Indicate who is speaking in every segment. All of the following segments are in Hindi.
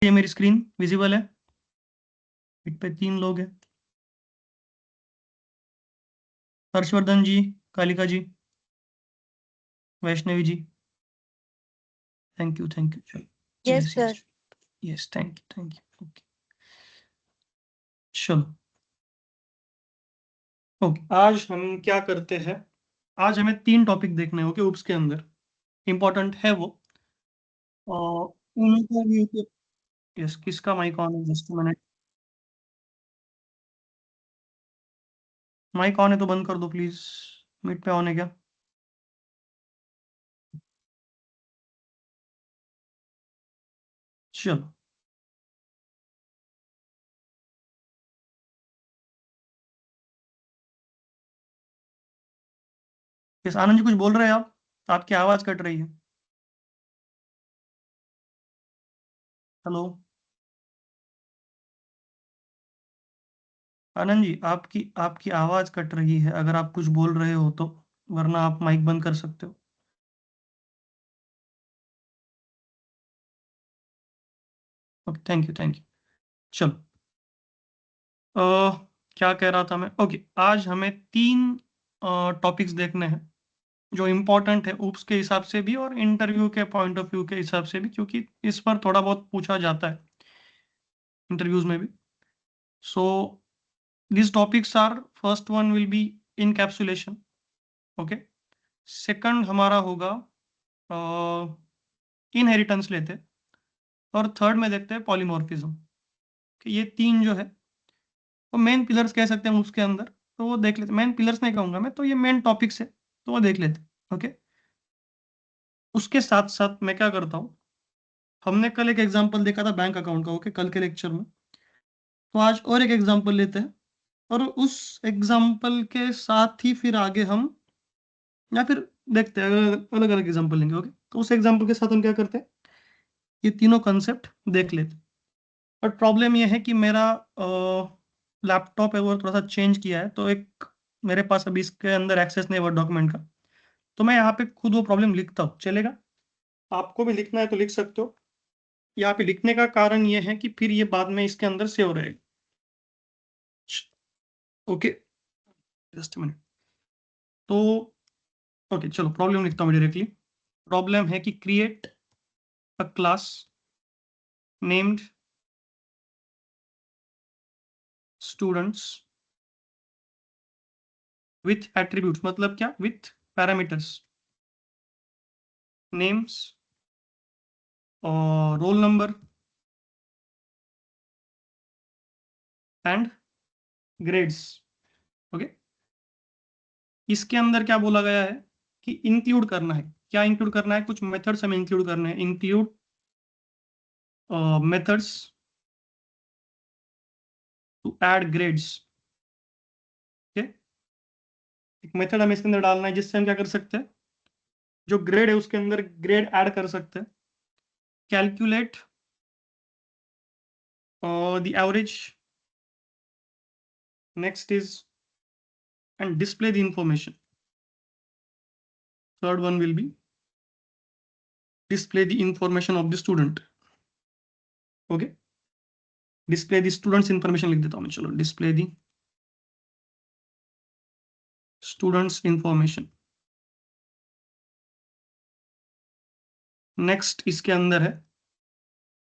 Speaker 1: ये मेरी स्क्रीन विजिबल है? इस पे 3 लोग हैं। हर्षवर्धन जी, कालिका जी, वैष्णवी जी। थैंक यू चलो।
Speaker 2: Yes sir.
Speaker 1: Yes, thank you okay चलो। ओके, आज हम क्या करते हैं? आज हमें 3 टॉपिक देखने होंगे ऊप्स के अंदर। इंपॉर्टेंट है वो। और उनका भी। यस, किसका माइक ऑन है? Just minute. माइक ऑन है तो बंद कर दो प्लीज। मिड पे ऑन है क्या? चलो। यस, आनंद जी कुछ बोल रहे हैं आप? आपकी आवाज कट रही है। हेलो आनंद जी, आपकी आपकी आवाज कट रही है। अगर आप कुछ बोल रहे हो तो, वरना आप माइक बंद कर सकते हो। ओके, थैंक यू चलो। अ, क्या कह रहा था मैं? ओके, आज हमें 3 टॉपिक्स देखने हैं जो इम्पोर्टेंट है ऊप्स के हिसाब से भी और इंटरव्यू के पॉइंट ऑफ व्यू के हिसाब से भी, क्योंकि इस पर थोड़ा बहुत पूछा जाता है इंटरव्यूज में भी। सो these topics are, first one will be encapsulation. Okay. Second हमारा होगा इनहेरिटेंस लेते हैं। और थर्ड में देखते हैं पॉलीमॉर्फिज्म। कि ये 3 जो है वो मेन पिलर्स कह सकते हैं उसके अंदर। तो वो देख लेते। मेन पिलर्स नहीं कहूंगा मैं, तो ये मेन टॉपिक्स है, तो वो देख लेते। ओके। उसके साथ साथ मैं क्या करता हूँ, हमने कल एक एग्जांपल देखा था बैंक अकाउंट का, ओके, कल के लेक्चर में। तो आज और एक एग्जांपल लेते हैं, और उस एग्जांपल के साथ ही फिर आगे हम, या फिर देखते हैं, अलग अलग एग्जांपल लेंगे। ओके, तो उस एग्जांपल के साथ हम क्या करते हैं, ये तीनों कंसेप्ट देख लेते हैं। बट प्रॉब्लम ये है कि मेरा लैपटॉप है वो थोड़ा सा चेंज किया है, तो एक मेरे पास अभी इसके अंदर एक्सेस नहीं वर्ड डॉक्यूमेंट का। तो मैं यहाँ पे खुद वो प्रॉब्लम लिखता हूँ, चलेगा? आपको भी लिखना है तो लिख सकते हो। यहाँ पे लिखने का कारण ये है कि फिर ये बाद में इसके अंदर सेव रहेगा। Okay, just minute. तो ओके चलो, प्रॉब्लम लिखता हूँ डायरेक्टली। प्रॉब्लम है कि create a class named students with attributes. मतलब क्या? विथ पैरामीटर्स, नेम्स और role number and grades. Okay. इसके अंदर क्या बोला गया है कि इंक्लूड करना है। क्या इंक्लूड करना है? कुछ मेथड्स हमें इंक्लूड करने हैं। Include methods to add grades. Okay. एक मेथड हमें इसके अंदर डालना है जिससे हम क्या कर सकते हैं, जो ग्रेड है उसके अंदर ग्रेड ऐड कर सकते हैं। Calculate the average. Next is and display the information. Third one will be display the information of the student. Okay, display the students information लिख देता हूँ मैं। चलो, display the students information. Next इसके अंदर है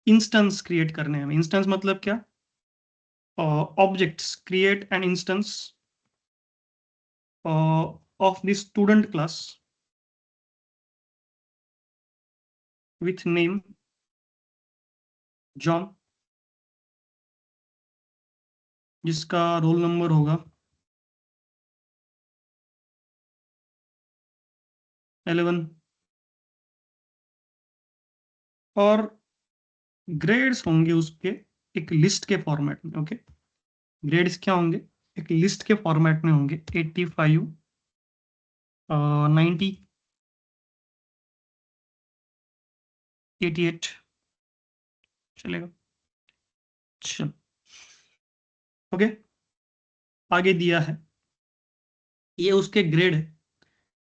Speaker 1: इंस्टेंस क्रिएट करने हैं। इंस्टेंस मतलब क्या? Objects. Create an instance of the student class with name John, जिसका रोल नंबर होगा 11, और ग्रेड्स होंगे उसके एक लिस्ट के फॉर्मेट में। ओके, ग्रेड्स क्या होंगे? एक लिस्ट के फॉर्मेट में होंगे। 85, 90, 88। चलेगा? चलो, ओके। आगे दिया है, ये उसके ग्रेड है।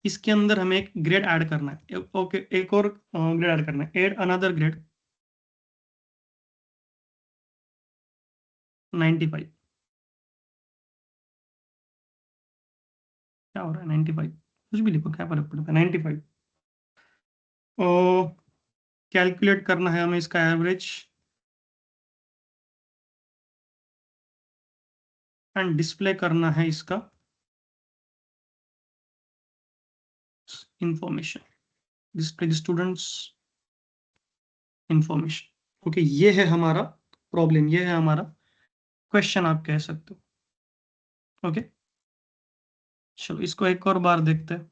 Speaker 1: इसके अंदर हमें एक ग्रेड ऐड करना है। ओके, एक और ग्रेड ऐड करना है। Add another grade 95। क्या हो रहा है? 95, कुछ भी लिखो, क्या फर्क पड़ता है? 95। ओ, कैलकुलेट करना है हमें इसका एवरेज एंड डिस्प्ले करना है इसका information, display students information. Okay, ये है हमारा प्रॉब्लम, ये है हमारा क्वेश्चन, आप कह सकते हो। ओके, चलो इसको एक और बार देखते हैं।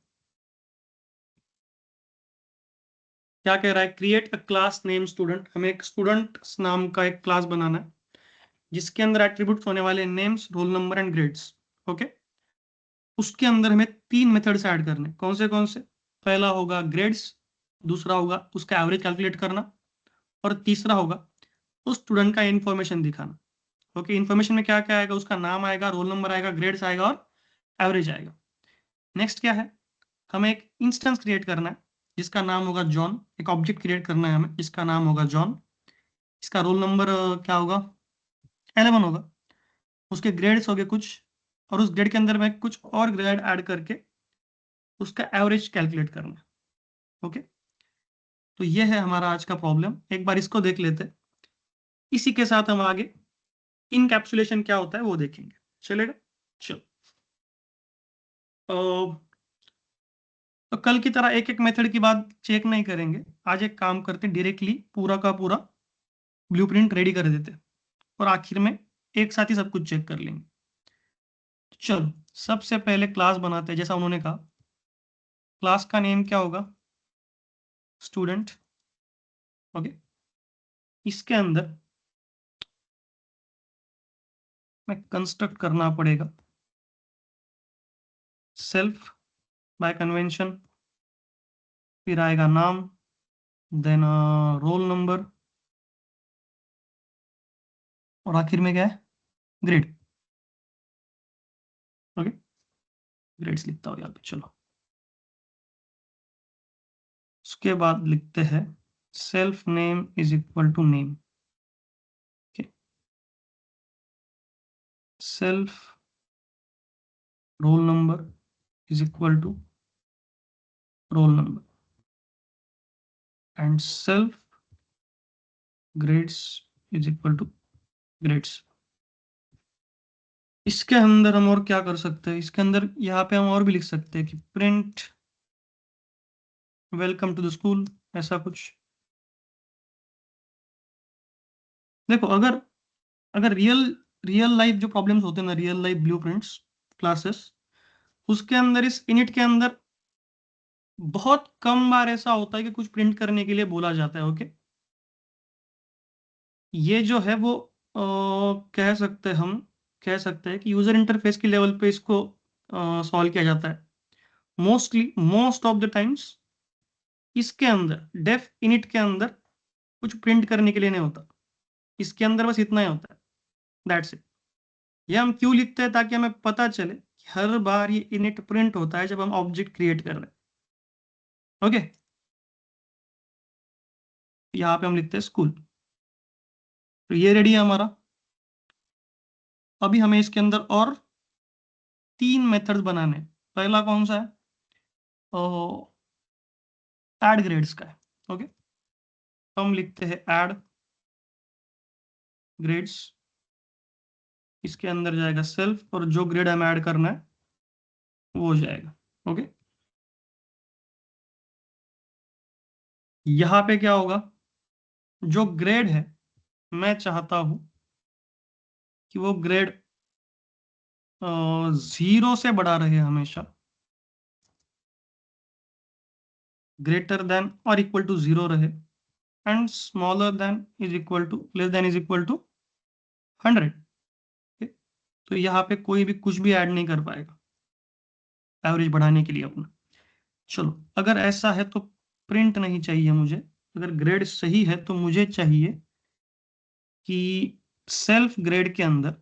Speaker 1: क्या कह रहा है? Create a class name student. हमें एक स्टूडेंट नाम का एक क्लास बनाना है जिसके अंदर एट्रीब्यूट्स होने वाले names, role number and grades. Okay, उसके अंदर हमें 3 मेथड्स ऐड करने। कौन से? पहला होगा ग्रेड्स, दूसरा होगा उसका एवरेज कैलकुलेट करना, और तीसरा होगा उस स्टूडेंट का इन्फॉर्मेशन दिखाना। ओके, इन्फॉर्मेशन में क्या क्या आएगा? उसका नाम आएगा, रोल नंबर आएगा, ग्रेड्स आएगा और एवरेज आएगा। नेक्स्ट क्या है? हमें एक इंस्टेंस क्रिएट करना है जिसका नाम होगा जॉन। एक ऑब्जेक्ट क्रिएट करना है हमें जिसका नाम होगा जॉन। इसका रोल नंबर क्या होगा? 11 होगा। उसके ग्रेड्स हो गए कुछ, और उस ग्रेड के अंदर मैं कुछ और ग्रेड ऐड करके उसका एवरेज कैलकुलेट करना है। ओके, तो ये है हमारा आज का प्रॉब्लम। एक बार इसको देख लेते हैं, इसी के साथ हम आगे इनकैप्सुलेशन क्या होता है वो देखेंगे। चलेगा? चलो, तो कल की तरह एक एक मेथड की बात चेक नहीं करेंगे। आज एक काम करते हैं, डायरेक्टली पूरा का पूरा ब्लूप्रिंट रेडी कर देते हैं, और आखिर में एक साथ ही सब कुछ चेक कर लेंगे। चलो, सबसे पहले क्लास बनाते हैं। जैसा उन्होंने कहा, क्लास का नेम क्या होगा? स्टूडेंट। ओके, इसके अंदर में कंस्ट्रक्ट करना पड़ेगा सेल्फ बाय कन्वेंशन, फिर आएगा नाम, देन रोल नंबर, और आखिर में क्या है? ग्रेड। ओके, ग्रेड्स लिखता हूँ यहाँ पे। चलो, उसके बाद लिखते हैं self name is equal to name. Self roll number is equal to roll number, and self grades is equal to grades. इसके अंदर हम और क्या कर सकते हैं? इसके अंदर यहाँ पे हम और भी लिख सकते हैं कि print welcome to the school, ऐसा कुछ। देखो, अगर अगर रियल रियल लाइफ जो प्रॉब्लम्स होते हैं ना, रियल लाइफ ब्लूप्रिंट्स क्लासेस, उसके अंदर, इस इनिट के अंदर बहुत कम बार ऐसा होता है कि कुछ प्रिंट करने के लिए बोला जाता है। ओके, ये जो है वो कह सकते हैं, हम कह सकते हैं कि यूजर इंटरफेस की लेवल पे इसको सॉल्व किया जाता है। मोस्ट ऑफ द टाइम्स इसके अंदर, डेफ इनिट के अंदर कुछ प्रिंट करने के लिए नहीं होता। इसके अंदर बस इतना ही होता है, दैट्स इट। ये हम क्यों लिखते हैं? ताकि हमें पता चले कि हर बार ये इनिट प्रिंट होता है जब हम ऑब्जेक्ट क्रिएट कर रहे हैं। ओके, यहाँ पे हम लिखते हैं स्कूल। तो ये रेडी है हमारा। अभी हमें इसके अंदर और 3 मेथड्स बनाने हैं। पहला कौन सा है? ऐड ग्रेड्स का है। ओके, तो हम लिखते हैं ऐड ग्रेड्स। इसके अंदर जाएगा सेल्फ, और जो ग्रेड हमें ऐड करना है वो हो जाएगा। ओके, यहाँ पे क्या होगा? जो ग्रेड है, मैं चाहता हूं कि वो ग्रेड 0 से बड़ा रहे हमेशा, ग्रेटर देन और इक्वल टू 0 रहे, and smaller than is equal to, less than is equal to 100। तो यहाँ पे कोई भी कुछ भी ऐड नहीं कर पाएगा एवरेज बढ़ाने के लिए अपना। चलो, अगर ऐसा है तो प्रिंट नहीं चाहिए मुझे। अगर ग्रेड सही है तो मुझे चाहिए कि सेल्फ ग्रेड के अंदर,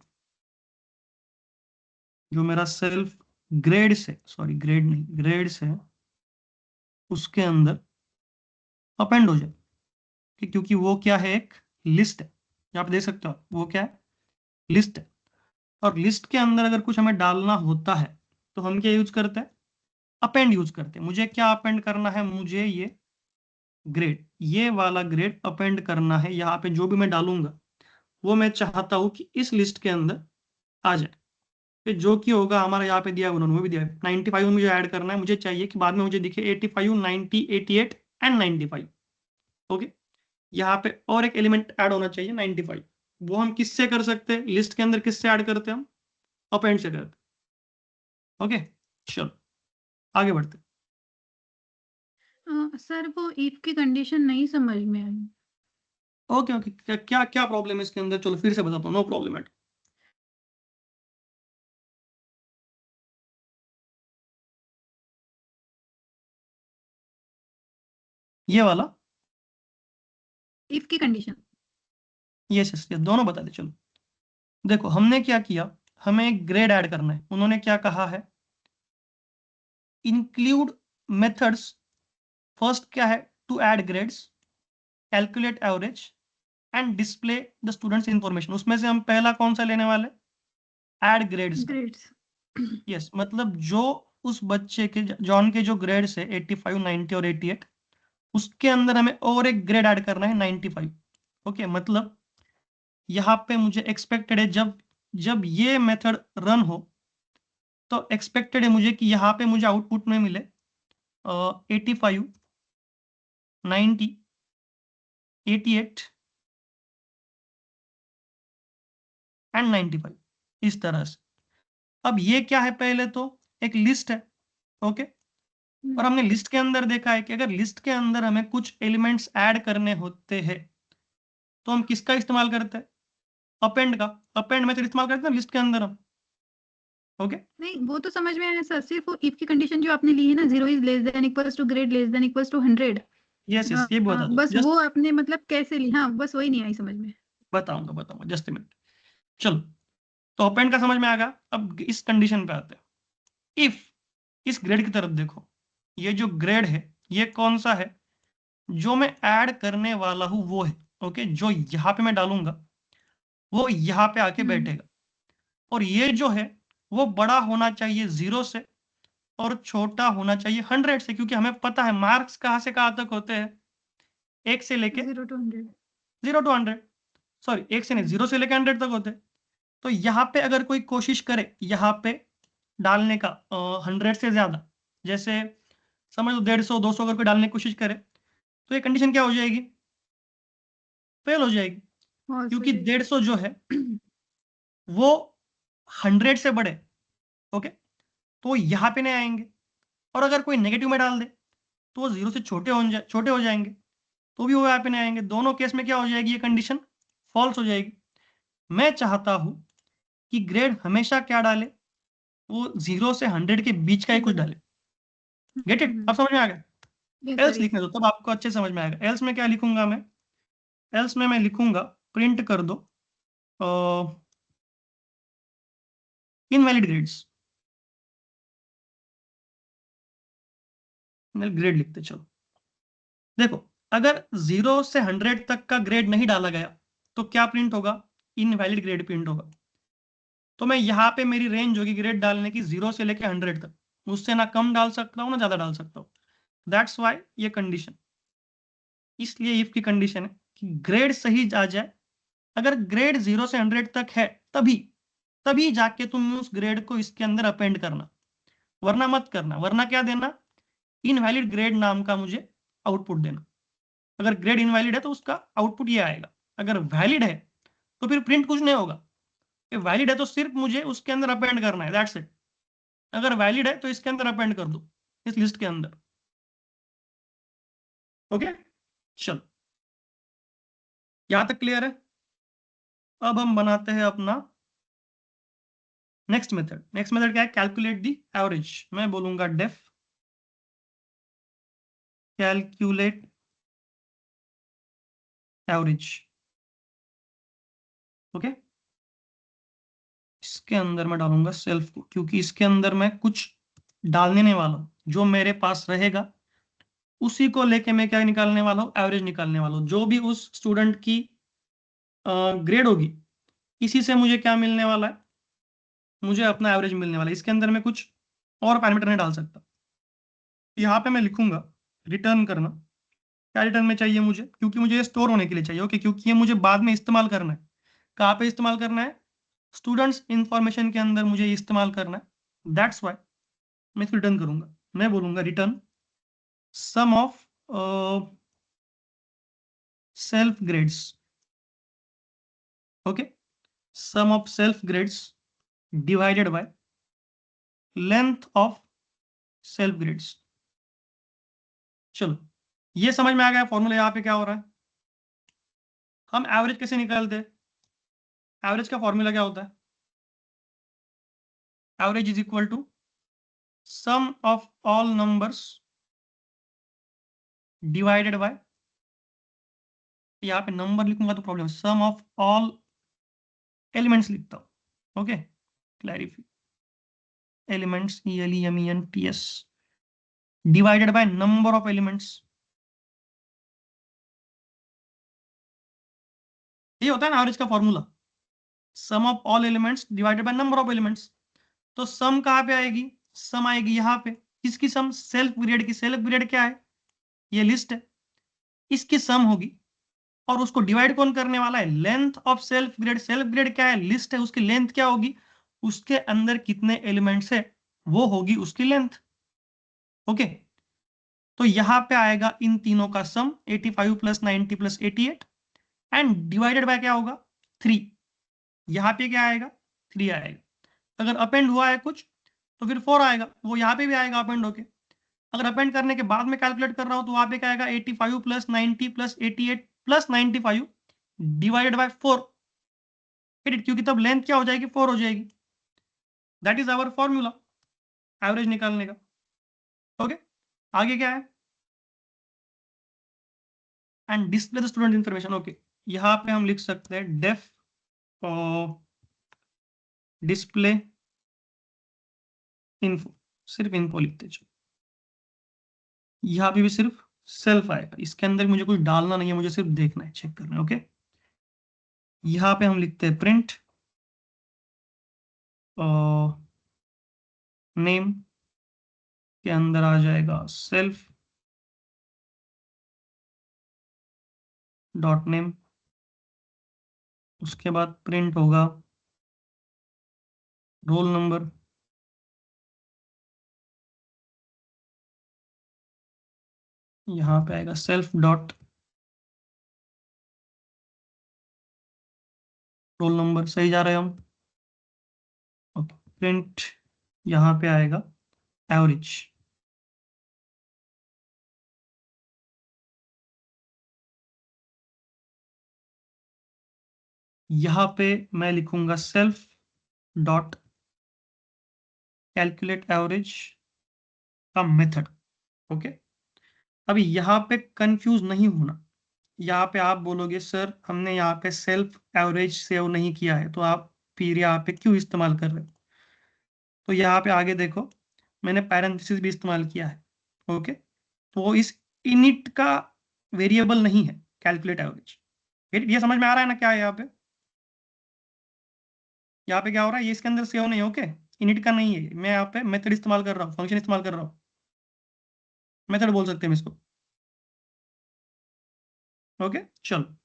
Speaker 1: जो मेरा सेल्फ ग्रेड्स है, सॉरी ग्रेड नहीं, ग्रेड्स है, उसके अंदर अपेंड हो जाए। क्योंकि वो क्या है? एक लिस्ट है। यहाँ पे देख सकते हो, वो क्या है? लिस्ट है, और लिस्ट के अंदर अगर कुछ हमें डालना होता है तो हम क्या यूज करते हैं? अपेंड यूज करते हैं। मुझे क्या अपेंड करना है? मुझे ये ग्रेड, ये वाला ग्रेड अपेंड करना है। यहाँ पे जो भी मैं डालूंगा वो मैं चाहता हूँ कि इस लिस्ट के अंदर आ जाए। फिर जो कि होगा हमारा यहाँ पे दिया है, उन्होंने वो भी दिया है 95 मुझे ऐड करना है। मुझे चाहिए कि बाद में मुझे दिखे 85, 90, 88 एंड 95। ओके, यहाँ पे और एक एलिमेंट ऐड होना चाहिए 95। वो हम किससे कर सकते हैं? लिस्ट के अंदर किससे ऐड करते हैं? हम अपेंड से करते हैं। ओके, चलो आगे बढ़ते हैं।
Speaker 2: सर वो इफ की कंडीशन नहीं समझ में आई।
Speaker 1: ओके ओके, क्या क्या प्रॉब्लम है इसके अंदर? चलो फिर से बताता हूँ, नो प्रॉब्लम एट। ये वाला,
Speaker 2: इफ की कंडीशन।
Speaker 1: यस यस यस, दोनों बता दे। चलो देखो, हमने क्या किया, हमें एक ग्रेड ऐड करना है। उन्होंने क्या कहा है? Include methods. फर्स्ट क्या है? To add grades, calculate average and display the students information. उसमें से हम पहला कौन सा लेने वाले? ऐड ग्रेड्स का।
Speaker 2: ग्रेड्स।
Speaker 1: यस, मतलब जो उस बच्चे के, जॉन के जो ग्रेड्स है 85, 90 और 88, उसके अंदर हमें और एक ग्रेड ऐड करना है 95। ओके, मतलब यहाँ पे मुझे एक्सपेक्टेड है, जब जब ये मेथड रन हो तो एक्सपेक्टेड है मुझे कि यहाँ पे मुझे आउटपुट में मिले 85, 90, 88 एंड 95, इस तरह से। अब ये क्या है? पहले तो एक लिस्ट है। ओके, और हमने लिस्ट के अंदर देखा है कि अगर लिस्ट के अंदर हमें कुछ एलिमेंट्स ऐड करने होते हैं तो हम किसका इस्तेमाल करते हैं? अपेंड का। अपेंड मेथड इस्तेमाल करते हैं लिस्ट के अंदर हम। ओके,
Speaker 2: नहीं वो तो समझ में आया सर, सिर्फ वो इफ की कंडीशन जो आपने ली है ना, 0 is less than equals to grade less than equals to 100।
Speaker 1: Yes yes, ये भी बता दो
Speaker 2: बस
Speaker 1: जस्ट।
Speaker 2: वो आपने मतलब कैसे ली, हाँ बस वही नहीं आई समझ में।
Speaker 1: बताऊंगा बताऊंगा, जस्ट मिनट। चलो, तो अपेंड का समझ में आ गया। अब इस कंडीशन पे आते हैं। इफ, इस ग्रेड की तरफ देखो, ये जो ग्रेड है ये कौन सा है? जो मैं ऐड करने वाला हूं वो है। ओके, जो यहाँ पे मैं डालूंगा वो यहाँ पे आके बैठेगा। और ये जो है वो बड़ा होना चाहिए 0 से और छोटा होना चाहिए 100 से, क्योंकि हमें पता है मार्क्स कहाँ से कहाँ तक होते हैं? 1 से लेके
Speaker 2: 0 to 100।
Speaker 1: 0 to 100, सॉरी 1 से नहीं, 0 से लेके 100 तक होते हैं। तो यहाँ पे अगर कोई कोशिश करे यहाँ पे डालने का 100 से ज्यादा, जैसे समझ लो 150, 200 अगर कोई डालने की कोशिश करे, तो ये कंडीशन क्या हो जाएगी? फेल हो जाएगी।
Speaker 2: फॉल्स हो
Speaker 1: क्योंकि
Speaker 2: जाएगी।
Speaker 1: 150 जो है वो 100 से बड़े। ओके, तो यहाँ पे नहीं आएंगे। और अगर कोई नेगेटिव में डाल दे तो वो 0 से छोटे हो जाएंगे, तो भी वो यहाँ पे नहीं आएंगे। दोनों केस में क्या हो जाएगी? ये कंडीशन फॉल्स हो जाएगी। मैं चाहता हूं कि ग्रेड हमेशा क्या डाले? वो 0 से 100 के बीच का ही कुछ डाले। Get it? अब समझ में आ गया?
Speaker 2: Yes sir
Speaker 1: else
Speaker 2: yes.
Speaker 1: लिखने दो, तब आपको अच्छे समझ में आएगा। एल्स में क्या लिखूंगा मैं? एल्स में मैं लिखूंगा, प्रिंट कर दो इनवैलिड ग्रेड्स। ग्रेड लिखते चलो। देखो, अगर 0 से 100 तक का ग्रेड नहीं डाला गया तो क्या प्रिंट होगा? इनवैलिड ग्रेड प्रिंट होगा। तो मैं यहाँ पे मेरी रेंज होगी ग्रेड डालने की 0 से लेकर 100 तक। उससे ना कम डाल सकता हूँ ना ज्यादा डाल सकता हूँ। दैट्स वाई ये कंडीशन, इसलिए इफ की कंडीशन है कि ग्रेड सही आ जाए। अगर ग्रेड 0 से 100 तक है तभी तभी जाके तुम उस ग्रेड को इसके अंदर अपेंड करना, वरना मत करना। वरना क्या देना? इनवैलिड ग्रेड नाम का मुझे आउटपुट देना। अगर ग्रेड इनवैलिड है तो उसका आउटपुट ये आएगा। अगर वैलिड है तो फिर प्रिंट कुछ नहीं होगा। वैलिड है तो सिर्फ मुझे उसके अंदर अपेंड करना है, दैट्स इट। अगर वैलिड है तो इसके अंदर अपेंड कर दो, इस लिस्ट के अंदर। ओके, चलो यहां तक क्लियर है? अब हम बनाते हैं अपना नेक्स्ट मेथड। नेक्स्ट मेथड क्या है? Calculate the average. मैं बोलूंगा डेफ कैलकुलेट एवरेज। ओके, इसके अंदर मैं डालूंगा सेल्फ को, क्योंकि इसके अंदर मैं कुछ डालने नहीं वाला हूं। जो मेरे पास रहेगा उसी को लेके मैं क्या निकालने वाला हूँ? एवरेज निकालने वाला हूँ। जो भी उस स्टूडेंट की ग्रेड होगी इसी से मुझे क्या मिलने वाला है, मुझे अपना एवरेज मिलने वाला है। इसके अंदर मैं कुछ और पैरामीटर नहीं डाल सकता। यहाँ पे मैं लिखूंगा रिटर्न करना। क्या रिटर्न में चाहिए मुझे, क्योंकि मुझे ये स्टोर होने के लिए चाहिए, ओके, क्योंकि ये मुझे बाद में इस्तेमाल करना है। कहाँ पे इस्तेमाल करना है, स्टूडेंट्स इंफॉर्मेशन के अंदर मुझे इस्तेमाल करना है। दैट्स वाई मैं इसको रिटर्न करूंगा। मैं बोलूंगा return sum of self grades, okay, sum of self grades divided by length of self grades. चलो, ये समझ में आ गया फॉर्मूला यहाँ पे क्या हो रहा है। हम एवरेज कैसे निकालते हैं, एवरेज का फॉर्मूला क्या होता है, average is equal to sum of all numbers divided by, यहाँ पे नंबर लिखूंगा तो problem, sum of all elements लिखता हूं, okay, clarify, elements ELEMENTS divided by number of elements. ये होता है ना एवरेज का formula, sum of all elements divided by number of elements. तो सम कहाँ पे आएगी, सम आएगी यहाँ पे, किसकी सम, सेल्फ पीरियड की। सेल्फ पीरियड क्या है, ये लिस्ट है, इसकी सम होगी। और उसको डिवाइड कौन करने वाला है, length of self period. Self period क्या है, लिस्ट है, उसकी लेंथ क्या होगी, उसके अंदर कितने एलिमेंट्स है वो होगी उसकी लेंथ, ओके। तो यहाँ पे आएगा इन तीनों का सम 85 + 90 + 88 एंड डिवाइडेड बाय क्या होगा 3। यहाँ पे क्या आएगा 3 आएगा। अगर अपेंड हुआ है कुछ तो फिर 4 आएगा, वो यहाँ पे भी आएगा अपेंड होके। अगर अपेंड करने के बाद में कैलकुलेट कर रहा हूँ तो वहां पे क्या आएगा 85 + 90 + 88 + 95 डिवाइडेड बाय 4, क्योंकि तब लेंथ क्या हो जाएगी 4 हो जाएगी। That is our formula average निकालने का, ओके। आगे क्या है, and display the student information, okay. यहाँ पे हम लिख सकते हैं डेफ डिस्प्ले इन्फो, सिर्फ इन्फो लिखते चलो। यहाँ पे भी सिर्फ सेल्फ आएगा, इसके अंदर मुझे कुछ डालना नहीं है, मुझे सिर्फ देखना है, चेक करना है, ओके। यहाँ पे हम लिखते हैं प्रिंट नेम के अंदर आ जाएगा सेल्फ डॉट नेम, उसके बाद प्रिंट होगा रोल नंबर, यहाँ पे आएगा सेल्फ डॉट रोल नंबर, सही जा रहे हैं हम, ओके। प्रिंट यहाँ पे आएगा एवरेज, यहाँ पे मैं लिखूंगा सेल्फ डॉट कैलकुलेट एवरेज का मेथड, ओके। अभी यहाँ पे कंफ्यूज नहीं होना, यहाँ पे आप बोलोगे सर हमने यहाँ पे सेल्फ एवरेज सेव नहीं किया है, तो आप फिर यहाँ पे क्यों इस्तेमाल कर रहे हो। तो यहाँ पे आगे देखो मैंने पैरेंथेसिस भी इस्तेमाल किया है, ओके। तो वो इस इनिट का वेरिएबल नहीं है कैलकुलेट एवरेज। ये समझ में आ रहा है ना क्या है यहाँ पे, यहाँ पे क्या हो रहा है, ये इसके अंदर सेव नहीं, ओके। इनिट का नहीं है, मैं यहाँ पे मेथड इस्तेमाल कर रहा हूँ, फंक्शन इस्तेमाल कर रहा हूँ, मेथड बोल सकते हैं इसको, ओके। चलो,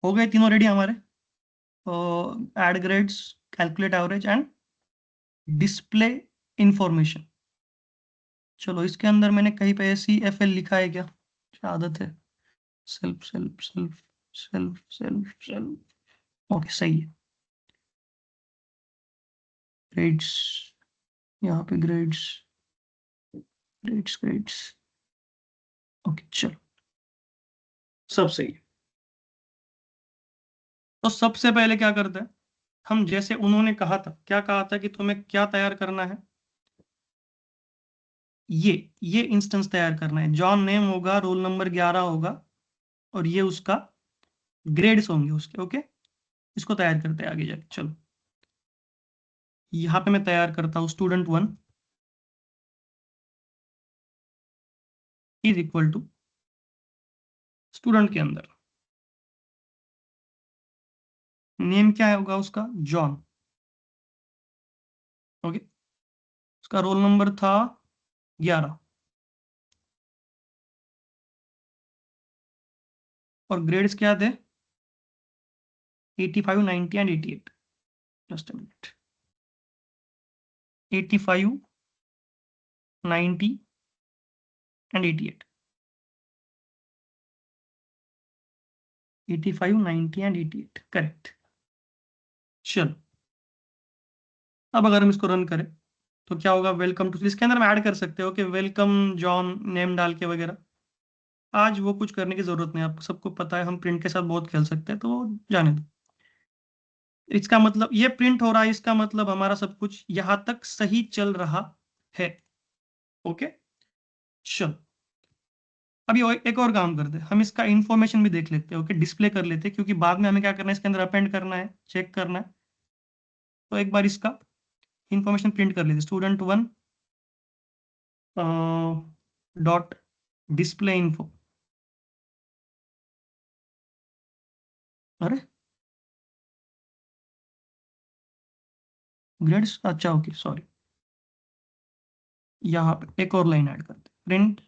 Speaker 1: हो गए तीनों रेडी हमारे, add grades, calculate average and display information. चलो, इसके अंदर मैंने कहीं पे CFL लिखा है क्या, क्या आदत है, self self self self self self, okay सही है। ग्रेड्स, यहाँ पे ग्रेड्स ग्रेड्स ग्रेड्स, ओके चलो, सब सही है। तो सबसे पहले क्या करते हैं हम, जैसे उन्होंने कहा था, क्या कहा था कि तुम्हें क्या तैयार करना है, ये इंस्टेंस तैयार करना है। जॉन नेम होगा, रोल नंबर 11 होगा, और ये उसका ग्रेड्स होंगे उसके, ओके। इसको तैयार करते हैं आगे जाके, चलो। यहाँ पे मैं तैयार करता हूँ student1 is equal to student के अंदर नेम क्या होगा उसका, जॉन। ओके, उसका रोल नंबर था 11 और ग्रेड्स क्या थे, 85, 90 and 88। Just a minute, 85, 90 and 88, 85, 90 and 88, correct. चलो, अब अगर हम इसको रन करें तो क्या होगा, वेलकम टू, इसके अंदर हम ऐड कर सकते हो कि वेलकम जॉन नेम डाल के वगैरह। आज वो कुछ करने की जरूरत नहीं, आपको सबको पता है हम प्रिंट के साथ बहुत खेल सकते हैं, तो वो जाने दो। इसका मतलब ये प्रिंट हो रहा है, इसका मतलब हमारा सब कुछ यहां तक सही चल रहा है। ओके, चलो अभी एक और काम करते हैं, हम इसका इंफॉर्मेशन भी देख लेते हैं। ओके, डिस्प्ले कर लेते हैं, क्योंकि बाद में हमें क्या करना है, इसके अंदर अपेंड करना है, चेक करना है। तो एक बार इसका इंफॉर्मेशन प्रिंट कर लेते, student1 डॉट डिस्प्ले इन्फो। अरे ग्रेड्स, अच्छा ओके सॉरी, यहाँ पे एक और लाइन ऐड करते, प्रिंट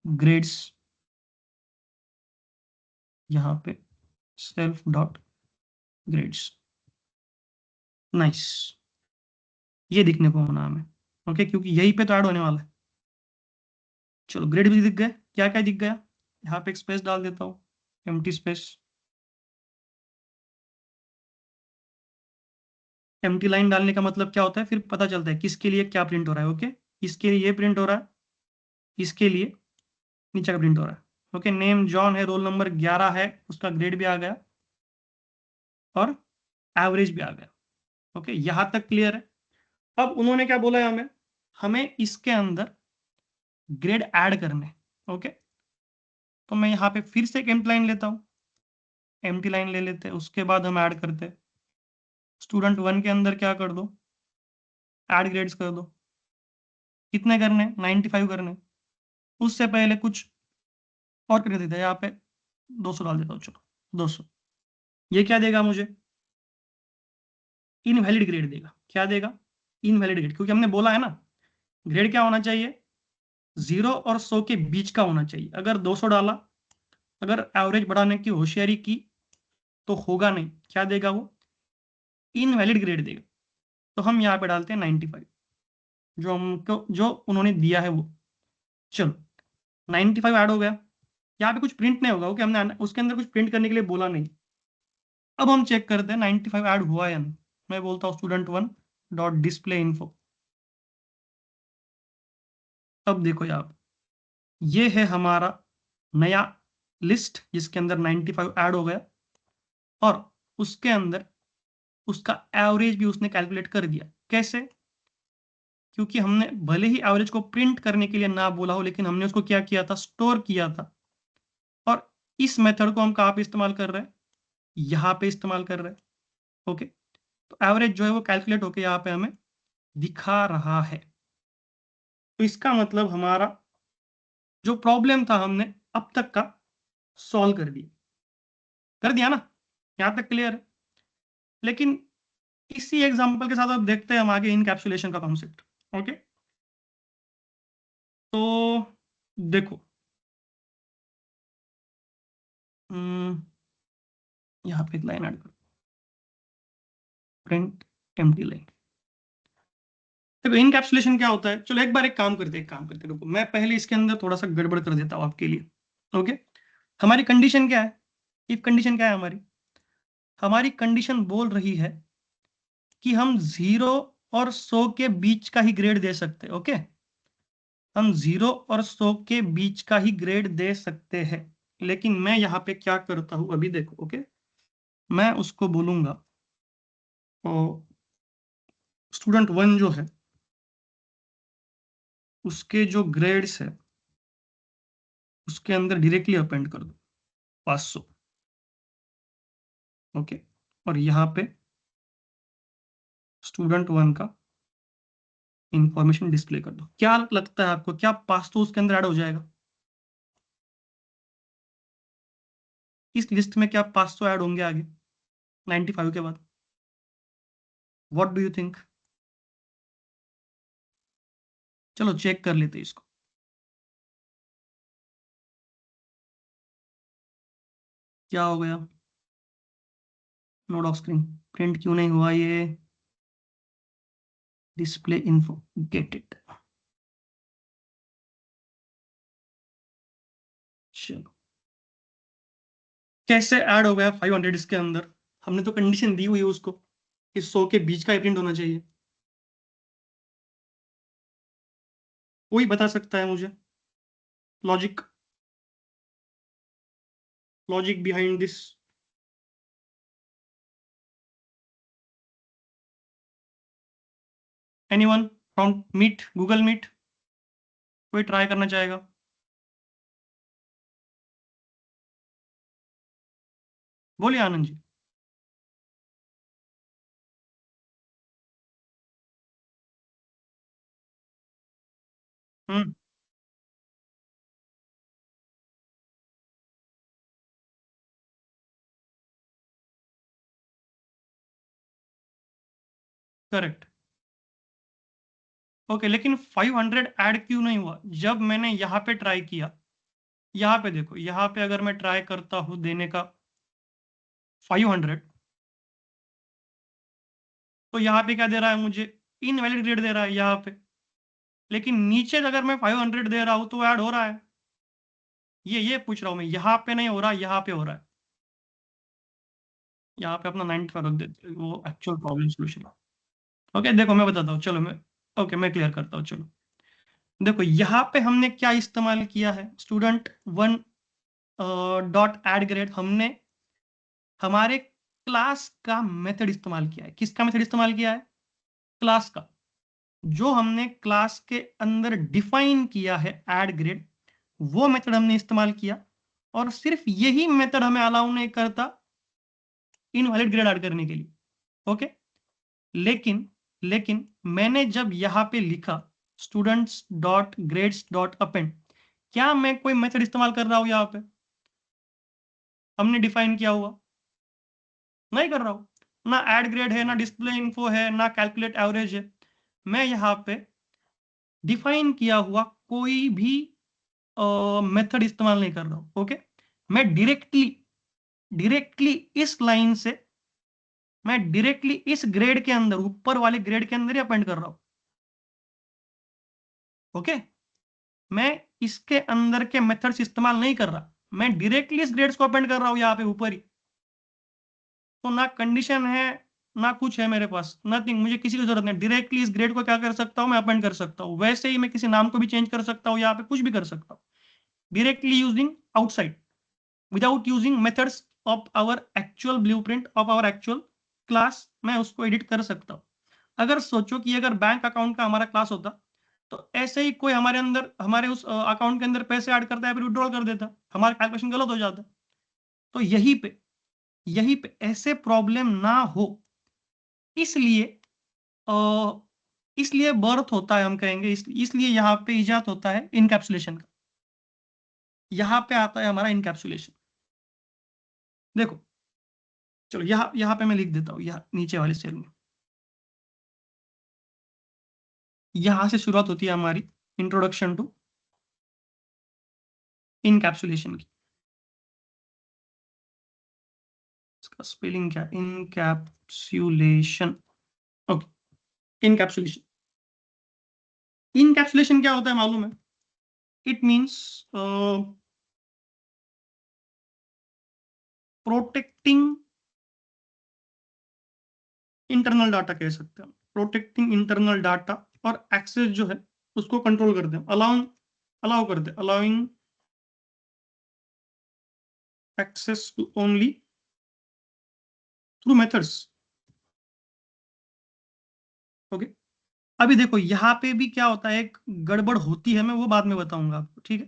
Speaker 1: ग्रेड्स, यहाँ पे सेल्फ डॉट ग्रेड्स। नाइस, ये दिखने को होना हमें। ओके, क्योंकि यही पे तो ऐड होने वाला है। चलो ग्रेड भी दिख गए, क्या क्या दिख गया, यहाँ पे एक स्पेस डाल देता हूँ, एम्प्टी स्पेस। एम्प्टी लाइन डालने का मतलब क्या होता है, फिर पता चलता है किसके लिए क्या प्रिंट हो रहा है। ओके, इसके लिए ये प्रिंट हो रहा है, इसके लिए नीचे का प्रिंट हो रहा है। ओके, नेम जॉन है, रोल नंबर 11 है, उसका ग्रेड भी आ गया और एवरेज भी आ गया। ओके, यहां तक क्लियर है। अब उन्होंने क्या बोला है हमें, हमें इसके अंदर ग्रेड ऐड करने। ओके, तो मैं यहाँ पे फिर से एक एम्प्टी लाइन लेता हूँ, एम्प्टी लाइन ले लेते हैं, उसके बाद हम ऐड करते हैं। student1 के अंदर क्या कर दो, ऐड ग्रेड्स कर दो। कितने करने, 95 करने। उससे पहले कुछ और कर देते हैं, यहाँ पे 200 डाल देता हूँ, चलो 200। ये क्या देगा मुझे, इनवैलिड ग्रेड देगा। क्या देगा, इनवैलिड ग्रेड, क्योंकि हमने बोला है ना, ग्रेड क्या होना चाहिए, 0 और 100 के बीच का होना चाहिए। अगर 200 डाला, अगर एवरेज बढ़ाने की होशियारी की, तो होगा नहीं, क्या देगा वो, इनवैलिड ग्रेड देगा। तो हम यहाँ पे डालते हैं 95, जो हमको जो उन्होंने दिया है वो। चलो 95 ऐड हो गया, यहाँ पे कुछ प्रिंट नहीं होगा। ओके, हमने उसके अंदर कुछ प्रिंट करने के लिए बोला नहीं। अब हम चेक करते हैं 95 ऐड हुआ या नहीं। मैं बोलता हूँ student1 डॉट डिस्प्ले इन्फो। अब देखो यहाँ, ये है हमारा नया लिस्ट जिसके अंदर 95 ऐड हो गया, और उसके अंदर उसका एवरेज भी उसने कैलकुलेट कर दिया। कैसे, क्योंकि हमने भले ही एवरेज को प्रिंट करने के लिए ना बोला हो, लेकिन हमने उसको क्या किया था, स्टोर किया था। और इस मेथड को हम कहाँ पे इस्तेमाल कर रहे हैं, यहाँ पे इस्तेमाल कर रहे हैं। ओके, तो एवरेज जो है वो कैलकुलेट होके यहाँ पे हमें दिखा रहा है। तो इसका मतलब हमारा जो प्रॉब्लम था हमने अब तक का सॉल्व कर दिया ना, यहाँ तक क्लियर है। लेकिन इसी एग्जांपल के साथ अब देखते हैं हम आगे इनकैप्सुलेशन का कॉन्सेप्ट। ओके, तो देखो, यहाँ पे एक लाइन ऐड करो, प्रिंट एम्प्टी लाइन। देखो इनकैप्सुलेशन क्या होता है, चलो एक बार एक काम करते हैं, रुको मैं पहले इसके अंदर थोड़ा सा गड़बड़ कर देता हूँ आपके लिए। ओके, हमारी कंडीशन क्या है, इफ कंडीशन क्या है हमारी, हमारी कंडीशन बोल रही है कि हम 0 और 100 के बीच का ही ग्रेड दे सकते हैं। ओके, हम 0 और 100 के बीच का ही ग्रेड दे सकते हैं। लेकिन मैं यहाँ पे क्या करता हूँ, अभी देखो। ओके, मैं उसको बोलूंगा, तो student1 जो है उसके जो ग्रेड्स है उसके अंदर डायरेक्टली अपेंड कर दो 500। ओके, और यहाँ पे student1 का इंफॉर्मेशन डिस्प्ले कर दो। क्या लगता है आपको, क्या 500 उसके अंदर ऐड हो जाएगा, इस लिस्ट में क्या 500 ऐड होंगे आगे 95 के बाद? What do you think? चलो चेक कर लेते हैं इसको। क्या हो गया? नोट ऑफ स्क्रीन प्रिंट क्यों नहीं हुआ ये? Display info, get it. चलो, कैसे ऐड हो गया 500 इसके अंदर? हमने तो कंडीशन दी हुई है उसको कि 100 के बीच का प्रिंट होना चाहिए। कोई बता सकता है मुझे logic? Logic behind this? Anyone from meet, Google meet? कोई ट्राई करना चाहेगा? बोलिए आनंद जी। हम्म। करेक्ट। ओके, लेकिन 500 ऐड क्यों नहीं हुआ जब मैंने यहाँ पे ट्राई किया? यहाँ पे देखो, यहाँ पे अगर मैं ट्राई करता हूँ देने का 500, तो यहाँ पे क्या दे रहा है मुझे? इनवैलिड ग्रेड दे रहा है यहाँ पे। लेकिन नीचे अगर मैं 500 दे रहा हूँ तो ऐड हो रहा है। ये पूछ रहा हूँ मैं, यहाँ पे नहीं हो रहा, यहाँ पे हो रहा है। यहाँ पे अपना 95 रख देते, वो एक्चुअल प्रॉब्लम सोल्यूशन। ओके देखो, मैं बताता हूँ, चलो मैं, ओके मैं क्लियर करता हूँ। चलो देखो, यहाँ पे हमने क्या इस्तेमाल किया है, student one dot add grade. हमने हमारे क्लास का मेथड इस्तेमाल किया है। किसका मेथड इस्तेमाल किया है? क्लास का। जो हमने क्लास के अंदर डिफाइन किया है एड ग्रेड, वो मेथड हमने इस्तेमाल किया। और सिर्फ यही मेथड हमें अलाउ नहीं करता इनवैलिड ग्रेड ऐड करने के लिए। ओके, लेकिन लेकिन मैंने जब यहाँ पे लिखा students dot grades dot append, क्या मैं कोई मेथड इस्तेमाल कर रहा हूँ यहाँ पे? हमने डिफाइन किया हुआ नहीं कर रहा हूं। ना एड ग्रेड है, ना डिस्प्ले इन्फो है, ना कैलकुलेट एवरेज है। मैं यहाँ पे डिफाइन किया हुआ कोई भी मेथड इस्तेमाल नहीं कर रहा हूं। ओके, मैं डायरेक्टली डायरेक्टली इस लाइन से, मैं डायरेक्टली इस ग्रेड के अंदर, ऊपर वाले ग्रेड के अंदर ही अपेंड कर रहा हूं। ओके, मैं इसके अंदर के मेथड्स इस्तेमाल नहीं कर रहा, मैं डायरेक्टली इस ग्रेड्स को अपेंड कर रहा हूं यहाँ पे ऊपर ही। तो ना कंडीशन है, ना कुछ है मेरे पास, नथिंग। मुझे किसी की जरूरत नहीं, डायरेक्टली इस ग्रेड को क्या कर सकता हूँ मैं? अपेंड कर सकता हूँ। वैसे ही मैं किसी नाम को भी चेंज कर सकता हूँ यहाँ पे, कुछ भी कर सकता हूँ directly using outside, without using methods of our actual blueprint of our actual class. मैं उसको एडिट कर सकता हूँ। अगर सोचो कि अगर बैंक अकाउंट का हमारा क्लास होता, तो ऐसे ही कोई हमारे अंदर, हमारे उस अकाउंट के अंदर पैसे ऐड करता है, फिर विड्रॉल कर देता, हमारा कैलकुलेशन गलत हो जाता। तो यही पे ऐसे प्रॉब्लम ना हो, इसलिए अ, इसलिए बर्थ होता है, हम कहेंगे इसलिए यहाँ पे इजाद होता है इनकैप्सुलेशन का। यहाँ पे आता है हमारा इनकैप्सुलेशन। देखो, चलो यहाँ यहाँ पे मैं लिख देता हूँ, यहाँ नीचे वाले सेल में। यहाँ से शुरुआत होती है हमारी इंट्रोडक्शन टू इनकैप्सुलेशन की। इसका स्पेलिंग क्या? इनकैप्सुलेशन। Okay, encapsulation. इनकैप्सुलेशन क्या होता है मालूम है? It means protecting internal data, कह सकते हैं प्रोटेक्टिंग इंटरनल डाटा। और एक्सेस जो है उसको कंट्रोल करते हैं, अलाउ करते हैं, allowing access to only through methods. Okay, अभी देखो यहाँ पे भी क्या होता है, एक गड़बड़ होती है, मैं वो बाद में बताऊंगा आपको, ठीक है?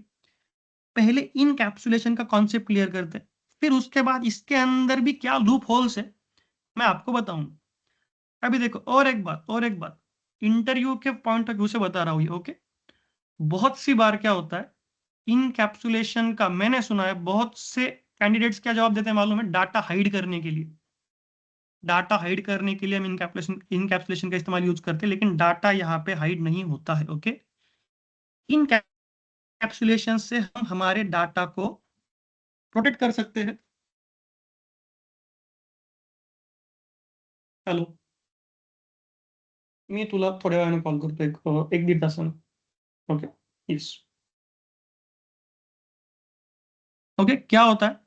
Speaker 1: पहले इनकैप्सुलेशन का कॉन्सेप्ट क्लियर करते हैं, फिर उसके बाद इसके अंदर भी क्या लूप होल्स है मैं आपको बताऊंगा। अभी देखो, और एक बात इंटरव्यू के पॉइंट ऑफ व्यू से बता रहा हूँ ये। ओके, बहुत सी बार क्या होता है, इनकैप्सुलेशन का मैंने सुना है बहुत से कैंडिडेट्स क्या जवाब देते हैं मालूम है? डाटा हाइड करने के लिए। डाटा हाइड करने के लिए हम इनकैप्सुलेशन का इस्तेमाल यूज करते हैं, लेकिन डाटा यहाँ पे हाइड नहीं होता है। ओके, इनकैप्सुलेशन से हम हमारे डाटा को प्रोटेक्ट कर सकते हैं। हॅलो, मी तुला थोड्या वेळाने कॉल करतो, एक दीड तासाने. Okay, yes. ओके, क्या होता है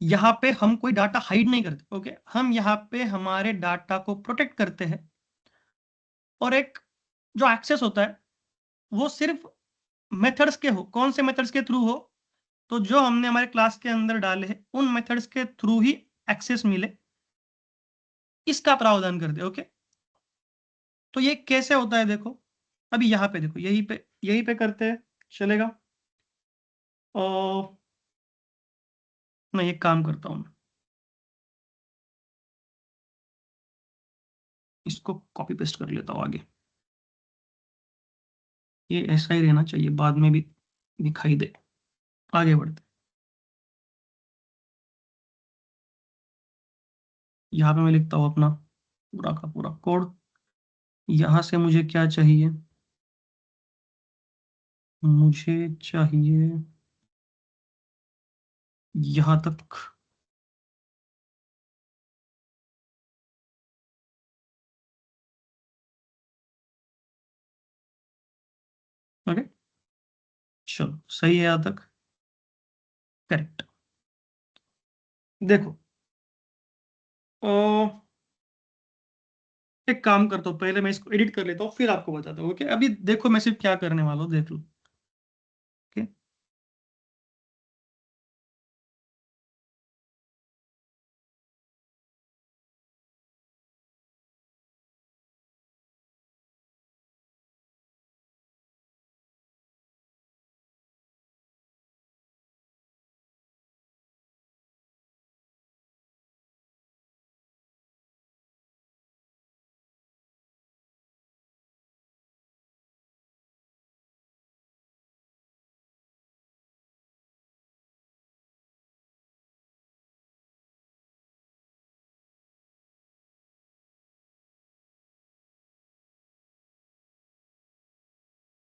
Speaker 1: यहाँ पे? हम कोई डाटा हाइड नहीं करते। ओके, हम यहाँ पे हमारे डाटा को प्रोटेक्ट करते हैं, और एक जो एक्सेस होता है वो सिर्फ मेथड्स के हो। कौन से मेथड्स के थ्रू हो? तो जो हमने हमारे क्लास के अंदर डाले हैं उन मेथड्स के थ्रू ही एक्सेस मिले, इसका प्रावधान कर दे। ओके, तो ये कैसे होता है देखो, अभी यहाँ पे देखो, यहीं पे करते हैं, चलेगा? और मैं एक काम करता हूँ, इसको कॉपी पेस्ट कर लेता हूँ आगे। ये ऐसा ही रहना चाहिए, बाद में भी दिखाई दे। आगे बढ़ते, यहाँ पे मैं लिखता हूँ अपना पूरा का पूरा कोड। यहाँ से मुझे क्या चाहिए? मुझे चाहिए यहाँ तक। ओके, चलो सही है यहाँ तक, करेक्ट। देखो, एक काम करता हूँ, पहले मैं इसको एडिट कर लेता हूँ, फिर आपको बताता हूँ। ओके, अभी देखो मैं सिर्फ क्या करने वाला हूँ, देख लो। Okay,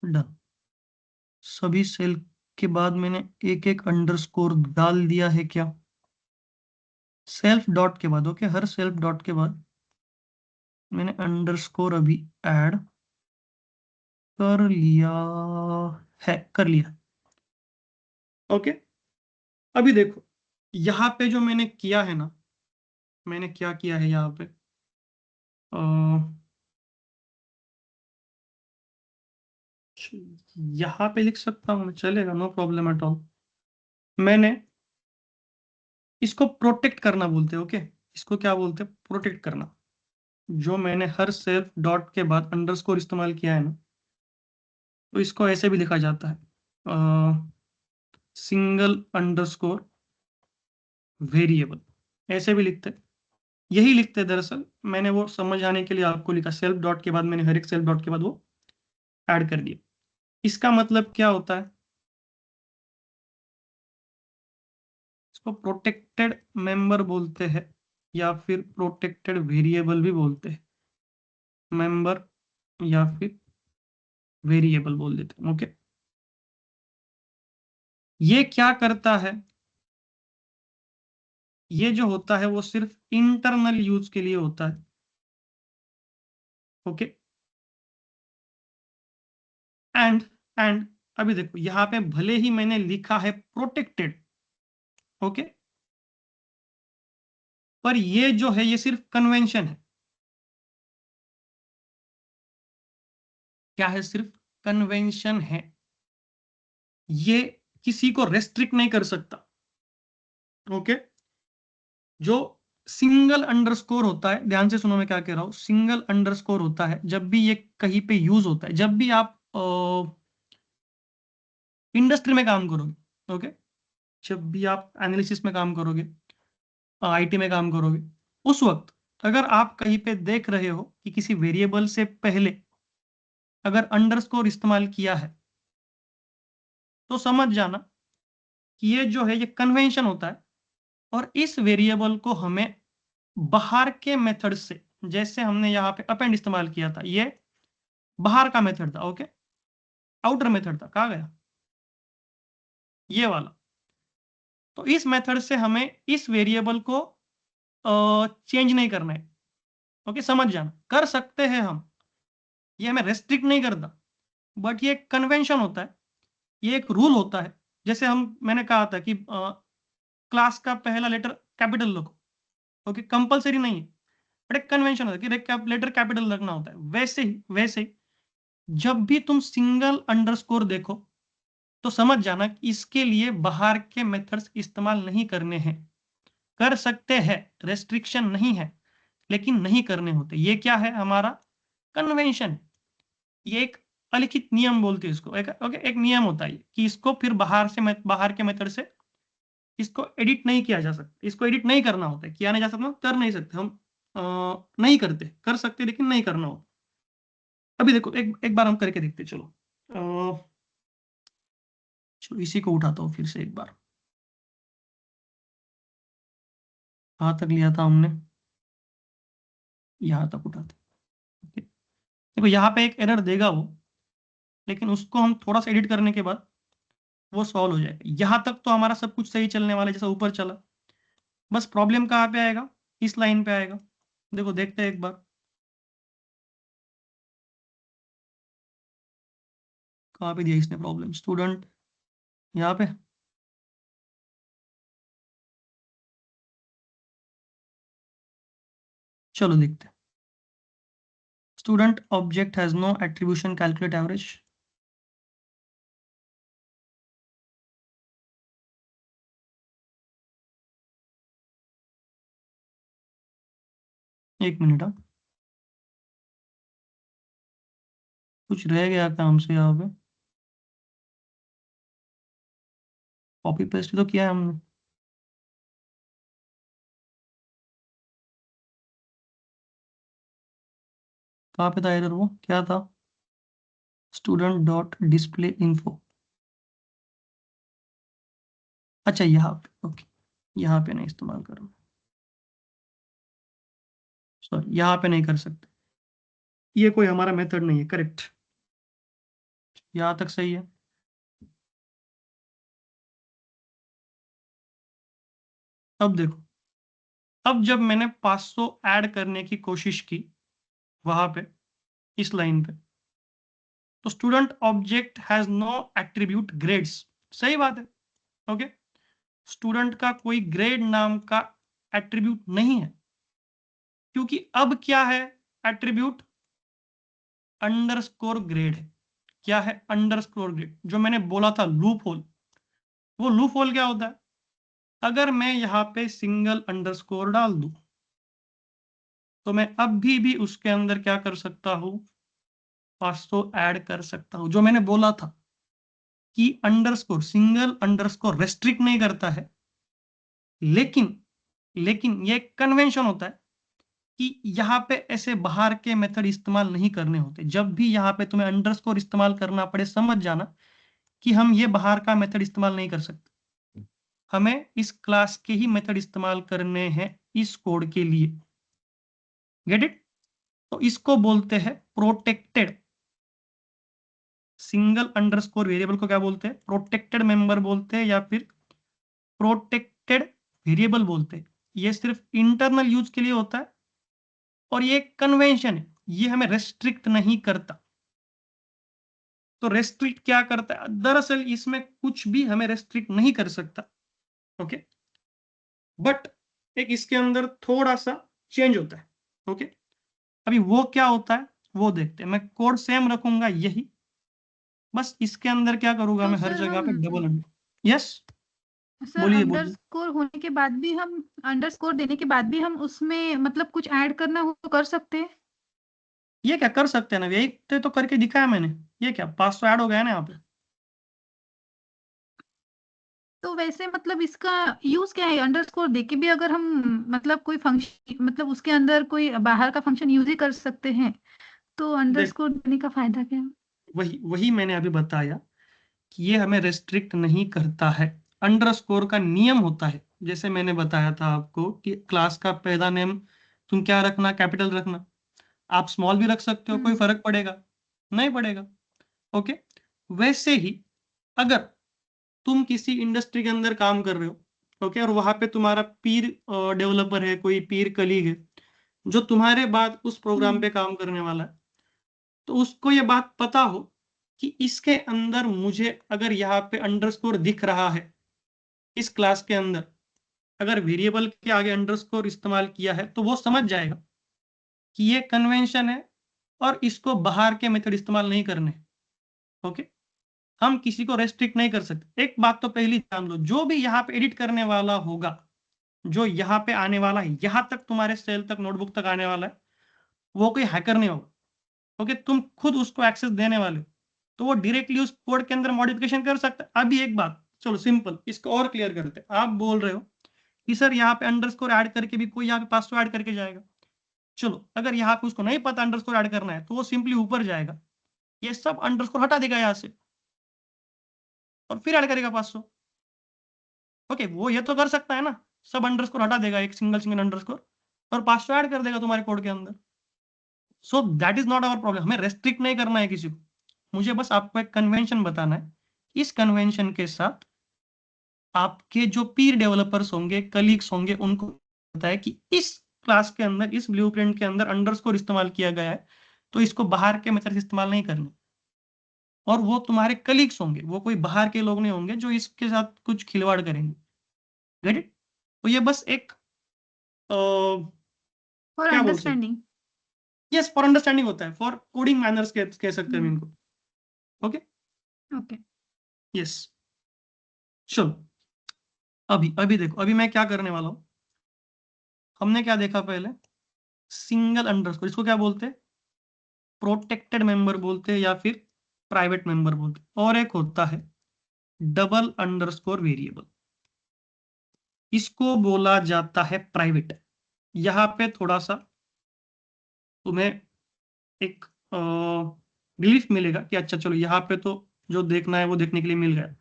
Speaker 1: done. सभी सेल के बाद मैंने एक एक अंडरस्कोर डाल दिया है क्या? सेल्फ डॉट के बाद। ओके, हर सेल्फ डॉट के बाद मैंने अंडरस्कोर अभी ऐड कर लिया कर लिया। ओके, अभी देखो यहाँ पे जो मैंने किया है ना, मैंने क्या किया है यहाँ पे, यहाँ पे लिख सकता हूँ मैं, चलेगा, नो प्रॉब्लम एट ऑल। मैंने इसको प्रोटेक्ट करना बोलते हैं। ओके, इसको क्या बोलते हैं? प्रोटेक्ट करना। जो मैंने हर सेल्फ डॉट के बाद अंडरस्कोर इस्तेमाल किया है ना, तो इसको ऐसे भी लिखा जाता है, सिंगल अंडरस्कोर वेरिएबल, ऐसे भी लिखते हैं। यही लिखते हैं दरअसल, मैंने वो समझ आने के लिए आपको लिखा, सेल्फ डॉट के बाद मैंने हर एक सेल्फ डॉट के बाद वो ऐड कर दिया। इसका मतलब क्या होता है? इसको प्रोटेक्टेड मेंबर बोलते हैं, या फिर प्रोटेक्टेड वेरिएबल भी बोलते हैं। मेंबर या फिर वेरिएबल बोल देते हैं। ओके, ये क्या करता है? ये जो होता है वो सिर्फ इंटरनल यूज के लिए होता है। ओके, एंड एंड अभी देखो यहाँ पे भले ही मैंने लिखा है प्रोटेक्टेड, ओके, पर ये जो है ये सिर्फ कन्वेंशन है। क्या है? सिर्फ कन्वेंशन है। ये किसी को रेस्ट्रिक्ट नहीं कर सकता। ओके, जो सिंगल अंडरस्कोर होता है, ध्यान से सुनो मैं क्या कह रहा हूं, सिंगल अंडरस्कोर होता है जब भी ये कहीं पे यूज होता है, जब भी आप इंडस्ट्री में काम करोगे। ओके, जब भी आप एनालिसिस में काम करोगे, आईटी में काम करोगे, उस वक्त अगर आप कहीं पे देख रहे हो कि किसी वेरिएबल से पहले अगर अंडरस्कोर इस्तेमाल किया है, तो समझ जाना कि ये जो है ये कन्वेंशन होता है, और इस वेरिएबल को हमें बाहर के मेथड से, जैसे हमने यहाँ पे अपेंड इस्तेमाल किया था, ये बाहर का मेथड था, ओके, आउटर मेथड था, कहा गया ये वाला। तो इस मेथड से हमें इस वेरिएबल को चेंज नहीं करना है, ओके, समझ जाना। कर सकते हैं हम, ये हमें रेस्ट्रिक्ट नहीं करता, बट ये कन्वेंशन होता है, ये एक रूल होता है। जैसे मैंने कहा था कि क्लास का पहला लेटर कैपिटल रखो, ओके, कंपलसरी नहीं है, बट एक कन्वेंशन होता है कि लेटर कैपिटल रखना होता है। वैसे ही जब भी तुम सिंगल अंडरस्कोर देखो तो समझ जाना कि इसके लिए बाहर के मेथड्स इस्तेमाल नहीं करने हैं। कर सकते हैं, रेस्ट्रिक्शन नहीं है, लेकिन नहीं करने होते। ये क्या है? हमारा कन्वेंशन। ये एक अलिखित नियम बोलते हैं इसको, एक नियम होता है कि इसको फिर बाहर के मेथड से इसको एडिट नहीं किया जा सकता, इसको एडिट नहीं करना होता है। किया नहीं जा सकता, कर नहीं सकते हम, नहीं करते, कर सकते लेकिन नहीं करना होता। अभी देखो, एक बार हम करके देखते, चलो चलो इसी को उठाता हूँ फिर से एक बार। कहाँ तक लिया था हमने? यहाँ तक उठाते। ओके, देखो यहाँ पे एक एरर देगा वो, लेकिन उसको हम थोड़ा सा एडिट करने के बाद वो सॉल्व हो जाएगा। यहाँ तक तो हमारा सब कुछ सही चलने वाला है, जैसा ऊपर चला। बस प्रॉब्लम कहाँ पे आएगा? इस लाइन पे आएगा। देखो देखते हैं एक बार, कहाँ पे दिया इसने प्रॉब्लम? स्टूडेंट, यहाँ पे। चलो देखते हैं। Student object has no attribution, calculate average. एक मिनट, हाँ, कुछ रह गया काम से यहाँ पे। कॉपी पेस्ट तो किया है हमने। कहाँ पे था एरर? वो क्या था? Student dot display info. अच्छा, यहाँ पे, ओके, यहाँ पे नहीं इस्तेमाल करना, सॉरी, यहाँ पे नहीं कर सकते, ये कोई हमारा मेथड नहीं है। करेक्ट, यहाँ तक सही है। अब देखो, अब जब मैंने 500 ऐड करने की कोशिश की वहां पे, इस लाइन पे, तो student object has no attribute grades. सही बात है, ओके, स्टूडेंट का कोई ग्रेड नाम का एट्रीब्यूट नहीं है, क्योंकि अब क्या है एट्रीब्यूट? अंडरस्कोर ग्रेड है। क्या है? Underscore grade. जो मैंने बोला था लूप होल, वो लूप होल क्या होता है? अगर मैं यहाँ पे सिंगल अंडरस्कोर डाल दूं, तो मैं अभी भी उसके अंदर क्या कर सकता हूं? 500 ऐड कर सकता हूं। जो मैंने बोला था कि अंडरस्कोर, सिंगल अंडरस्कोर रेस्ट्रिक्ट नहीं करता है, लेकिन ये कन्वेंशन होता है कि यहाँ पे ऐसे बाहर के मेथड इस्तेमाल नहीं करने होते। जब भी यहाँ पे तुम्हें अंडरस्कोर इस्तेमाल करना पड़े, समझ जाना कि हम ये बाहर का मेथड इस्तेमाल नहीं कर सकते, हमें इस क्लास के ही मेथड इस्तेमाल करने हैं इस कोड के लिए। Get it? तो इसको बोलते हैं प्रोटेक्टेड। सिंगल अंडरस्कोर वेरिएबल को क्या बोलते हैं? प्रोटेक्टेड मेंबर बोलते हैं, या फिर प्रोटेक्टेड वेरिएबल बोलते हैं। ये सिर्फ इंटरनल यूज के लिए होता है, और ये कन्वेंशन है, ये हमें रेस्ट्रिक्ट नहीं करता। तो रेस्ट्रिक्ट क्या करता है? दरअसल इसमें कुछ भी हमें रेस्ट्रिक्ट नहीं कर सकता, ओके, बट एक इसके अंदर थोड़ा सा चेंज होता है, ओके। अभी वो क्या होता है वो देखते हैं। मैं कोड सेम रखूंगा यही, बस इसके अंदर क्या करूंगा,
Speaker 2: तो
Speaker 1: मैं हर
Speaker 2: सर
Speaker 1: जगह
Speaker 2: हम
Speaker 1: पे डबल अंडर। यस,
Speaker 2: सर
Speaker 1: बोलिए बोलिए।
Speaker 2: अंडरस्कोर होने के बाद भी हम अंडरस्कोर देने के बाद भी हम उसमें मतलब कुछ ऐड करना हो तो कर सकते हैं?
Speaker 1: ये क्या कर सकते हैं ना, यही तो करके दिखाया मैंने। ये क्या 500 ऐड हो गया ना यहाँ पे?
Speaker 2: तो वैसे मतलब इसका यूज क्या है? अंडरस्कोर देके भी अगर हम मतलब कोई फंक्शन, मतलब उसके अंदर कोई बाहर का फंक्शन यूज ही कर सकते हैं, तो
Speaker 1: देख,
Speaker 2: अंडरस्कोर देने का फायदा क्या है?
Speaker 1: वही वही मैंने अभी बताया कि ये हमें रेस्ट्रिक्ट नहीं करता है। अंडरस्कोर का नियम होता है, जैसे मैंने बताया था आपको कि क्लास का पहला नेम तुम क्या रखना, कैपिटल रखना। आप स्मॉल भी रख सकते हो, कोई फर्क पड़ेगा नहीं पड़ेगा। ओके, वैसे ही अगर तुम किसी इंडस्ट्री के अंदर काम कर रहे हो, ओके, और वहां पे तुम्हारा पीर डेवलपर है, कोई पीर कलीग है जो तुम्हारे बाद उस प्रोग्राम पे काम करने वाला है, तो उसको ये बात पता हो कि इसके अंदर मुझे अगर यहाँ पे अंडरस्कोर दिख रहा है, इस क्लास के अंदर अगर वेरिएबल के आगे अंडरस्कोर इस्तेमाल किया है, तो वो समझ जाएगा कि ये कन्वेंशन है और इसको बाहर के मेथड इस्तेमाल नहीं करने। ओके, हम किसी को रेस्ट्रिक्ट नहीं कर सकते। एक बात तो पहली जान लो, जो भी यहाँ पे एडिट करने वाला होगा, जो यहाँ पे आने वाला है, यहाँ तक तुम्हारे सेल तक, नोटबुक तक आने वाला है, वो कोई हैकर नहीं होगा। ओके, तुम खुद उसको एक्सेस देने वाले हो, तो वो डायरेक्टली उस कोड के अंदर मॉडिफिकेशन कर सकता है। अभी एक बात, चलो सिंपल, इसको और क्लियर करते हैं। आप बोल रहे हो कि सर यहाँ पे अंडरस्कोर ऐड करके भी कोई यहाँ पे पासवर्ड ऐड करके जाएगा। चलो, अगर यहाँ पे उसको नहीं पता अंडरस्कोर ऐड करना है, तो वो सिंपली ऊपर जाएगा, ये सब अंडरस्कोर हटा देगा यहाँ से और फिर ऐड करेगा 500। ओके, वो ये तो कर सकता है ना, सब अंडरस्कोर हटा देगा, एक सिंगल सिंगल अंडरस्कोर, और 500 ऐड कर देगा तुम्हारे कोड के अंदर। So that is not our problem. हमें रेस्ट्रिक्ट नहीं करना है किसी को, मुझे बस आपको एक कन्वेंशन बताना है। इस कन्वेंशन के साथ आपके जो पीर डेवलपर्स होंगे, कलीग्स होंगे, उनको पता है कि इस क्लास के अंदर, इस ब्लूप्रिंट के अंदर अंडरस्कोर इस्तेमाल किया गया है, तो इसको बाहर के मेथड इस्तेमाल नहीं करने। और वो तुम्हारे कलीग्स होंगे, वो कोई बाहर के लोग नहीं होंगे जो इसके साथ कुछ खिलवाड़ करेंगे। Get it? तो ये बस एक
Speaker 2: फॉर
Speaker 1: क्या बोल सकते,
Speaker 2: अंडरस्टैंडिंग।
Speaker 1: यस, फॉर अंडरस्टैंडिंग होता है, फॉर कोडिंग मैनर्स कह सकते हैं इनको। Okay,
Speaker 2: okay.
Speaker 1: यस। चलो, अभी अभी देखो, अभी मैं क्या करने वाला हूँ। हमने क्या देखा पहले, सिंगल अंडरस्कोर, इसको क्या बोलते हैं, प्रोटेक्टेड मेंबर बोलते हैं या फिर प्राइवेट मेंबर बोलते हैं। और एक होता है डबल अंडरस्कोर वेरिएबल, इसको बोला जाता है प्राइवेट। यहाँ पे थोड़ा सा तुम्हें एक रिलीफ मिलेगा कि अच्छा चलो, यहाँ पे तो जो देखना है वो देखने के लिए मिल गया।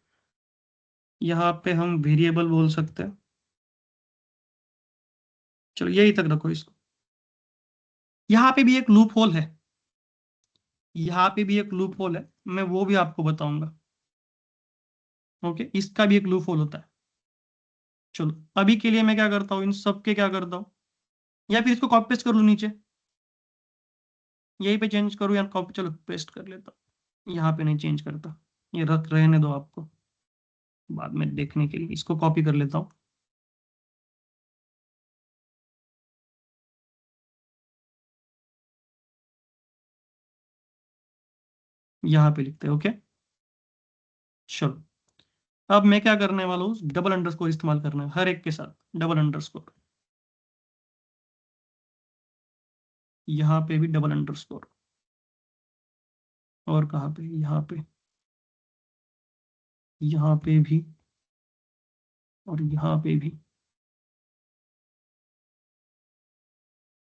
Speaker 1: यहाँ पे हम वेरिएबल बोल सकते हैं, चलो यही तक रखो इसको। यहाँ पे भी एक लूप होल है, यहाँ पे भी एक लूप होल है, मैं वो भी आपको बताऊंगा। ओके, इसका भी एक लूप होल होता है। चलो, अभी के लिए मैं क्या करता हूँ, इन सब के क्या करता हूँ, या फिर इसको कॉपी पेस्ट कर लूँ नीचे, यहीं पे चेंज करूँ या कॉपी, चलो पेस्ट कर लेता हूँ, यहाँ पे नहीं चेंज करता, ये रख रहने दो आपको बाद में देखने के लिए। इसको कॉपी कर लेता हूँ, यहाँ पे लिखते हैं। ओके, चलो, अब मैं क्या करने वाला हूँ, डबल अंडरस्कोर इस्तेमाल करना है हर एक के साथ, डबल अंडरस्कोर। यहाँ पे भी डबल अंडरस्कोर, और कहाँ पे, यहाँ पे, यहाँ पे भी, और यहाँ पे भी,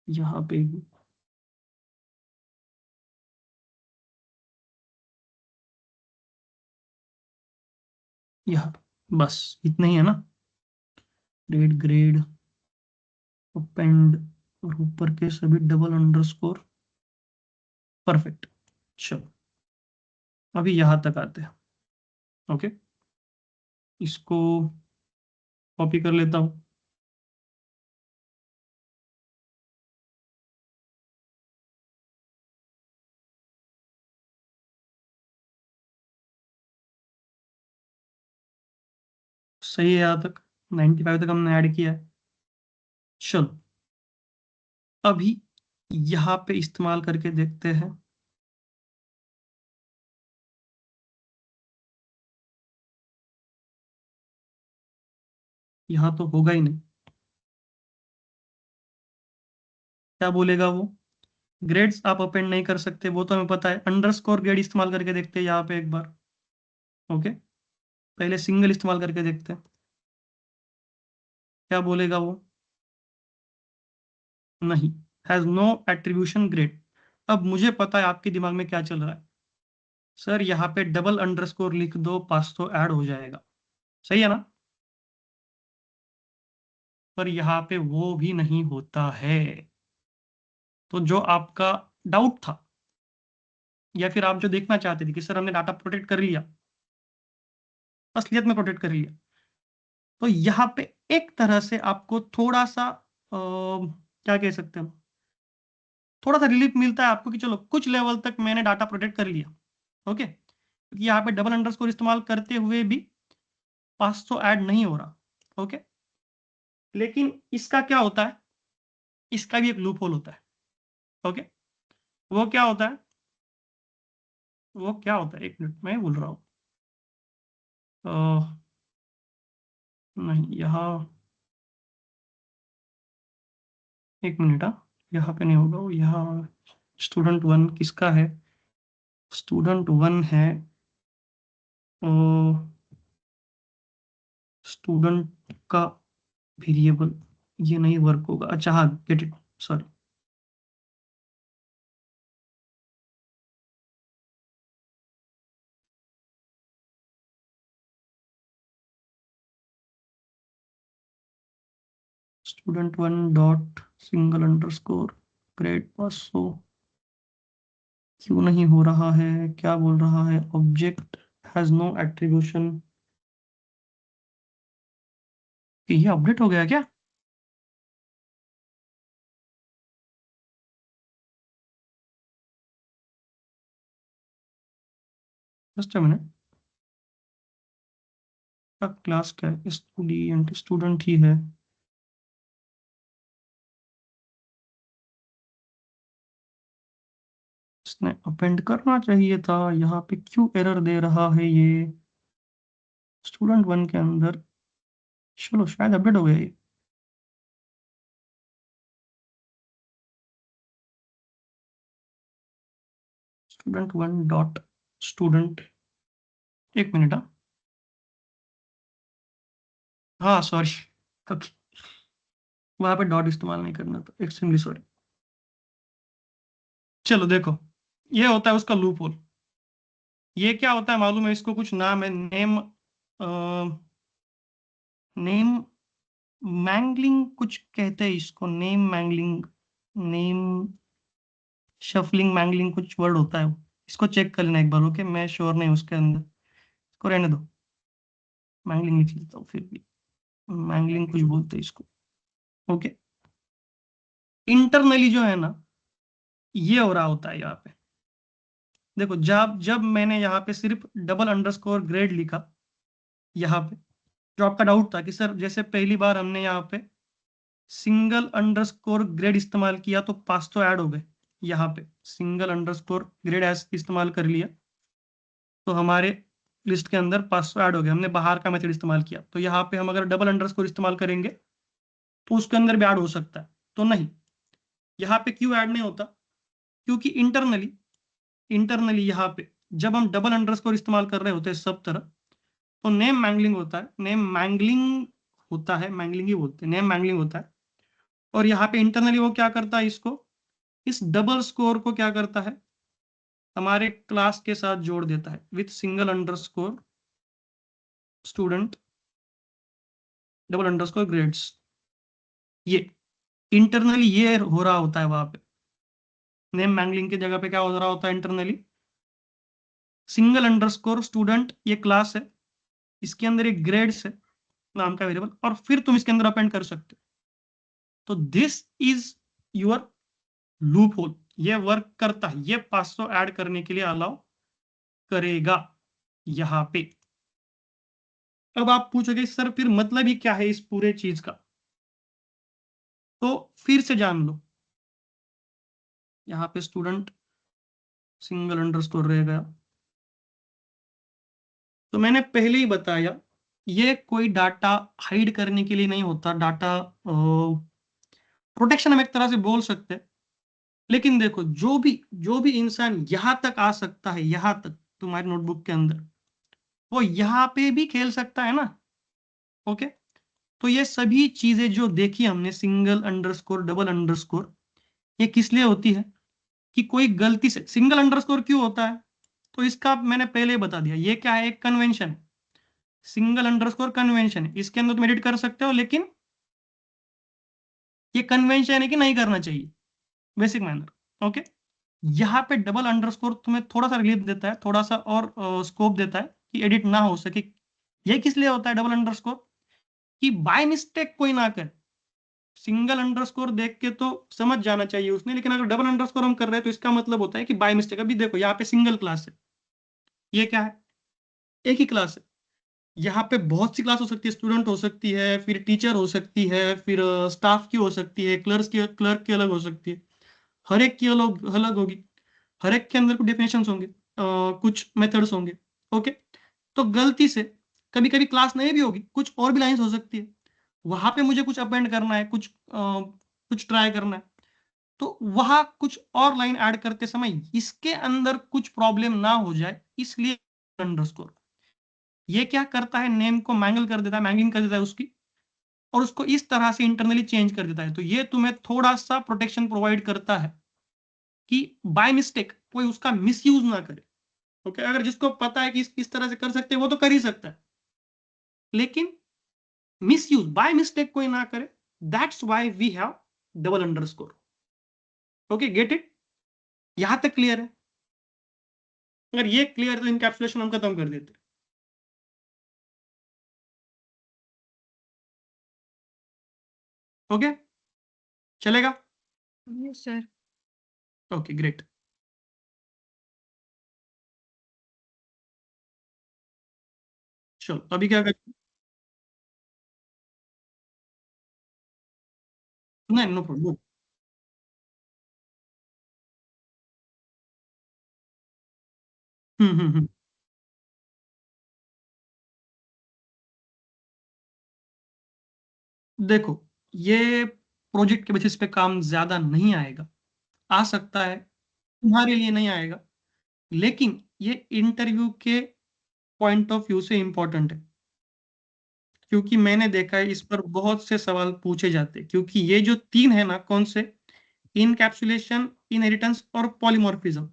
Speaker 1: यहाँ पे भी, यहाँ पे, बस इतना ही है ना। ग्रेड ग्रेड अपेंड, और ऊपर के सभी डबल अंडरस्कोर, परफेक्ट। चलो, अभी यहाँ तक आते हैं। ओके, इसको कॉपी कर लेता हूँ, सही है, यहाँ तक 95 तक हमने ऐड किया है। चलो, अभी यहाँ पे इस्तेमाल करके देखते हैं। यहाँ तो होगा ही नहीं, क्या बोलेगा वो, ग्रेड्स आप अपेंड नहीं कर सकते, वो तो हमें पता है। अंडरस्कोर ग्रेड इस्तेमाल करके देखते हैं यहाँ पे एक बार। ओके, पहले सिंगल इस्तेमाल करके देखते हैं, क्या बोलेगा वो, नहीं, हैज नो एट्रीब्यूशन ग्रेड। अब मुझे पता है आपके दिमाग में क्या चल रहा है, सर यहाँ पे डबल अंडरस्कोर लिख दो, 500 ऐड हो जाएगा, सही है ना। पर यहाँ पे वो भी नहीं होता है। तो जो आपका डाउट था या फिर आप जो देखना चाहते थे कि सर हमने डाटा प्रोटेक्ट कर लिया, असलियत में प्रोटेक्ट कर लिया, तो यहाँ पे एक तरह से आपको थोड़ा सा क्या कह सकते हैं, थोड़ा सा रिलीफ मिलता है आपको कि चलो कुछ लेवल तक मैंने डाटा प्रोटेक्ट कर लिया। ओके, क्योंकि यहाँ पे डबल अंडरस्कोर इस्तेमाल करते हुए भी 500 ऐड नहीं हो रहा। ओके, लेकिन इसका क्या होता है, इसका भी एक लूप होल होता है। ओके, वो क्या होता है, वो क्या होता है, एक मिनट मैं बोल रहा हूँ। नहीं यहाँ, एक मिनट, हाँ यहाँ पे नहीं होगा वो, यहाँ स्टूडेंट वन किसका है, स्टूडेंट वन है स्टूडेंट का वेरिएबल, ये नहीं वर्क होगा। अच्छा हाँ, get it, sorry. Student one dot single underscore grade pass, so क्यों नहीं हो रहा है, क्या बोल रहा है, ऑब्जेक्ट हैज नो एट्रीब्यूशन। ये अपडेट हो गया क्या? जस्ट अ मिनट, क्लास क्या है, स्टूडेंट, स्टूडेंट ही है। इसने अपेंड करना चाहिए था, यहाँ पे क्यों एरर दे रहा है ये स्टूडेंट वन के अंदर। चलो शायद अपडेट हो गया ये। स्टूडेंट वन डॉट स्टूडेंट, एक मिनट, हाँ सॉरी। ओके, वहां पे डॉट इस्तेमाल नहीं करना था, एक्सट्रीमली सॉरी। चलो देखो, ये होता है उसका लूप होल। ये क्या होता है मालूम है, इसको कुछ नाम है, नेम नेम मैंगलिंग कुछ कहते हैं इसको, name mangling, name shuffling mangling कुछ वर्ड होता है वो। इसको चेक कर लेना एक बार, ओके, मैं श्योर नहीं उसके अंदर, इसको रहने दो। मैंगलिंग लिख लेता हूँ फिर भी, मैंगलिंग कुछ बोलते हैं इसको। ओके, इंटरनली जो है ना, ये हो रहा होता है यहाँ पे। देखो, जब जब मैंने यहाँ पे सिर्फ डबल अंडरस्कोर ग्रेड लिखा, यहाँ पे जो आपका डाउट था कि सर जैसे पहली बार हमने यहाँ पे सिंगल अंडरस्कोर ग्रेड इस्तेमाल किया तो 500 ऐड हो गए, यहाँ पे सिंगल अंडरस्कोर ग्रेड इस्तेमाल कर लिया तो हमारे लिस्ट के अंदर 500 ऐड हो गए, हमने बाहर का मेथड इस्तेमाल किया। तो यहाँ पे हम अगर डबल अंडरस्कोर इस्तेमाल करेंगे तो उसके अंदर भी ऐड हो सकता है, तो नहीं, यहाँ पे क्यों ऐड नहीं होता, क्योंकि इंटरनली इंटरनली यहाँ पे जब हम डबल अंडरस्कोर इस्तेमाल कर रहे होते हैं सब तरह, तो नेम मैंगलिंग होता है, नेम मैंगलिंग होता है, मैंगलिंग ही बोलते हैं, नेम मैंगलिंग होता है। और यहाँ पे इंटरनली वो क्या करता है, इसको, इस डबल स्कोर को क्या करता है, हमारे क्लास के साथ जोड़ देता है with single underscore student double underscore grades. ये इंटरनली ये हो रहा होता है वहां पे, नेम मैंगलिंग की जगह पे क्या हो रहा होता है इंटरनली, सिंगल अंडरस्कोर स्टूडेंट ये क्लास है, इसके अंदर एक ग्रेड्स है नाम का वेरिएबल, और फिर तुम इसके अंदर अपेंड कर सकते हो। तो this is your loop hole, ये वर्क करता है, ये 500 ऐड करने के लिए अलाउ करेगा यहाँ पे। अब आप पूछोगे सर फिर मतलब ही क्या है इस पूरे चीज का, तो फिर से जान लो, यहाँ पे स्टूडेंट सिंगल अंडरस्कोर रहेगा। तो मैंने पहले ही बताया, ये कोई डाटा हाइड करने के लिए नहीं होता, डाटा प्रोटेक्शन हम एक तरह से बोल सकते हैं। लेकिन देखो, जो भी इंसान यहां तक आ सकता है, यहां तक तुम्हारी नोटबुक के अंदर, वो यहाँ पे भी खेल सकता है ना। ओके, तो ये सभी चीजें जो देखी हमने, सिंगल अंडरस्कोर डबल अंडरस्कोर, ये किस लिए होती है, कि कोई गलती से, सिंगल अंडरस्कोर क्यों होता है, तो इसका मैंने पहले ही बता दिया, ये क्या है, एक कन्वेंशन है, सिंगल अंडरस्कोर कन्वेंशन है, इसके अंदर तुम एडिट कर सकते हो, लेकिन ये कन्वेंशन है कि नहीं करना चाहिए, बेसिक मैनर। ओके, यहाँ पे डबल अंडरस्कोर तुम्हें थोड़ा सा रिलीफ देता है, थोड़ा सा और स्कोप देता है कि एडिट ना हो सके। ये किस लिए होता है डबल अंडरस्कोर? कि बाय मिस्टेक कोई ना करे। सिंगल अंडरस्कोर देख के तो समझ जाना चाहिए उसने, लेकिन अगर डबल अंडरस्कोर हम कर रहे हैं तो इसका मतलब होता है कि बाय मिस्टेक। अभी देखो यहाँ पे सिंगल क्लास है, ये क्या है? एक ही क्लास है। यहाँ पे बहुत सी क्लास हो सकती है, स्टूडेंट हो सकती है, फिर टीचर हो सकती है, फिर स्टाफ की हो सकती है, क्लर्क की अलग हो सकती है। हर एक की अलग अलग होगी। हर एक के अंदर कुछ डेफिनेशन होंगे, कुछ मेथड्स होंगे। ओके, तो गलती से कभी कभी क्लास नहीं भी होगी, कुछ और भी लाइंस हो सकती है। वहां पे मुझे कुछ अपेंड करना है, कुछ ट्राई करना है, तो वहां कुछ और लाइन ऐड करते समय इसके अंदर कुछ प्रॉब्लम ना हो जाए, इसलिए अंडरस्कोर। ये क्या करता है, नेम को मैंगल कर देता है, मैंगिंग कर देता है उसकी, और उसको इस तरह से इंटरनली चेंज कर देता है। तो ये तुम्हें थोड़ा सा प्रोटेक्शन प्रोवाइड करता है कि बाय मिस्टेक कोई उसका मिसयूज ना करे। ओके, अगर जिसको पता है कि इस तरह से कर सकते हैं वो तो कर ही सकता है, लेकिन मिसयूज बाय मिस्टेक कोई ना करे। That's why we have double underscore. Okay, get it? यहां तक क्लियर है? अगर ये क्लियर है तो इनकैप्सुलेशन हम खत्म कर देते। ओके, चलेगा?
Speaker 2: Yes sir.
Speaker 1: Okay, great. चलो अभी क्या करते हैं? नहीं, नो प्रॉब्लम। हम्म। देखो, ये प्रोजेक्ट के बेसिस पे काम ज्यादा नहीं आएगा, आ सकता है, तुम्हारे लिए नहीं आएगा, लेकिन ये इंटरव्यू के पॉइंट ऑफ व्यू से इंपॉर्टेंट है। क्योंकि मैंने देखा है इस पर बहुत से सवाल पूछे जाते हैं, क्योंकि ये जो तीन है ना, कौन से? इनकैप्सुलेशन, इनहेरिटेंस और पॉलीमॉर्फिज्म,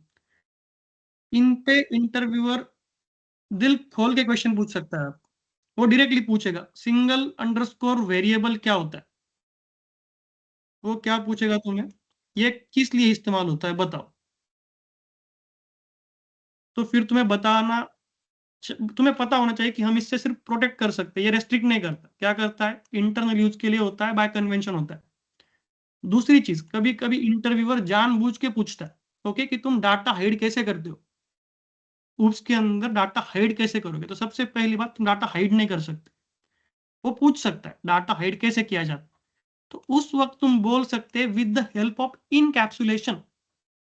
Speaker 1: इन पे इंटरव्यूअर दिल खोल के क्वेश्चन पूछ सकता है। वो डायरेक्टली पूछेगा सिंगल अंडरस्कोर वेरिएबल क्या होता है। वो क्या पूछेगा तुम्हें, ये किस लिए इस्तेमाल होता है बताओ। तो फिर तुम्हें पता होना चाहिए कि हम इससे सिर्फ प्रोटेक्ट कर सकते हैं, ये रेस्ट्रिक्ट नहीं करता। क्या करता है? इंटरनल यूज के लिए होता है, बाय कन्वेंशन होता है। दूसरी चीज, कभी कभी इंटरव्यूअर जानबूझ के पूछता है, ओके, कि तुम डाटा हाइड कैसे करते हो, उसके अंदर डाटा हाइड कैसे करोगे? तो सबसे पहली बात, तुम डाटा हाइड नहीं कर सकते। वो पूछ सकता है डाटा हाइड कैसे किया जाता है, तो उस वक्त तुम बोल सकते हैं with the help of encapsulation.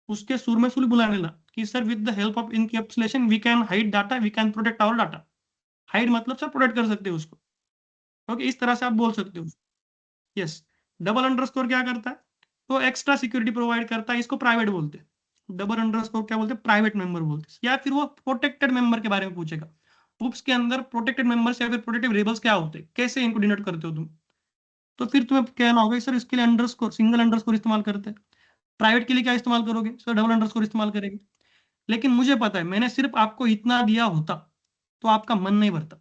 Speaker 1: उसके सुर में सुर बुलाने लगा कि sir with the help of encapsulation we can hide data, we can protect our data. Hide मतलब सर प्रोटेक्ट कर सकते हो उसको। ओके, इस तरह से आप बोल सकते हो। यस। डबल अंडरस्कोर क्या करता है? तो एक्स्ट्रा सिक्योरिटी प्रोवाइड करता है, इसको प्राइवेट बोलते हैं। डबल अंडरस्कोर क्या बोलते हैं? प्राइवेट मेंबर बोलते हैं। या फिर वो प्रोटेक्टेड मेंबर के बारे में पूछेगा। उप्स के अंदर प्रोटेक्टेड मेंबर्स या फिर प्रोटेक्टिव वेरिएबल्स क्या होते हैं, कैसे इनको डिनोट करते हो तुम? तो फिर तुम्हें कहना होगा सर इसके लिए अंडरस्कोर, सिंगल अंडरस्कोर इस्तेमाल करते हैं। प्राइवेट के लिए क्या इस्तेमाल करोगे? सर डबल अंडरस्कोर इस्तेमाल करेंगे। लेकिन मुझे पता है, मैंने सिर्फ आपको इतना दिया होता तो आपका मन नहीं भरता।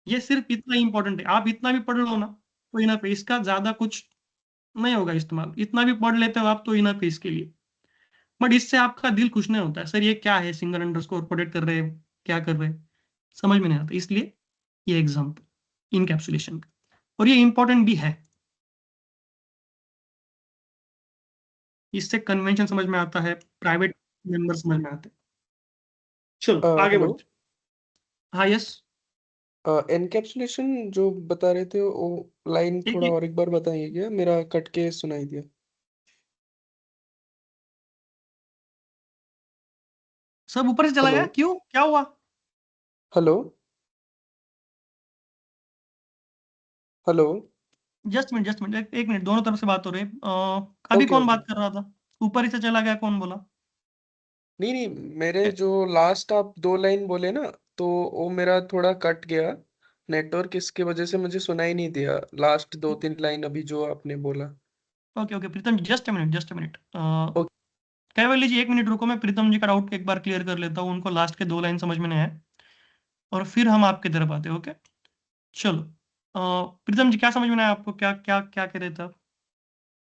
Speaker 1: ये सिर्फ इतना इंपॉर्टेंट है, आप इतना भी पढ़ लो ना तो इनफ है, इसका ज्यादा कुछ नहीं होगा इस्तेमाल। इतना भी पढ़ लेते हो आप तो इनफ है इसके लिए। बट इससे आपका दिल खुश नहीं होता है, सर ये क्या है, सिंगल अंडरस्कोर प्रोटेक्ट कर रहे हैं, क्या कर रहे हैं, समझ में नहीं आता। इसलिए ये एग्जाम्पल इनकैप्सुलेशन का, और ये इंपॉर्टेंट भी है। इससे कन्वेंशन समझ में आता है, प्राइवेट मेंबर समझ में आते हैं। चलो आगे
Speaker 3: हेलो।
Speaker 1: बढ़ते। हाँ, यस।
Speaker 3: एनकैप्सुलेशन जो बता रहे थे वो लाइन
Speaker 1: एक
Speaker 3: थोड़ा
Speaker 1: एक
Speaker 3: और एक बार बताइए, क्या मेरा कट के सुनाई दिया।
Speaker 1: सब ऊपर से चला
Speaker 3: हेलो।
Speaker 1: गया, क्यों, क्या हुआ?
Speaker 3: हेलो। हेलो।
Speaker 1: जस्ट मिनट, एक मिनट, दोनों तरफ से बात हो रही है। अभी
Speaker 3: ओके
Speaker 1: कौन
Speaker 3: ओके।
Speaker 1: बात कर रहा था? ऊपर ही से चला गया, कौन बोला?
Speaker 3: नहीं नहीं, मेरे
Speaker 1: ए-
Speaker 3: जो लास्ट आप दो लाइन बोले ना, तो वो मेरा थोड़ा कट गया। नेटवर्क इसके वजह से मुझे सुनाई नहीं दिया लास्ट दो तीन लाइन अभी जो आपने बोला।
Speaker 1: Okay okay Pritam, just a minute.
Speaker 3: Okay.
Speaker 1: केवल जी एक मिनट रुको, मैं प्रीतम जी का डाउट एक बार क्लियर कर लेता हूँ, उनको लास्ट के दो लाइन समझ में नहीं आए, और फिर हम आपकी तरफ आते हैं। ओके, चलो। प्रीतम जी क्या समझ में आया आपको, क्या क्या क्या कह रहे थे आप?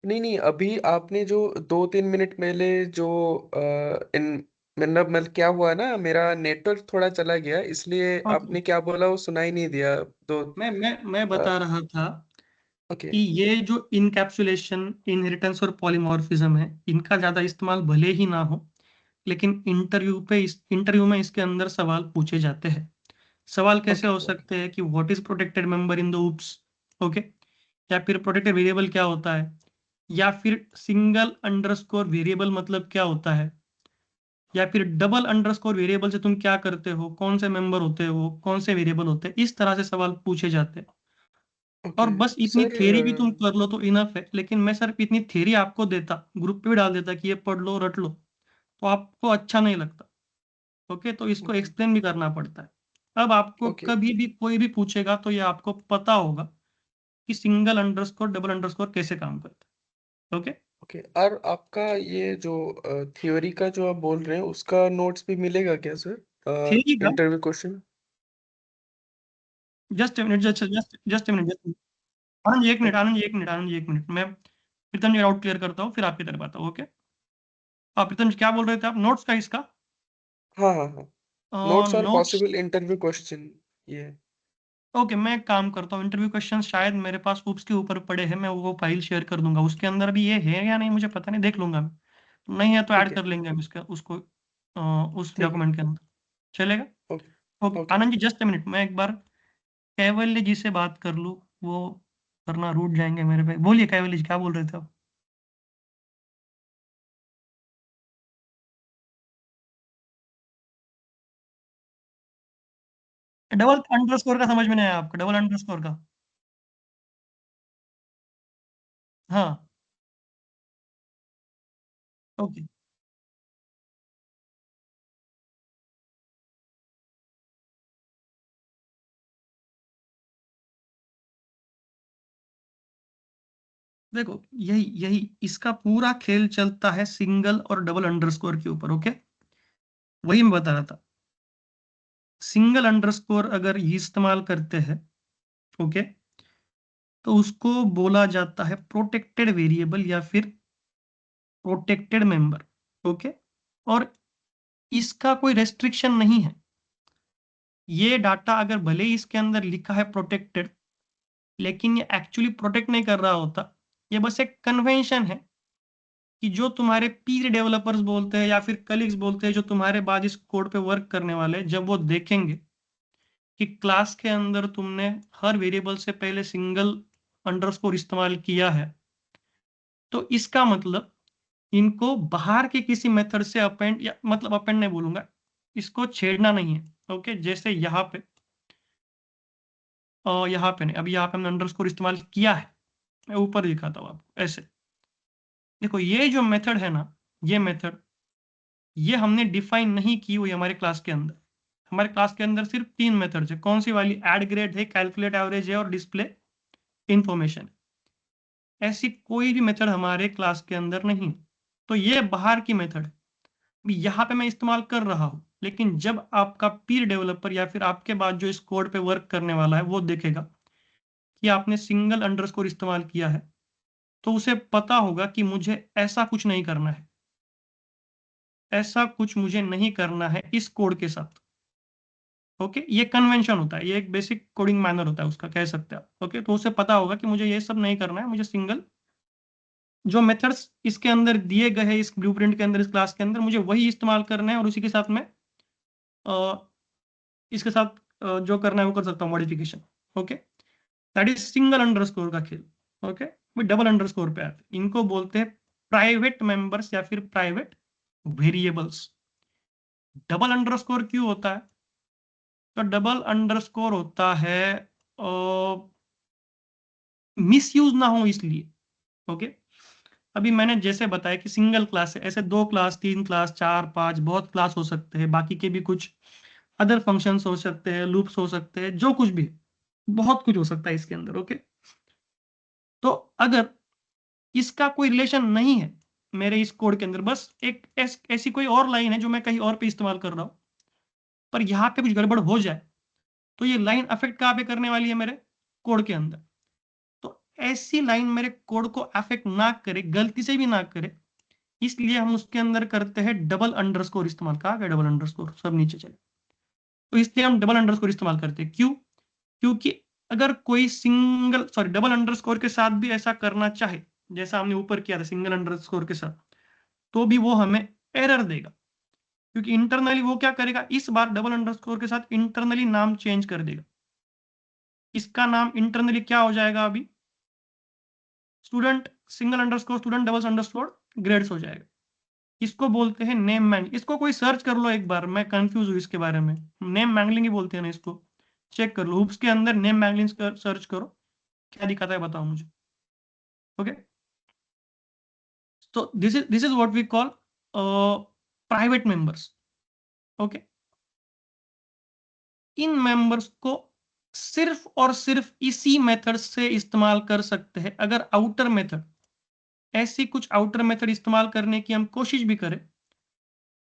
Speaker 3: नहीं नहीं, अभी आपने जो 2-3 मिनट पहले जो इन मतलब क्या हुआ ना, मेरा नेटवर्क थोड़ा चला गया, इसलिए
Speaker 1: ओके,
Speaker 3: आपने क्या बोला वो सुनाई नहीं दिया। दो
Speaker 1: मैं बता रहा था
Speaker 3: ओके
Speaker 1: कि ये जो इनकैप्सुलेशन, इनहेरिटेंस और पॉलीमॉर्फिज्म है, इनका ज्यादा इस्तेमाल भले ही ना हो, लेकिन इंटरव्यू में इसके अंदर सवाल पूछे जाते हैं। सवाल कैसे
Speaker 3: ओके
Speaker 1: हो
Speaker 3: ओके
Speaker 1: सकते हैं कि what is protected member in the oops, okay, या फिर प्रोटेक्टेड वेरिएबल क्या होता है, या फिर सिंगल अंडरस्कोर वेरिएबल मतलब क्या होता है, या फिर डबल अंडरस्कोर वेरिएबल से तुम क्या करते हो, कौन से मेंबर होते हैं वो, कौन से वेरिएबल होते हैं, इस तरह से सवाल पूछे जाते हैं।
Speaker 3: ओके
Speaker 1: और बस इतनी
Speaker 3: सर।
Speaker 1: थ्योरी भी तुम कर लो तो इनफ है, लेकिन मैं सिर्फ इतनी थ्योरी आपको देता, ग्रुप पे भी डाल देता कि ये पढ़ लो रट लो, तो आपको अच्छा नहीं लगता। ओके, तो इसको
Speaker 3: ओके
Speaker 1: एक्सप्लेन भी करना पड़ता है। अब आपको
Speaker 3: ओके
Speaker 1: कभी भी कोई भी पूछेगा तो ये आपको पता होगा कि सिंगल अंडरस्कोर डबल अंडरस्कोर कैसे काम करता है। Okay,
Speaker 3: okay. और आपका ये जो थ्योरी का जो आप बोल रहे हैं उसका नोट्स भी मिलेगा क्या सर,
Speaker 1: थ्योरी का
Speaker 3: interview question?
Speaker 1: Just a minute, just a minute, Anand ji एक मिनट, आनंद जी एक मिनट, आनंद जी एक मिनट, मैं प्रीतम जी डाउट क्लियर करता हूँ फिर आपकी तरफ आता हूँ। ओके, आप प्रीतम जी क्या बोल रहे थे आप, नोट्स का इसका?
Speaker 3: हाँ हाँ हाँ, नोट्स और
Speaker 1: नोट्स,
Speaker 3: पॉसिबल इंटरव्यू क्वेश्चन ये।
Speaker 1: ओके, मैं एक काम करता हूँ, इंटरव्यू क्वेश्चन शायद मेरे पास उप्स के ऊपर पड़े हैं, मैं वो फाइल शेयर कर दूंगा, उसके अंदर भी ये है या नहीं मुझे पता नहीं, देख लूंगा मैं, नहीं है तो
Speaker 3: ठीक
Speaker 1: ऐड
Speaker 3: है
Speaker 1: कर लेंगे हम इसका उसको उस
Speaker 3: ठीक है।
Speaker 1: डॉक्यूमेंट के अंदर, चलेगा?
Speaker 3: Okay
Speaker 1: okay
Speaker 3: okay.
Speaker 1: Anand ji just a minute, मैं एक बार कैवल्य जी से बात कर लूँ, वो करना रूठ जाएंगे मेरे पे। बोलिए कैवल्य जी क्या बोल रहे थे आप? डबल अंडरस्कोर का समझ में नहीं आया आपको, डबल अंडरस्कोर का? हाँ, ओके, देखो यही यही इसका पूरा खेल चलता है सिंगल और डबल अंडरस्कोर के ऊपर। ओके, वही मैं बता रहा था, सिंगल अंडरस्कोर अगर ये इस्तेमाल करते हैं, ओके, तो उसको बोला जाता है प्रोटेक्टेड वेरिएबल या फिर प्रोटेक्टेड मेंबर। ओके, और इसका कोई रेस्ट्रिक्शन नहीं है, ये डाटा अगर भले ही इसके अंदर लिखा है प्रोटेक्टेड, लेकिन ये एक्चुअली प्रोटेक्ट नहीं कर रहा होता, ये बस एक कन्वेंशन है कि जो तुम्हारे पीर डेवलपर्स बोलते हैं या फिर कलीग्स बोलते हैं जो तुम्हारे बाद इस कोड पे वर्क करने वाले हैं, जब वो देखेंगे कि क्लास के अंदर तुमने हर वेरिएबल से पहले सिंगल अंडरस्कोर इस्तेमाल किया है, तो इसका मतलब इनको बाहर के किसी मेथड से अपेंड, या मतलब अपेंड नहीं बोलूंगा, इसको छेड़ना नहीं है। ओके, जैसे यहाँ पे नहीं, अभी यहाँ पे हमने अंडरस्कोर इस्तेमाल किया है, मैं ऊपर दिखाता हूँ आपको ऐसे। देखो ये जो मेथड है ना, ये मेथड, ये हमने डिफाइन नहीं की हुई हमारे क्लास के अंदर। हमारे क्लास के अंदर सिर्फ 3 मेथड्स है, कौन सी वाली, ऐड ग्रेड है, कैलकुलेट एवरेज है और डिस्प्ले इंफॉर्मेशन। ऐसी कोई भी मेथड हमारे क्लास के अंदर नहीं, तो ये बाहर की मेथड है। अभी यहाँ पे मैं इस्तेमाल कर रहा हूँ, लेकिन जब आपका पीर डेवलपर या फिर आपके बाद जो इस कोड पे वर्क करने वाला है वो देखेगा कि आपने सिंगल अंडरस्कोर इस्तेमाल किया है, तो उसे पता होगा कि मुझे ऐसा कुछ नहीं करना है, ऐसा कुछ मुझे नहीं करना है इस कोड के साथ। ओके, ये कन्वेंशन होता है, ये एक बेसिक कोडिंग मैनर होता है उसका, कह सकते हैं आप। ओके, तो उसे पता होगा कि मुझे ये सब नहीं करना है, मुझे सिंगल जो मेथड्स इसके अंदर दिए गए हैं इस ब्लूप्रिंट के अंदर, इस क्लास के अंदर, मुझे वही इस्तेमाल करना है, और उसी के साथ में इसके साथ जो करना है वो कर सकता हूँ modification. Okay, that is single underscore का खेल। ओके, डबल अंडरस्कोर पे आते हैं, इनको बोलते हैं प्राइवेट मेंबर्स या फिर प्राइवेट वेरिएबल्स। डबल अंडरस्कोर क्यों होता है? तो डबल अंडरस्कोर होता है मिस यूज ना हो इसलिए। ओके, अभी मैंने जैसे बताया कि सिंगल क्लास है, ऐसे 2 क्लास, 3 क्लास, 4, 5 बहुत क्लास हो सकते हैं, बाकी के भी कुछ अदर फंक्शंस हो सकते हैं, लूप्स हो सकते हैं, जो कुछ भी है, बहुत कुछ हो सकता है इसके अंदर। ओके, तो अगर इसका कोई रिलेशन नहीं है मेरे इस कोड के अंदर, बस एक ऐसी कोई और लाइन है जो मैं कहीं और पे इस्तेमाल कर रहा हूं, पर यहाँ पे कुछ गड़बड़ हो जाए, तो ये लाइन अफेक्ट कहाँ पे करने वाली है मेरे कोड के अंदर। तो ऐसी लाइन मेरे कोड को अफेक्ट ना करे, गलती से भी ना करे, इसलिए हम उसके अंदर करते हैं डबल अंडरस्कोर इस्तेमाल। कहा गया डबल अंडरस्कोर, सब नीचे चले। तो इसलिए हम डबल अंडरस्कोर इस्तेमाल करते हैं। क्यों? क्योंकि अगर कोई डबल अंडरस्कोर के साथ भी ऐसा करना चाहे, जैसा हमने ऊपर किया था सिंगल अंडरस्कोर के साथ, तो भी वो हमें एरर देगा। क्योंकि इंटरनली वो क्या करेगा, इस बार डबल अंडरस्कोर के साथ इंटरनली नाम चेंज कर देगा। इसका नाम इंटरनली क्या हो जाएगा अभी? Student single underscore student double underscore grades हो जाएगा। इसको बोलते हैं नेम मैंगलिंग। इसको कोई सर्च कर लो एक बार, मैं कंफ्यूज हूँ इसके बारे में। नेम मैंगलिंग ही बोलते हैं ना इसको, चेक कर लो। उसके अंदर नेम मैंगलिंग सर्च करो, क्या दिखाता है बताओ मुझे। ओके, तो this is what we call private members. Okay, इन मेंबर्स को सिर्फ और सिर्फ इसी मेथड से इस्तेमाल कर सकते हैं। अगर आउटर मेथड, ऐसी कुछ आउटर मेथड इस्तेमाल करने की हम कोशिश भी करें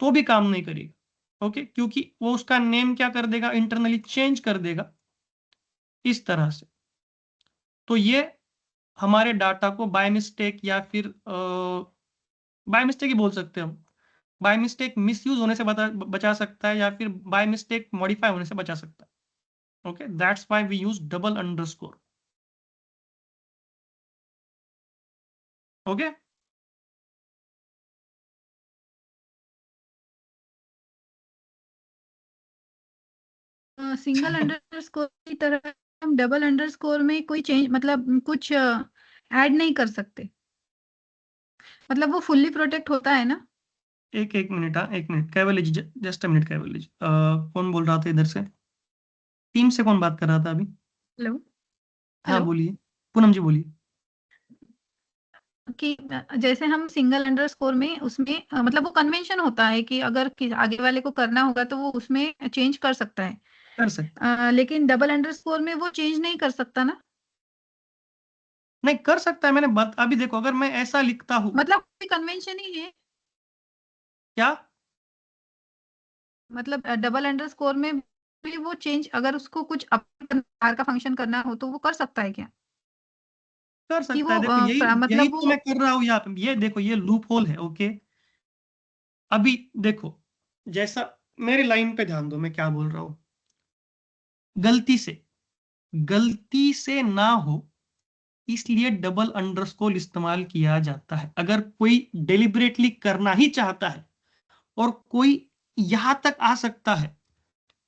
Speaker 1: तो भी काम नहीं करेगा। ओके, क्योंकि वो उसका नेम क्या कर देगा, इंटरनली चेंज कर देगा इस तरह से। तो ये हमारे डाटा को बाय मिस्टेक, या फिर बाय मिस्टेक ही बोल सकते हैं हम, बाय मिस्टेक मिसयूज होने से बचा सकता है, या फिर बाय मिस्टेक मॉडिफाई होने से बचा सकता है। Okay, that's why we use double underscore. Okay,
Speaker 2: single underscore की तरह हम डबल अंडरस्कोर में कोई चेंज मतलब कुछ ऐड नहीं कर सकते, मतलब वो फुल्ली प्रोटेक्ट होता है ना?
Speaker 1: एक मिनट, हाँ एक मिनट Kaival ji, just a minute Kaival ji. कौन बोल रहा था इधर से, टीम से कौन बात कर रहा था अभी?
Speaker 2: हेलो।
Speaker 1: हाँ
Speaker 2: हेलो।
Speaker 1: बोलिए, पूनम जी बोलिए।
Speaker 2: कि जैसे हम सिंगल अंडरस्कोर में उसमें मतलब वो कन्वेंशन होता है कि अगर आगे वाले को करना होगा तो वो उसमें चेंज कर सकता है।
Speaker 1: कर सकते,
Speaker 2: लेकिन डबल अंडरस्कोर में वो चेंज नहीं कर सकता ना?
Speaker 1: नहीं कर सकता है। मैंने अभी देखो, अगर मैं ऐसा लिखता हूँ,
Speaker 2: मतलब कोई कन्वेंशन ही है,
Speaker 1: क्या
Speaker 2: मतलब डबल अंडरस्कोर में भी वो चेंज अगर उसको कुछ अपने बाहर का फंक्शन करना हो तो वो कर सकता है क्या?
Speaker 1: कर
Speaker 2: कि
Speaker 1: सकता है?
Speaker 2: वो
Speaker 1: देखो यही यही
Speaker 2: मतलब
Speaker 1: तो मैं
Speaker 2: वो
Speaker 1: कर रहा हूँ यहाँ पे। ये देखो, ये लूप होल है। ओके, अभी देखो, जैसा मेरी लाइन पे ध्यान दो, मैं क्या बोल रहा हूँ। गलती से ना हो, इसलिए डबल अंडरस्कोर इस्तेमाल किया जाता है। अगर कोई डेलिबरेटली करना ही चाहता है और कोई यहां तक आ सकता है,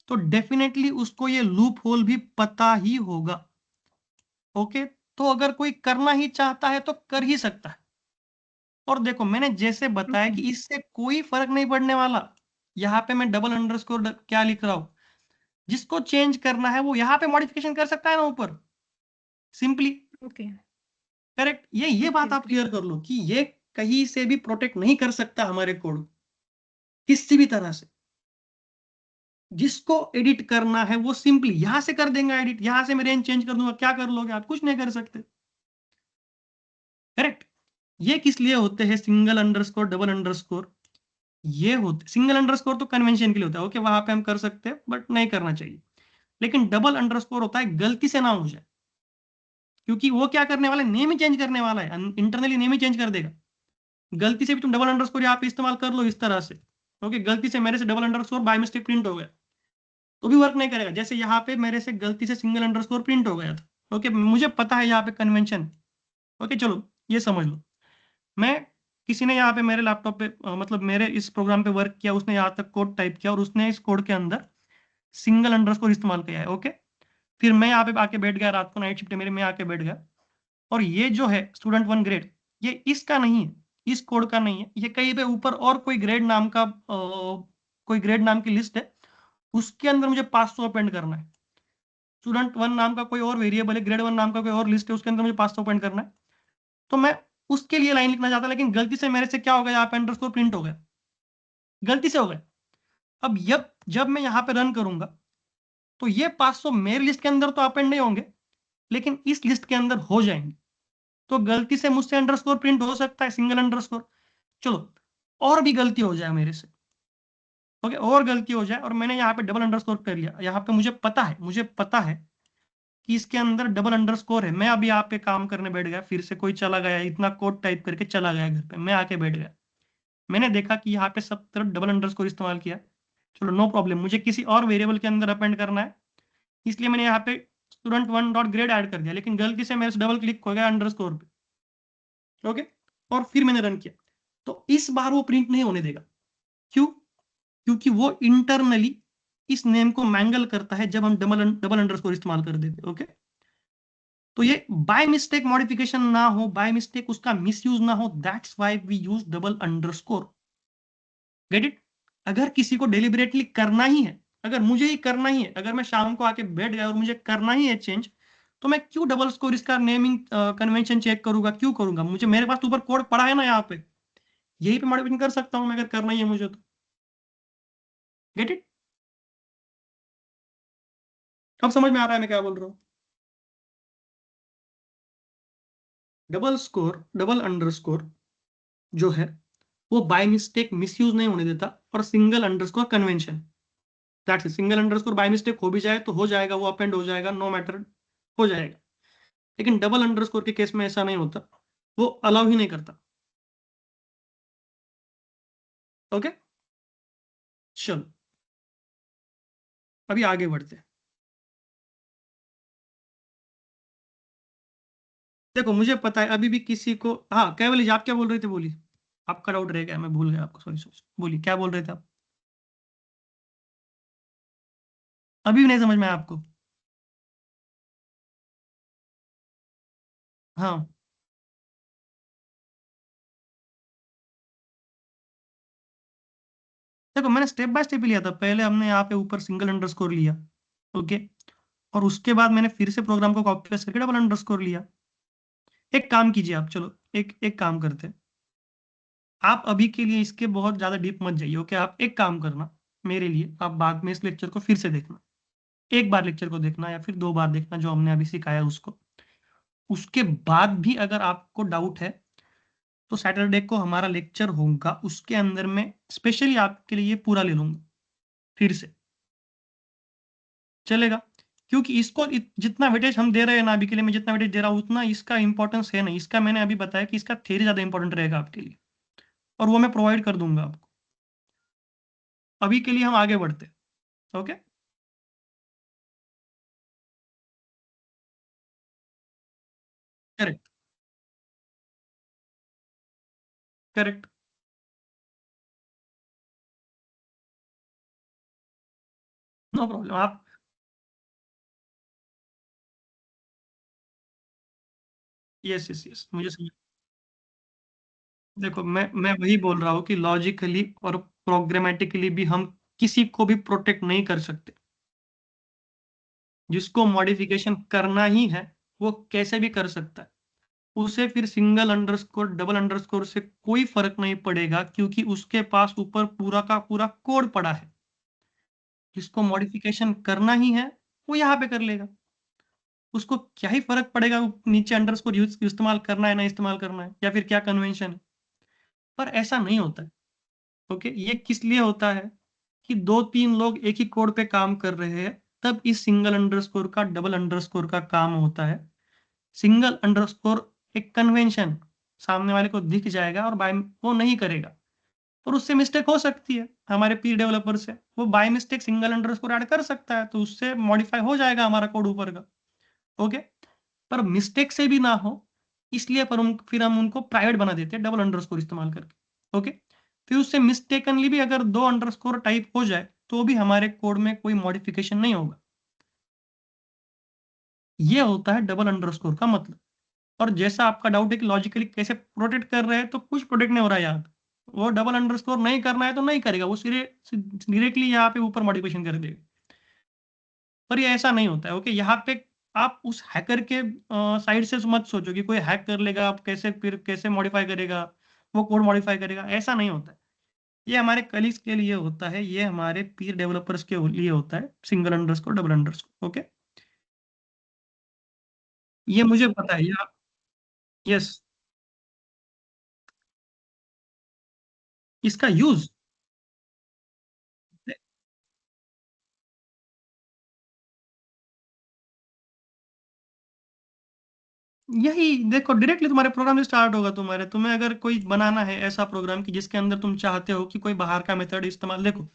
Speaker 1: तो डेफिनेटली उसको ये लूप होल भी पता ही होगा। ओके, तो अगर कोई करना ही चाहता है तो कर ही सकता है। और देखो, मैंने जैसे बताया कि इससे कोई फर्क नहीं पड़ने वाला। यहाँ पे मैं डबल अंडरस्कोर क्या लिख रहा हूं, जिसको चेंज करना है वो यहाँ पे मॉडिफिकेशन कर सकता है ना ऊपर, सिंपली।
Speaker 2: ओके।
Speaker 1: करेक्ट, ये
Speaker 2: ओके।
Speaker 1: बात आप क्लियर कर लो कि ये कहीं से भी प्रोटेक्ट नहीं कर सकता हमारे कोड, किसी भी तरह से। जिसको एडिट करना है वो सिंपली यहां से कर देंगे एडिट, यहां से मैं रेंज चेंज कर दूंगा। क्या कर लोगे आप? कुछ नहीं कर सकते। करेक्ट, ये किस लिए होते हैं सिंगल अंडरस्कोर डबल अंडरस्कोर? ये होते, सिंगल अंडरस्कोर तो कन्वेंशन के लिए होता है। ओके, वहां पे हम कर सकते हैं बट नहीं करना चाहिए। लेकिन डबल अंडरस्कोर होता है गलती से ना हो जाए, क्योंकि वो क्या करने वाला है, नेम ही चेंज करने वाला है, इंटरनली नेम ही चेंज कर देगा। गलती से भी तुम डबल अंडरस्कोर यहाँ पे इस्तेमाल कर लो इस तरह से। ओके, गलती से मेरे से double underscore by mistake print हो गया, तो भी वर्क नहीं करेगा। जैसे यहाँ पे मेरे से गलती से सिंगल अंडरस्कोर प्रिंट हो गया था। ओके, मुझे पता है यहाँ पे कन्वेंशन। ओके, चलो ये समझ लो। मैं, किसी ने यहाँ पे मेरे लैपटॉप पे मतलब मेरे इस प्रोग्राम पे वर्क किया, उसने यहाँ तक कोड टाइप किया और उसने इस कोड के अंदर सिंगल अंडरस्कोर इस्तेमाल किया है। ओके, फिर मैं यहाँ पे आके बैठ गया, रात को नाइट शिफ्ट है मेरी, मैं आके बैठ गया, और ये जो है स्टूडेंट 1 ग्रेड, ये इसका नहीं है, इस कोड का नहीं है। ये कहीं पे ऊपर और कोई ग्रेड नाम का कोई ग्रेड नाम की लिस्ट है, उसके अंदर मुझे 500 अपेंड करना है। स्टूडेंट 1 नाम का कोई और वेरिएबल है, ग्रेड 1 नाम का कोई और लिस्ट है, उसके अंदर मुझे 500 अपेंड करना है। तो मैं उसके लिए लाइन लिखना चाहता, लेकिन गलती से मेरे से क्या हो गया, यहाँ पे अंडरस्कोर प्रिंट हो गया, गलती से हो गया। अब जब मैं यहाँ पे रन करूंगा, तो ये 500 मेरे लिस्ट के अंदर तो अपेंड नहीं होंगे, लेकिन इस लिस्ट के अंदर हो जाएंगे। तो गलती से मुझसे अंडरस्कोर प्रिंट हो सकता है, सिंगल अंडरस्कोर। चलो, और भी गलती हो जाए मेरे से, ओके, और गलती हो जाए और मैंने यहाँ पे डबल अंडरस्कोर कर लिया। यहाँ पे मुझे पता है कि इसके अंदर डबल अंडरस्कोर है। मैं अभी यहाँ पे काम करने बैठ गया, फिर से कोई चला गया, इतना कोड टाइप करके चला गया घर पे, मैं आके बैठ गया, मैंने देखा कि यहाँ पे सब तरफ डबल अंडरस्कोर इस्तेमाल किया। चलो नो प्रॉब्लम, मुझे किसी और वेरिएबल के अंदर अपेंड करना है, इसलिए मैंने यहाँ पे student one dot grade add कर दिया, लेकिन गलती से मेरे से डबल क्लिक हो गया अंडरस्कोर पे। ओके, और फिर मैंने रन किया, तो इस बार वो प्रिंट नहीं होने देगा। क्यों? क्योंकि वो इंटरनली इस नेम को मैंगल करता है जब हम डबल डबल अंडरस्कोर इस्तेमाल कर देते। ओके, तो ये बाय मिस्टेक मॉडिफिकेशन ना हो, बाय मिस्टेक उसका मिसयूज ना हो, that's why we use double underscore. Get it? अगर किसी को डेलिबरेटली करना ही है, अगर मुझे ही करना ही है, अगर मैं शाम को आके बैठ गया और मुझे करना ही है चेंज, तो मैं क्यों डबल स्कोर इसका नेमिंग कन्वेंशन चेक करूंगा? क्यों करूंगा? मुझे, मेरे पास तो ऊपर कोड पड़ा है ना यहाँ पे, यही पे मॉडिफिकेशन कर सकता हूँ मैं, अगर करना ही है मुझे तो। Get it? अब समझ में आ रहा है मैं क्या बोल रहा हूँ? डबल स्कोर, डबल अंडरस्कोर जो है वो बाय मिस्टेक मिसयूज नहीं होने देता, और single underscore convention, that's it. Single underscore by mistake हो भी जाए तो हो जाएगा, वो अपेंड हो जाएगा, नो मैटर, हो जाएगा। लेकिन डबल अंडरस्कोर के केस में ऐसा नहीं होता, वो अलाउ ही नहीं करता। ओके, चलो अभी आगे बढ़ते हैं। देखो मुझे पता है अभी भी किसी को, हाँ केवल जी आप क्या बोल रहे थे, बोलिए, आपका डाउट रह गया, मैं भूल गया आपको, सॉरी सॉरी, बोलिए क्या बोल रहे थे आप? अभी भी नहीं समझ में आया आपको? हाँ, देखो मैंने स्टेप बाय स्टेप लिया था, पहले हमने यहाँ पे ऊपर सिंगल अंडरस्कोर लिया। ओके, और उसके बाद मैंने फिर से प्रोग्राम को कॉपी पेस्ट करके डबल अंडरस्कोर लिया। एक काम कीजिए आप, चलो एक एक काम करते हैं, आप अभी के लिए इसके बहुत ज्यादा डीप मत जाइए। ओके, आप एक काम करना मेरे लिए, आप बाद में इस लेक्चर को फिर से देखना, एक बार लेक्चर को देखना या फिर दो बार देखना जो हमने अभी सिखाया उसको। उसके बाद भी अगर आपको डाउट है तो सैटरडे को हमारा लेक्चर होगा, उसके अंदर में स्पेशली आपके लिए पूरा ले लूंगा फिर से, चलेगा? क्योंकि इसको जितना वेटेज हम दे रहे हैं ना अभी के लिए, मैं जितना वेटेज दे रहा हूँ उतना इसका इंपॉर्टेंस है नहीं। इसका मैंने अभी बताया कि इसका थ्योरी ज्यादा इंपॉर्टेंट रहेगा आपके लिए, और वो मैं प्रोवाइड कर दूंगा आपको। अभी के लिए हम आगे बढ़ते हैं। Okay, correct, correct, no problem. आप, यस यस यस, मुझे समझ, देखो मैं वही बोल रहा हूँ कि लॉजिकली और प्रोग्रामेटिकली भी हम किसी को भी प्रोटेक्ट नहीं कर सकते। जिसको मॉडिफिकेशन करना ही है वो कैसे भी कर सकता है, उसे फिर सिंगल अंडरस्कोर डबल अंडरस्कोर से कोई फर्क नहीं पड़ेगा, क्योंकि उसके पास ऊपर पूरा का पूरा कोड पड़ा है। जिसको मॉडिफिकेशन करना ही है वो यहाँ पे कर लेगा, उसको क्या ही फर्क पड़ेगा वो नीचे अंडरस्कोर यूज इस्तेमाल करना है ना इस्तेमाल करना है, या फिर क्या कन्वेंशन है। पर ऐसा नहीं होता है। ओके, ये किस लिए होता है कि दो तीन लोग एक ही कोड पे काम कर रहे हैं, तब इस सिंगल अंडरस्कोर का डबल अंडरस्कोर का काम होता है। सिंगल अंडरस्कोर एक कन्वेंशन, सामने वाले को दिख जाएगा और बाय वो नहीं करेगा, और उससे मिस्टेक हो सकती है। हमारे पी डेवलपर से वो by mistake single underscore add कर सकता है, तो उससे मॉडिफाई हो जाएगा हमारा कोड ऊपर का। ओके, पर मिस्टेक से भी ना हो इसलिए फिर हम उनको प्राइवेट बना देते हैं डबल अंडरस्कोर इस्तेमाल करके। ओके, फिर उससे मिस्टेकनली भी अगर दो अंडरस्कोर टाइप हो जाए तो भी हमारे कोड में कोई मॉडिफिकेशन नहीं होगा। ये होता है डबल अंडरस्कोर का मतलब। और जैसा आपका डाउट है कि लॉजिकली कैसे प्रोटेक्ट कर रहे हैं, तो कुछ प्रोटेक्ट नहीं हो रहा है यार। वो डबल अंडरस्कोर नहीं करना है तो नहीं करेगा, वो सिरे डायरेक्टली यहाँ पे ऊपर मॉडिफिकेशन कर देगा। पर ये ऐसा नहीं होता है। ओके, यहाँ पे आप उस हैकर के साइड से मत सोचो कि कोई हैक कर लेगा, आप कैसे फिर कैसे मॉडिफाई करेगा, वो कोड मॉडिफाई करेगा, ऐसा नहीं होता है। ये हमारे कलीग्स के लिए होता है, ये हमारे पीर डेवलपर्स के लिए होता है, single underscore double underscore. Okay, ये मुझे पता है, ये आप, यस, इसका यूज, यही देखो, डायरेक्टली तुम्हारे प्रोग्राम से स्टार्ट होगा। तुम्हें अगर कोई बनाना है ऐसा प्रोग्राम कि जिसके अंदर तुम चाहते हो कि कोई बाहर का मेथड इस्तेमाल, देखो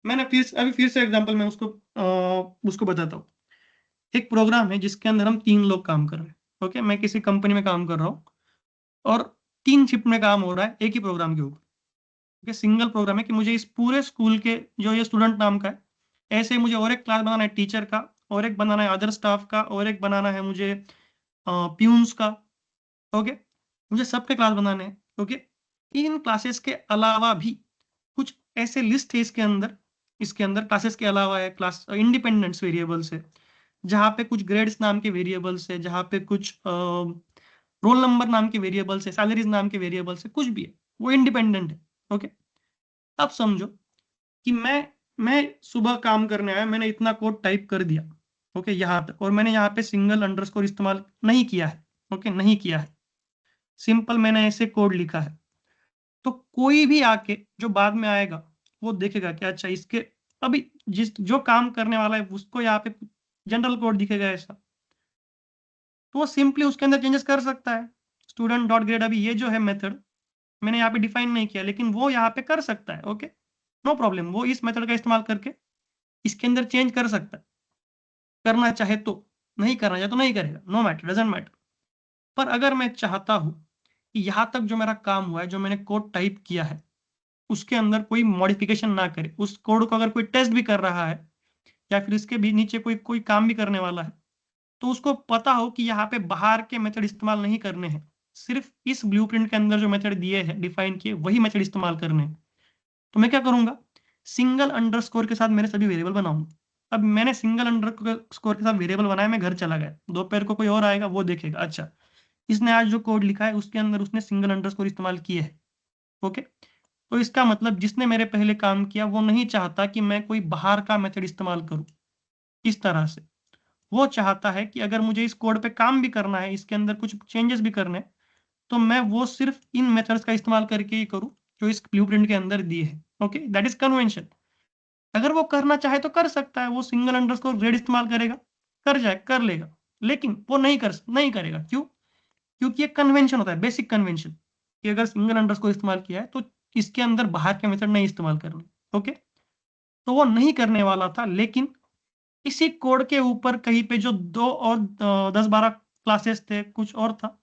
Speaker 1: मैंने फिर से एग्जांपल मैं उसको बताता हूँ। एक प्रोग्राम है जिसके अंदर हम 3 लोग काम कर रहे हैं। ओके, मैं किसी कंपनी में काम कर रहा हूँ और 3 शिफ्ट में काम हो रहा है एक ही प्रोग्राम के ऊपर। ओके, सिंगल प्रोग्राम है कि मुझे इस पूरे स्कूल के जो ये स्टूडेंट नाम का है, ऐसे ही मुझे और एक क्लास बनाना है टीचर का, और एक बनाना है अदर स्टाफ का, और एक बनाना है मुझे प्यून्स का। ओके, मुझे सबके क्लास बनाने हैं। ओके, इन क्लासेस के अलावा भी कुछ ऐसे लिस्ट है इसके अंदर क्लासेस के अलावा है क्लास इंडिपेंडेंट्स वेरिएबल्स है, जहाँ पे कुछ ग्रेड्स नाम के वेरिएबल्स है, जहाँ पे कुछ रोल नंबर नाम के वेरिएबल्स है, सैलरीज नाम के वेरिएबल्स है, कुछ भी है वो इंडिपेंडेंट है। ओके, अब समझो कि मैं सुबह काम करने आया, मैंने इतना कोड टाइप कर दिया। ओके, यहाँ तक, और मैंने यहाँ पे सिंगल अंडरस्कोर इस्तेमाल नहीं किया है। ओके, नहीं किया है, सिंपल मैंने ऐसे कोड लिखा है। तो कोई भी आके जो बाद में आएगा वो देखेगा कि अच्छा इसके अभी जिस जो काम करने वाला है उसको यहाँ पे जनरल कोड दिखेगा ऐसा, तो वो सिंपली उसके अंदर चेंजेस कर सकता है। स्टूडेंट डॉट ग्रेड, अभी ये जो है मेथड मैंने यहाँ पे डिफाइन नहीं किया, लेकिन वो यहाँ पे कर सकता है। ओके, नो प्रॉब्लम, वो इस मेथड का इस्तेमाल करके इसके अंदर चेंज कर सकता है, करना चाहे तो। नहीं करना चाहे तो नहीं करेगा, नो मैटर, डजेंट मैटर। पर अगर मैं चाहता हूं कि यहाँ तक जो मेरा काम हुआ है, जो मैंने कोड टाइप किया है, उसके अंदर कोई मॉडिफिकेशन ना करे, उस कोड को अगर कोई टेस्ट भी कर रहा है या फिर इसके भी नीचे कोई कोई काम भी करने वाला है, तो उसको पता हो कि यहाँ पे बाहर के मेथड इस्तेमाल नहीं करने हैं, सिर्फ इस ब्लूप्रिंट के अंदर जो मेथड दिए हैं डिफाइन किए वही मेथड इस्तेमाल करने हैं। तो मैं क्या करूंगा, सिंगल अंडरस्कोर के साथ मेरे सभी वेरिएबल बनाऊंगा। अब मैंने सिंगल अंडरस्कोर के साथ वेरिएबल बनाया, मैं घर चला गया, दोपहर को कोई और आएगा वो देखेगा अच्छा इसने आज जो कोड लिखा है उसके अंदर उसने सिंगल अंडरस्कोर इस्तेमाल किए है। ओके, तो इसका मतलब जिसने मेरे पहले काम किया वो नहीं चाहता कि मैं कोई बाहर का मेथड इस्तेमाल करूं इस तरह से। वो चाहता है कि अगर मुझे इस कोड पे काम भी करना है, इसके अंदर कुछ चेंजेस भी करने हैं, तो मैं वो सिर्फ इन मेथड्स का इस्तेमाल करके ही करूं जो इस ब्लूप्रिंट के अंदर दिए हैं। Okay, that is convention. अगर वो करना चाहे तो कर सकता है, वो सिंगल अंडरस्कोर ग्रेड इस्तेमाल करेगा, कर लेगा। लेकिन वो नहीं करेगा, क्यों? क्योंकि ये कन्वेंशन होता है, बेसिक कन्वेंशन, कि अगर सिंगल अंडरस्कोर इस्तेमाल किया है तो इसके अंदर बाहर के मेथड नहीं इस्तेमाल करने। ओके, तो वो नहीं करने वाला था, लेकिन इसी कोड के ऊपर कहीं पे जो 10-12 क्लासेस थे, कुछ और था,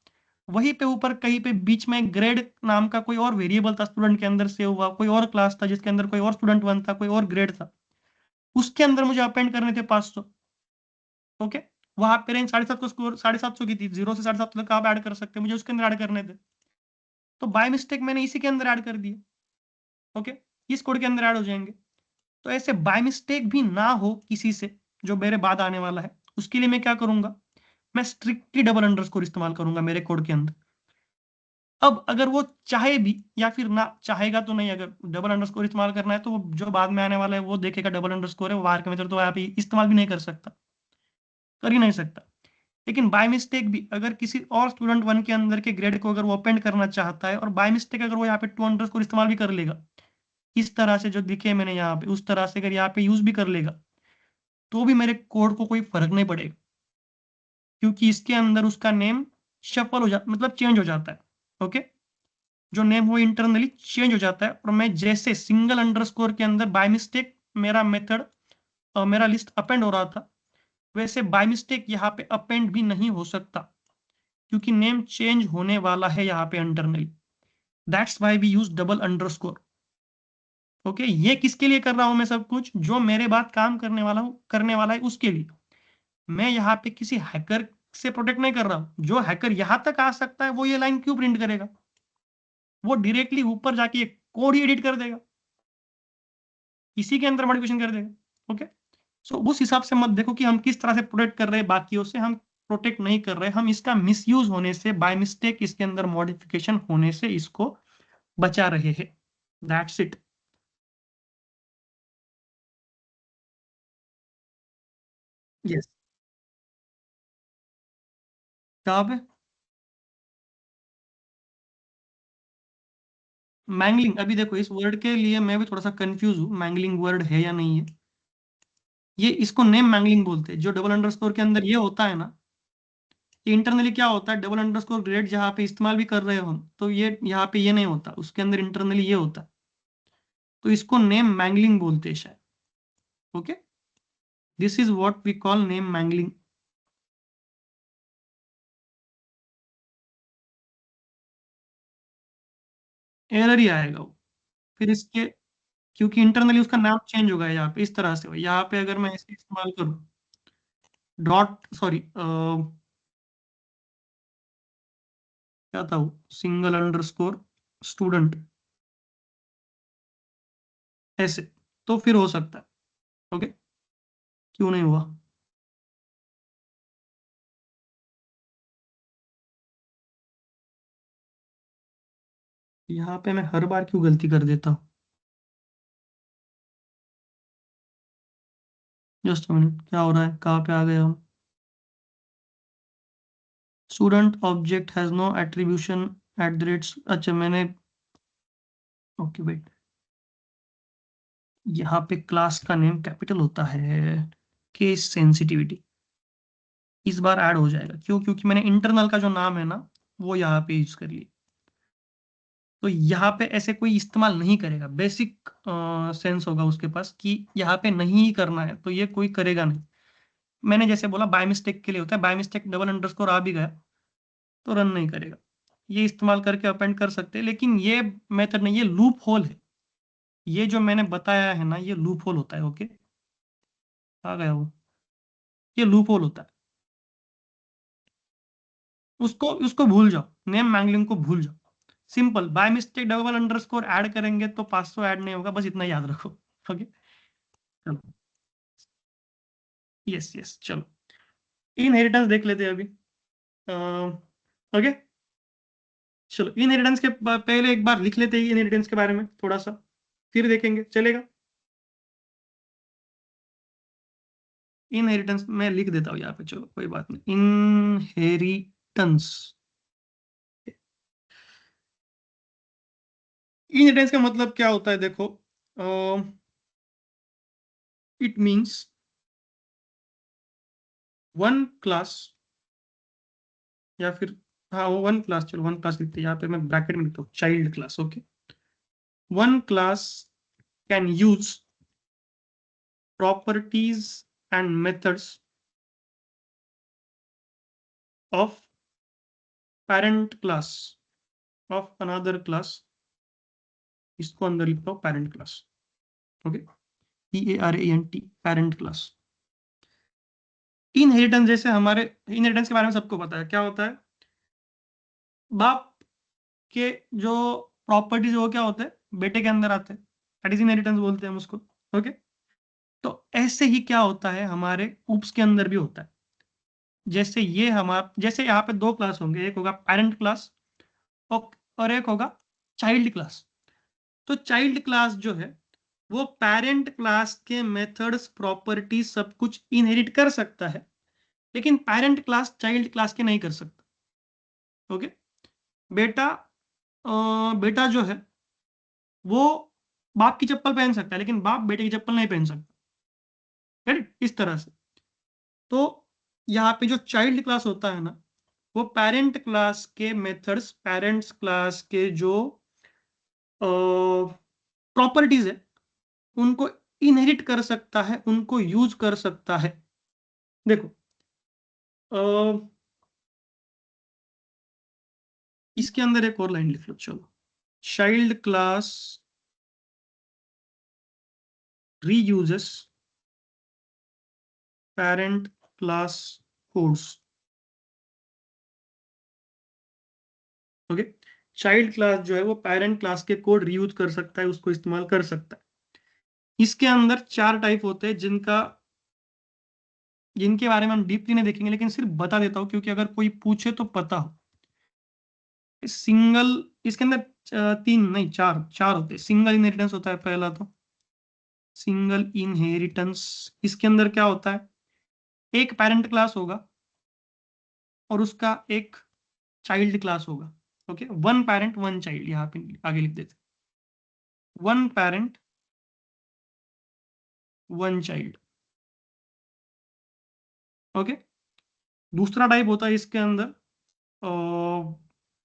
Speaker 1: वहीं पे ऊपर कहीं पे बीच में ग्रेड नाम का कोई और वेरिएबल था स्टूडेंट के अंदर से हुआ, कोई और क्लास था जिसके अंदर कोई और स्टूडेंट 1 था, कोई और ग्रेड था, उसके अंदर मुझे अपेंड करने थे 500। ओके, वहां पे रेंज 750 को स्कोर 750 की थी, 0 से 750 तक आप ऐड कर सकते हैं, मुझे उसके अंदर ऐड करने थे। तो बाय मिस्टेक मैंने इसी के अंदर ऐड कर दिए। ओके, इस कोड के अंदर ऐड हो जाएंगे। तो ऐसे बाय मिस्टेक भी ना हो किसी से जो मेरे बाद आने वाला है, उसके लिए मैं क्या करूंगा, मैं स्ट्रिक्टली डबल अंडरस्कोर इस्तेमाल करूंगा मेरे कोड के अंदर। अब अगर वो चाहे भी या फिर ना चाहेगा तो नहीं, अगर डबल अंडरस्कोर इस्तेमाल करना है तो वो जो बाद में आने वाला है वो देखेगा डबल अंडरस्कोर है, वो बाहर के मेथड तो आप इस्तेमाल भी नहीं कर सकता, कर ही नहीं सकता। लेकिन बाय मिस्टेक भी अगर किसी और स्टूडेंट 1 के अंदर के ग्रेड को अगर वो अपेंड करना चाहता है, और बाय मिस्टेक अगर वो यहाँ पे 2 अंडरस्कोर इस्तेमाल भी कर लेगा, इस तरह से जो दिखे मैंने यहाँ पे, उस तरह से अगर यहाँ पे यूज भी कर लेगा, तो भी मेरे कोड को कोई फर्क नहीं पड़ेगा, क्योंकि इसके अंदर उसका नेम शफल हो जा मतलब चेंज हो जाता है। ओके, जो नेम हो इंटरनली चेंज हो जाता है, और मैं जैसे सिंगल अंडरस्कोर के अंदर बाय मिस्टेक मेरा मेथड मेरा लिस्ट अपेंड हो रहा था, वैसे बाय मिस्टेक यहाँ पे अपेंड भी नहीं हो सकता, क्योंकि नेम चेंज होने वाला है यहाँ पे internally. That's why we use double underscore. Okay, ये किसके लिए कर रहा हूं मैं सब कुछ, जो मेरे बाद काम करने वाला है उसके लिए। मैं यहाँ पे किसी हैकर से प्रोटेक्ट नहीं कर रहा हूँ। जो हैकर यहाँ तक आ सकता है वो ये लाइन क्यों प्रिंट करेगा, वो डायरेक्टली ऊपर जाके ये कोड ही एडिट कर देगा, इसी के अंदर मॉडिफिकेशन कर देगा। ओके, सो उस हिसाब से मत देखो कि हम किस तरह से प्रोटेक्ट कर रहे हैं, बाकियों से हम प्रोटेक्ट नहीं कर रहे, हम इसका मिसयूज होने से, बाय मिस्टेक इसके अंदर मॉडिफिकेशन होने से इसको बचा रहे हैं। That's it. यस, कहाँ पे मैंगलिंग? अभी देखो, इस वर्ड के लिए मैं भी थोड़ा सा कंफ्यूज हूँ, मैंगलिंग वर्ड है या नहीं है। ये इसको नेम मैंगलिंग बोलते हैं, जो डबल अंडरस्कोर के अंदर ये होता है ना, इंटरनली क्या होता है, डबल अंडरस्कोर ग्रेड जहाँ पे इस्तेमाल भी कर रहे हो हम, तो ये यहाँ पे ये नहीं होता, उसके अंदर इंटरनली ये होता है, तो इसको नेम मैंगलिंग बोलते हैं शायद। Okay, this is what we call name mangling. Error ही आएगा वो फिर इसके, क्योंकि इंटरनली उसका नाम चेंज होगा यहाँ पे, इस तरह से यहाँ पे अगर मैं इसे इस्तेमाल करूँ डॉट सॉरी क्या था वो, सिंगल अंडरस्कोर स्टूडेंट ऐसे, तो फिर हो सकता है। ओके, क्यों नहीं हुआ? यहाँ पे मैं हर बार क्यों गलती कर देता हूँ? जस्ट मिनट, क्या हो रहा है, कहाँ पे आ गए हम? Student object has no attribution at the rate, अच्छा मैंने, ओके वेट, यहाँ पे क्लास का नेम कैपिटल होता है, केस सेंसिटिविटी इस बार ऐड हो जाएगा, क्यों? क्योंकि मैंने इंटरनल का जो नाम है ना वो यहाँ पे यूज कर लिया, तो यहाँ पे ऐसे कोई इस्तेमाल नहीं करेगा, बेसिक सेंस होगा उसके पास कि यहाँ पे नहीं करना है, तो ये कोई करेगा नहीं। मैंने जैसे बोला बाय मिस्टेक के लिए होता है, बाय मिस्टेक डबल अंडरस्कोर आ भी गया तो रन नहीं करेगा। ये इस्तेमाल करके अपेंड कर सकते हैं, लेकिन ये मेथड नहीं, ये लूप होल है। ये जो मैंने बताया है ना, ये लूप होल होता है। ओके, आ गया वो, ये लूप होल होता है, उसको उसको भूल जाओ, नेम मैंगलिंग को भूल जाओ। Simple, by mistake double underscore add करेंगे तो 500 ऐड नहीं होगा, बस इतना याद रखो। ओके, चलो, यस यस, चलो इनहेरिटेंस देख लेते हैं अभी। ओके, चलो इनहेरिटेंस के पहले एक बार लिख लेते हैं इनहेरिटेंस के बारे में थोड़ा सा, फिर देखेंगे, चलेगा? इनहेरिटेंस मैं लिख देता हूँ यहाँ पे, चलो कोई बात नहीं। इनहेरिटेंस, इनहेरिटेंस का मतलब क्या होता है, देखो, इट मींस वन क्लास, या फिर हाँ वो वन क्लास, चलो वन क्लास लिखते हैं, यहाँ पे मैं ब्रैकेट में लिखता हूँ child class. Okay, one class can use properties and methods of parent class of another class, इसको अंदर लिखता हूँ parent class. Okay, PARENT, parent class. Inheritance जैसे हमारे, इनहेरिटेंस के बारे में सबको पता है क्या होता है, बाप के जो प्रॉपर्टीज वो क्या होते हैं, बेटे के अंदर आते हैं, दैट इज इनहेरिटेंस बोलते हैं हम उसको। ओके, तो ऐसे ही क्या होता है हमारे ऊप्स के अंदर भी होता है। जैसे ये हमारा, जैसे यहाँ पे दो क्लास होंगे, एक होगा पेरेंट क्लास और एक होगा चाइल्ड क्लास। तो चाइल्ड क्लास जो है वो पेरेंट क्लास के मेथड्स, प्रॉपर्टी, सब कुछ इनहेरिट कर सकता है, लेकिन पेरेंट क्लास चाइल्ड क्लास के नहीं कर सकता। ओके, बेटा बेटा जो है वो बाप की चप्पल पहन सकता है, लेकिन बाप बेटे की चप्पल नहीं पहन सकता। राइट, इस तरह से। तो यहाँ पे जो चाइल्ड क्लास होता है ना, वो पेरेंट क्लास के मेथड्स, पेरेंट्स क्लास के जो प्रॉपर्टीज है उनको इनहेरिट कर सकता है, उनको यूज कर सकता है। देखो, अ, इसके अंदर एक और लाइन लिख लो, चलो, child class reuses parent class codes. Okay, child class जो है वो पेरेंट क्लास के कोड रीयूज कर सकता है, उसको इस्तेमाल कर सकता है। इसके अंदर चार टाइप होते हैं जिनके बारे में हम डीपली नहीं देखेंगे, लेकिन सिर्फ बता देता हूँ क्योंकि अगर कोई पूछे तो पता हो। सिंगल, इसके अंदर तीन नहीं, चार चार होते हैं। सिंगल इनहेरिटेंस होता है पहला, तो सिंगल इनहेरिटेंस, इसके अंदर क्या होता है, एक पेरेंट क्लास होगा और उसका एक चाइल्ड क्लास होगा। Okay, one parent one child, यहाँ पे आगे लिख देते, one parent one child. Okay, दूसरा टाइप होता है इसके अंदर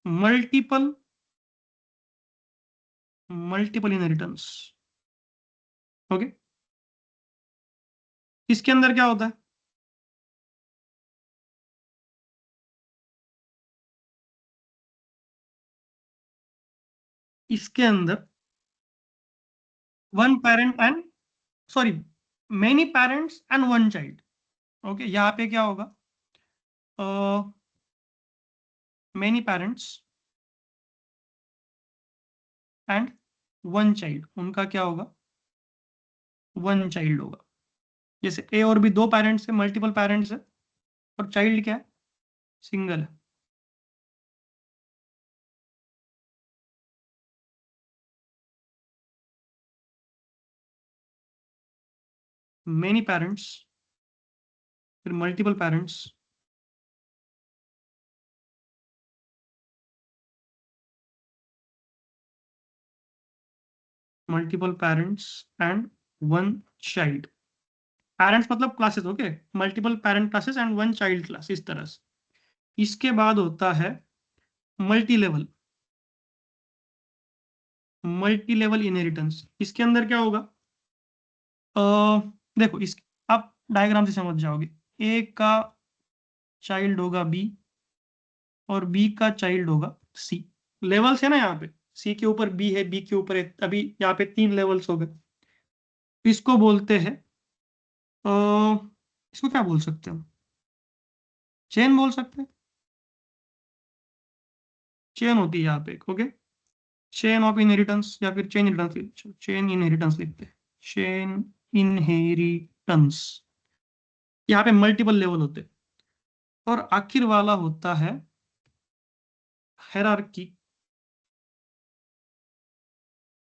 Speaker 1: मल्टीपल इनहेरिटेंस। ओके, इसके अंदर क्या होता है? इसके अंदर one parent and sorry many parents and one child. Okay, यहाँ पे क्या होगा? Many parents and one child, उनका क्या होगा? वन चाइल्ड होगा। जैसे ए और बी दो पेरेंट्स है, मल्टीपल पेरेंट्स है, और चाइल्ड क्या है? सिंगल है। मेनी पेरेंट्स, फिर multiple parents, multiple parents and one child. Parents मतलब classes, okay, multiple parent classes and one child class, इस तरह से। इसके बाद होता है मल्टी लेवल इनहेरिटेंस। इसके अंदर क्या होगा? अ, देखो, इस आप डायग्राम से समझ जाओगे। ए का चाइल्ड होगा बी, और बी का चाइल्ड होगा सी। लेवल्स है ना यहाँ पे, सी के ऊपर बी है, बी के ऊपर है, अभी यहाँ पे 3 लेवल्स हो गए। इसको बोलते हैं अ, इसको क्या बोल सकते हैं? चेन बोल सकते हैं। चेन होती है यहाँ पे, ओके, चेन ऑफ इनहेरिटेंस, या फिर चेन इनहेरिटेंस, चेन इनहेरिटेंस लिखते हैं, चेन इनहेरिटेंस। यहाँ पे मल्टीपल लेवल होते हैं। और आखिर वाला होता है हेरारकी,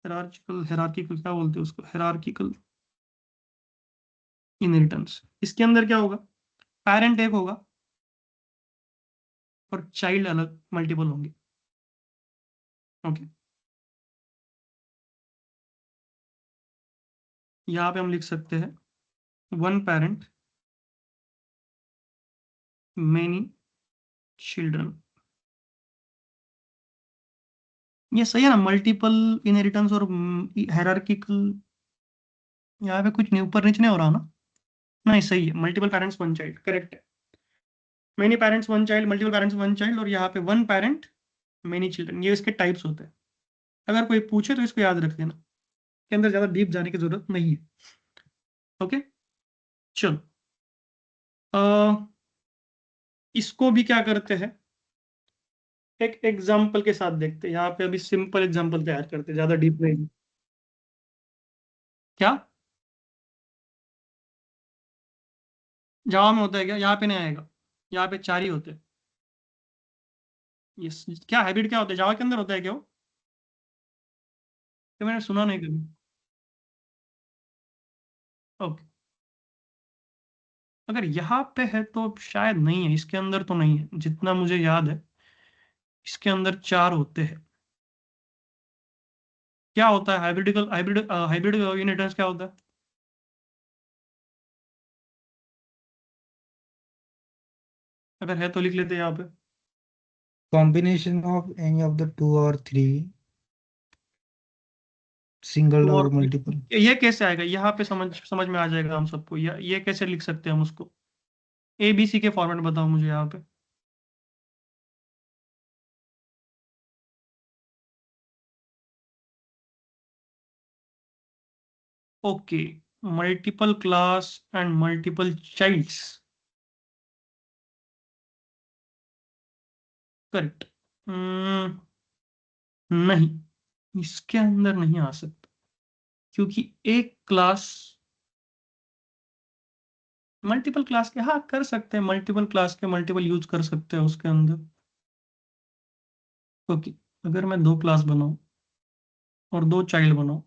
Speaker 1: हेरारकिकल क्या बोलते हैं उसको? हेरारकिकल इनहेरिटेंस। इसके अंदर क्या होगा? पेरेंट एक होगा और चाइल्ड अलग मल्टीपल होंगे। ओके, यहाँ पे हम लिख सकते हैं वन पेरेंट मेनी चिल्ड्रन। ये सही है ना? मल्टीपल इनहेरिटेंस और हायरार्किकल। यहाँ पे कुछ नहीं ऊपर नीचे नहीं हो रहा ना? नहीं, सही है, multiple parents one child, correct है। Many parents one child, multiple parents one child, और यहाँ पे वन पेरेंट मेनी चिल्ड्रन, ये इसके टाइप्स होते हैं। अगर कोई पूछे तो इसको याद रख देना, के अंदर ज्यादा डीप जाने की जरूरत नहीं है। ओके, चलो, अ, इसको भी क्या करते हैं, एक एग्जाम्पल के साथ देखते हैं। यहाँ पे अभी सिंपल एग्जाम्पल तैयार करते हैं, ज्यादा डीप नहीं। क्या जावा में होता है क्या? यहाँ पे नहीं आएगा, यहाँ पे 4 ही होते हैं। ये क्या हाइब्रिड क्या होता है, जावा के अंदर होता है क्या वो? तो मैंने सुना नहीं कभी। ओके, अगर यहाँ पे है तो शायद नहीं है, इसके अंदर तो नहीं है जितना मुझे याद है। इसके अंदर 4 होते हैं। क्या होता है हाइब्रिडिकल हाइब्रिड हाइब्रिड इनहेरिटेंस क्या होता है? अगर है तो लिख लेते हैं यहाँ पे।
Speaker 4: Combination of any of the two or three, single
Speaker 1: two
Speaker 4: or
Speaker 1: और
Speaker 4: multiple.
Speaker 1: ये कैसे आएगा यहाँ पे? समझ समझ में आ जाएगा हम सबको। ये कैसे लिख सकते हैं हम उसको? ए बी सी के फॉर्मेट बताओ मुझे यहाँ पे। Okay, multiple class and multiple childs, correct. नहीं, इसके अंदर नहीं आ सकता, क्योंकि एक क्लास मल्टीपल क्लास के, हाँ कर सकते हैं, मल्टीपल क्लास के मल्टीपल यूज कर सकते हैं उसके अंदर। ओके, अगर मैं 2 क्लास बनाऊं और 2 चाइल्ड बनाऊं,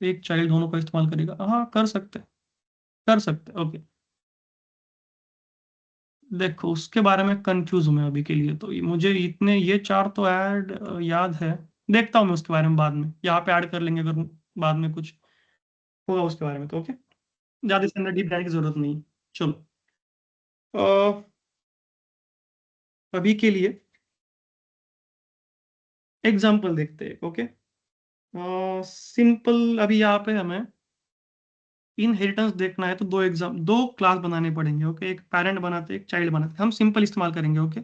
Speaker 1: एक चाइल्ड दोनों का इस्तेमाल करेगा, हाँ कर सकते हैं, कर सकते हैं। ओके, देखो उसके बारे में कंफ्यूज हूं मैं अभी के लिए, तो मुझे इतने ये 4 तो ऐड याद है। देखता हूँ मैं उसके बारे में बाद में, यहाँ पे ऐड कर लेंगे अगर बाद में कुछ होगा उसके बारे में तो। ओके, ज्यादा इसके अंदर डीप जाने की जरूरत नहीं है। चलो, अभी के लिए एग्जाम्पल देखते हैं। ओके, सिंपल अभी यहाँ पे हमें इनहेरिटेंस देखना है तो दो क्लास बनाने पड़ेंगे। ओके, एक पेरेंट बनाते एक चाइल्ड बनाते, हम सिंपल इस्तेमाल करेंगे। ओके,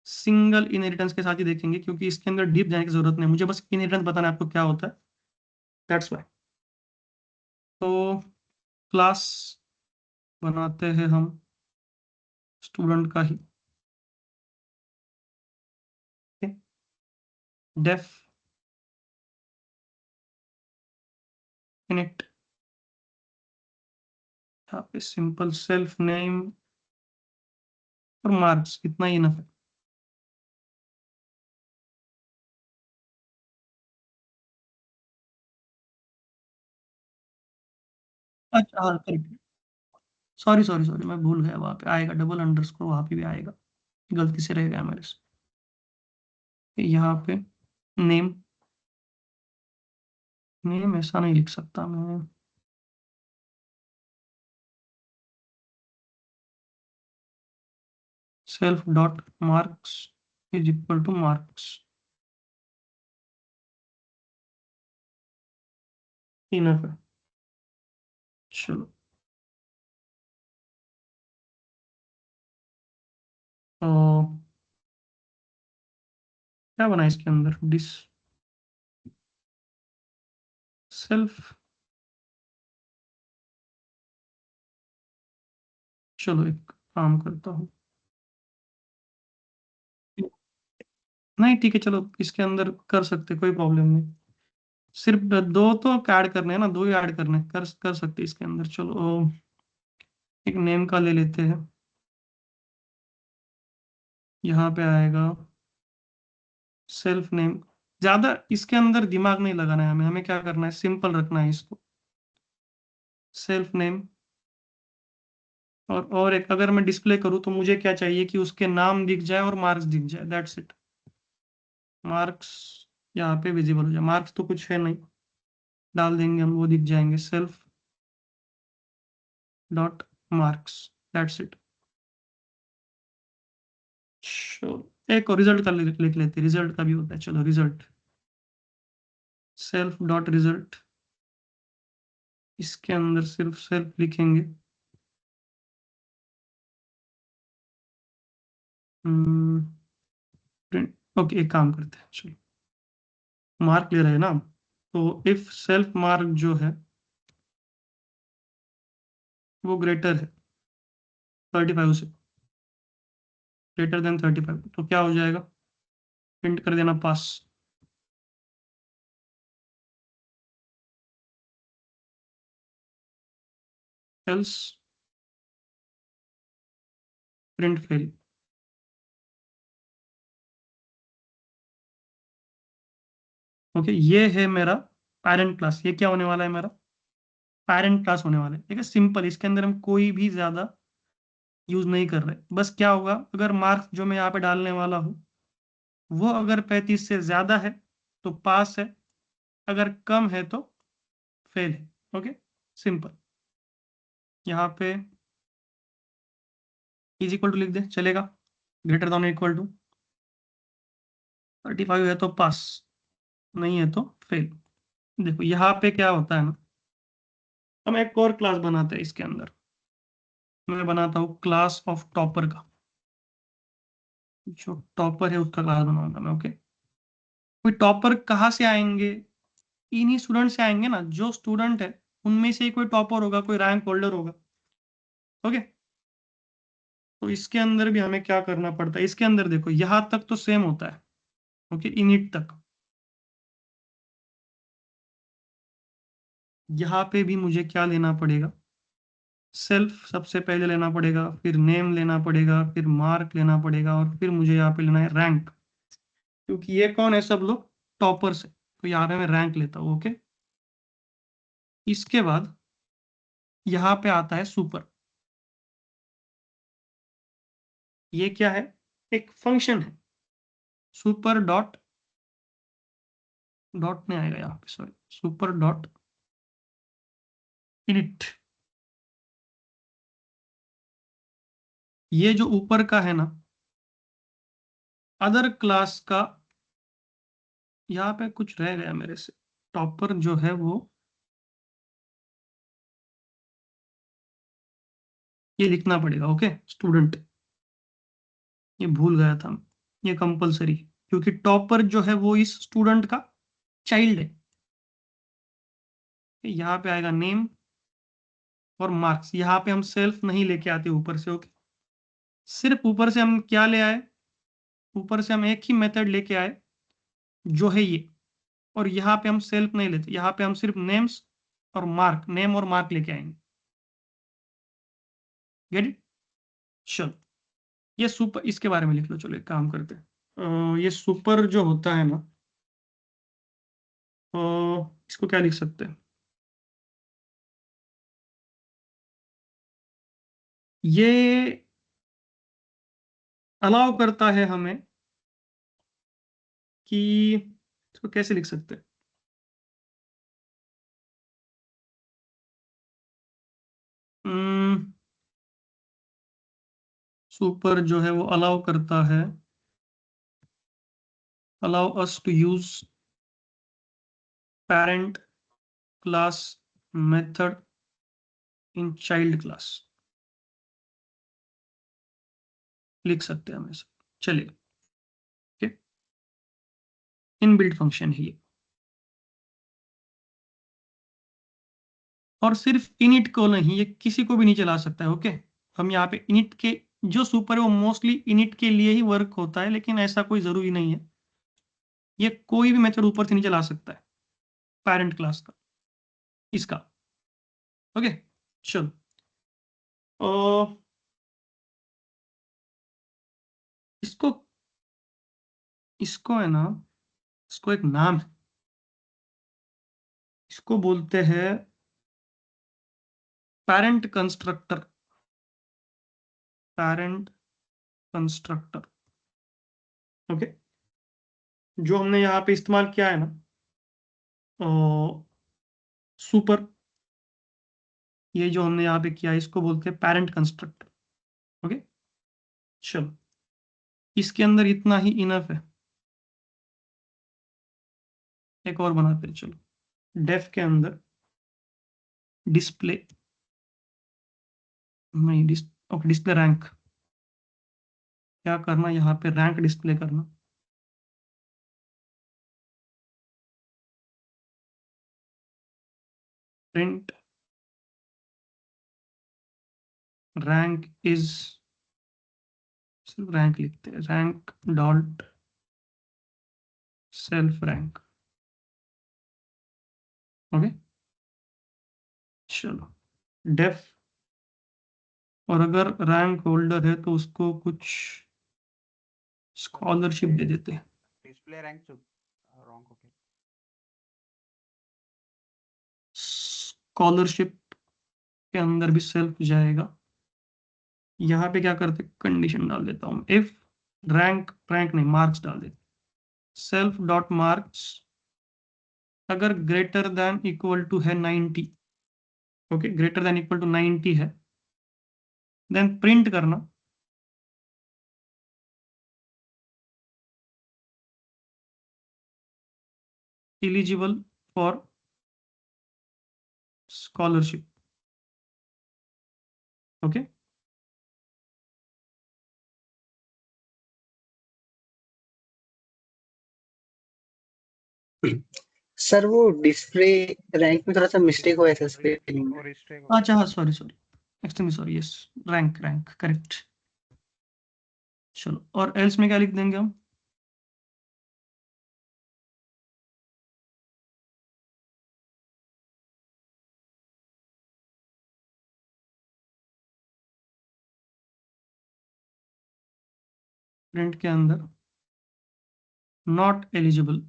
Speaker 1: सिंगल इनहेरिटेंस के साथ ही देखेंगे क्योंकि इसके अंदर डीप जाने की जरूरत नहीं, मुझे बस इनहेरिटेंस बताना है आपको क्या होता है, दैट्स वाई। तो क्लास बनाते हैं हम स्टूडेंट का ही। डेफ इनिट, यहाँ पे सिंपल सेल्फ नेम और मार्क्स, इतना ही इनफ है। अच्छा हाँ, सॉरी सॉरी सॉरी, मैं भूल गया, वहां पे आएगा डबल अंडरस्कोर, वहां पे भी आएगा, गलती से रह गया मेरे से। यहाँ पे नेम, नेम ऐसा नहीं लिख सकता मैं, self dot marks is equal two marks, enough है। चलो, तो क्या बना इसके अंदर, डिस सेल्फ, चलो एक काम करता हूँ, नहीं ठीक है, चलो इसके अंदर कर सकते, कोई प्रॉब्लम नहीं। सिर्फ दो तो ऐड करने हैं ना, दो ही ऐड करने हैं, कर सकते इसके अंदर। चलो एक नेम का ले लेते हैं, यहाँ पे आएगा सेल्फ नेम। ज्यादा इसके अंदर दिमाग नहीं लगाना है हमें, हमें क्या करना है, सिंपल रखना है इसको, सेल्फ नेम। और एक अगर मैं डिस्प्ले करूँ तो मुझे क्या चाहिए कि उसके नाम दिख जाए और मार्क्स दिख जाए, दैट्स इट। मार्क्स यहाँ पे विजिबल हो जाए, मार्क्स तो कुछ है नहीं, डाल देंगे हम, वो दिख जाएंगे, self dot marks, that's it. एक और रिजल्ट का लिख लेते, रिजल्ट का भी होता है, चलो रिजल्ट, सेल्फ डॉट रिजल्ट, इसके अंदर सिर्फ सेल्फ लिखेंगे। ओके, एक काम करते हैं, चलो मार्क ले रहे हैं ना, तो इफ सेल्फ मार्क जो है वो ग्रेटर है 35 से, ग्रेटर देन 35, तो क्या हो जाएगा, प्रिंट कर देना पास, एल्स प्रिंट फेल। ओके, ये है मेरा पेरेंट क्लास, ये क्या होने वाला है, मेरा पेरेंट क्लास होने वाला है। ठीक है, सिंपल, इसके अंदर हम कोई भी ज्यादा यूज नहीं कर रहे, बस क्या होगा, अगर मार्क्स जो मैं यहाँ पे डालने वाला हूँ वो अगर 35 से ज्यादा है तो पास है, अगर कम है तो फेल है। Okay, simple. यहाँ पे इज इक्वल टू लिख दे, चलेगा, ग्रेटर देन इक्वल टू 35 है तो पास, नहीं है तो फेल। देखो यहाँ पे क्या होता है ना, हम एक और क्लास बनाते हैं इसके अंदर, मैं बनाता हूँ क्लास ऑफ टॉपर का, जो टॉपर है उसका क्लास बनाऊंगा मैं। ओके, कोई टॉपर कहाँ से आएंगे, इन्हीं स्टूडेंट से आएंगे ना, जो स्टूडेंट है उनमें से ही कोई टॉपर होगा, कोई रैंक होल्डर होगा। ओके, तो इसके अंदर भी हमें क्या करना पड़ता है, इसके अंदर देखो यहां तक तो सेम होता है। ओके, इनिट तक, यहाँ पे भी मुझे क्या लेना पड़ेगा, सेल्फ सबसे पहले लेना पड़ेगा, फिर नेम लेना पड़ेगा, फिर मार्क लेना पड़ेगा, और फिर मुझे यहाँ पे लेना है रैंक, क्योंकि ये कौन है, सब लोग टॉपर्स है, तो यहाँ पे मैं रैंक लेता हूँ। ओके, इसके बाद यहाँ पे आता है सुपर, ये क्या है, एक फंक्शन है, सुपर डॉट, डॉट नहीं आएगा यहाँ पे, सॉरी, सुपर डॉट इनिट। ये जो ऊपर का है ना, अदर क्लास का, यहाँ पे कुछ रह गया मेरे से, टॉपर जो है वो ये लिखना पड़ेगा। ओके स्टूडेंट, ये भूल गया था, ये कंपलसरी, क्योंकि टॉपर जो है वो इस स्टूडेंट का चाइल्ड है। यहाँ पे आएगा नेम और मार्क्स। यहाँ पे हम सेल्फ नहीं लेके आते ऊपर से। ओके, सिर्फ ऊपर से हम क्या ले आए, ऊपर से हम एक ही मेथड लेके आए जो है ये, और यहाँ पे हम सेल्फ नहीं लेते, यहाँ पे हम सिर्फ नेम्स और मार्क, नेम और मार्क लेके आएंगे। Get it? चलो ये सुपर, इसके बारे में लिख लो। चलो एक काम करते हैं, ये सुपर जो होता है ना, इसको क्या लिख सकते हैं, ये अलाउ करता है हमें कि, इसको कैसे लिख सकते हैं, सुपर जो है वो अलाउ करता है, allow us to use parent class method in child class, लिख सकते हैं हम ऐसे। चलिए, ओके, इनबिल्ट फंक्शन है ये, और सिर्फ इनिट को नहीं, ये किसी को भी नहीं चला सकता है। ओके, हम यहाँ पे इनिट के जो सुपर है वो मोस्टली इनिट के लिए ही वर्क होता है, लेकिन ऐसा कोई जरूरी नहीं है। ये कोई भी मेथड ऊपर से नहीं चला सकता है पेरेंट क्लास का, इसका। ओके चलो, इसको इसको है ना, इसको एक नाम है, इसको बोलते हैं parent constructor, parent constructor. Okay, जो हमने यहाँ पे इस्तेमाल किया है ना, सुपर, ये जो हमने यहाँ पे किया है, इसको बोलते हैं पेरेंट कंस्ट्रक्टर। ओके चलो, इसके अंदर इतना ही इनफ है। एक और बनाते हैं, चलो डेफ के अंदर डिस्प्ले, नहीं ओके, डिस्प्ले रैंक। क्या करना, यहाँ पे रैंक डिस्प्ले करना, प्रिंट रैंक इज, सिर्फ रैंक लिखते हैं, rank dot self rank. Okay चलो, डेफ, और अगर रैंक होल्डर है तो उसको कुछ स्कॉलरशिप दे देते हैं।
Speaker 5: डिस्प्ले रैंक रॉन्ग हो गया।
Speaker 1: स्कॉलरशिप के अंदर भी सेल्फ जाएगा। यहाँ पे क्या करते, कंडीशन डाल देता हूँ, इफ रैंक, रैंक नहीं मार्क्स डाल देते, सेल्फ डॉट मार्क्स अगर ग्रेटर देन इक्वल टू है 90, okay greater than equal to 90 है, देन प्रिंट करना eligible for scholarship. Okay
Speaker 6: sir वो डिस्प्ले रैंक में थोड़ा सा मिस्टेक हुआ है सर स्पेलिंग में।
Speaker 5: और हिस्ट्री
Speaker 1: अच्छा हाँ, sorry sorry, extremely sorry, yes rank, rank correct. चलो, और एल्स में क्या लिख देंगे हम, प्रिंट के अंदर not eligible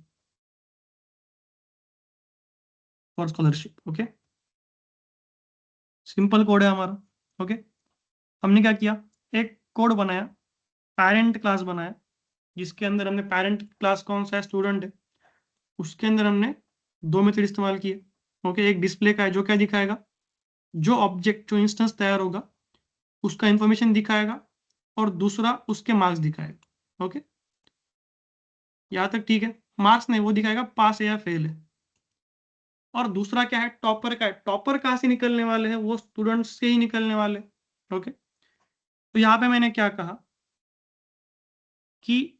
Speaker 1: for scholarship. Okay, simple code है हमारा। ओके, हमने क्या किया, एक कोड बनाया, पेरेंट क्लास बनाया, जिसके अंदर हमने, पेरेंट क्लास कौन सा है, स्टूडेंट है, उसके अंदर हमने दो मेथड इस्तेमाल किए। ओके, एक डिस्प्ले का है जो क्या दिखाएगा, जो ऑब्जेक्ट, जो इंस्टेंस तैयार होगा उसका इंफॉर्मेशन दिखाएगा, और दूसरा उसके मार्क्स दिखाएगा। ओके, यहाँ तक ठीक है। मार्क्स नहीं, वो दिखाएगा पास है या फेल है। और दूसरा क्या है, टॉपर का है। टॉपर कहाँ से निकलने वाले हैं, वो स्टूडेंट्स से ही निकलने वाले। ओके, तो यहाँ पे मैंने क्या कहा कि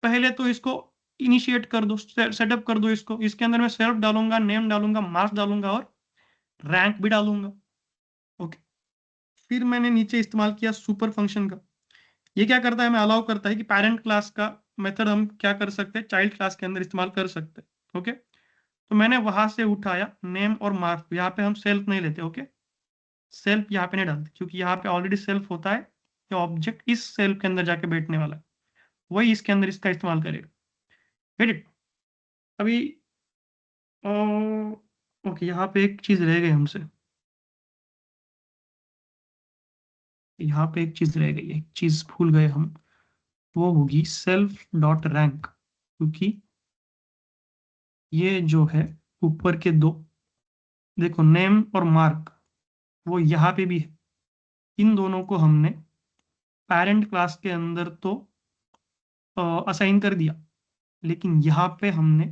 Speaker 1: पहले तो इसको इनिशिएट कर दो, सेटअप कर दो इसको। इसके अंदर मैं सेल्फ डालूंगा, नेम डालूंगा, मार्क्स डालूंगा और रैंक भी डालूंगा। ओके, फिर मैंने नीचे इस्तेमाल किया सुपर फंक्शन का। ये क्या करता है, मैं अलाउ करता है कि पेरेंट क्लास का मेथड हम क्या कर सकते हैं, चाइल्ड क्लास के अंदर इस्तेमाल कर सकते हैं। ओके, तो मैंने वहां से उठाया नेम और मार्क्स। यहाँ पे हम सेल्फ नहीं लेते। ओके, सेल्फ यहाँ पे नहीं डालते, क्योंकि यहाँ पे ऑलरेडी सेल्फ होता है। ये ऑब्जेक्ट इस सेल्फ के अंदर जाके बैठने वाला है, वही इसके अंदर इसका इस्तेमाल करेगा। Get it? अभी ओके, यहाँ पे एक चीज रह गई हमसे, यहाँ पे एक चीज रह गई, एक चीज भूल गए हम। वो होगी सेल्फ डॉट रैंक, क्योंकि ये जो है ऊपर के दो, देखो नेम और मार्क, वो यहाँ पे भी है। इन दोनों को हमने पेरेंट क्लास के अंदर तो असाइन कर दिया, लेकिन यहाँ पे हमने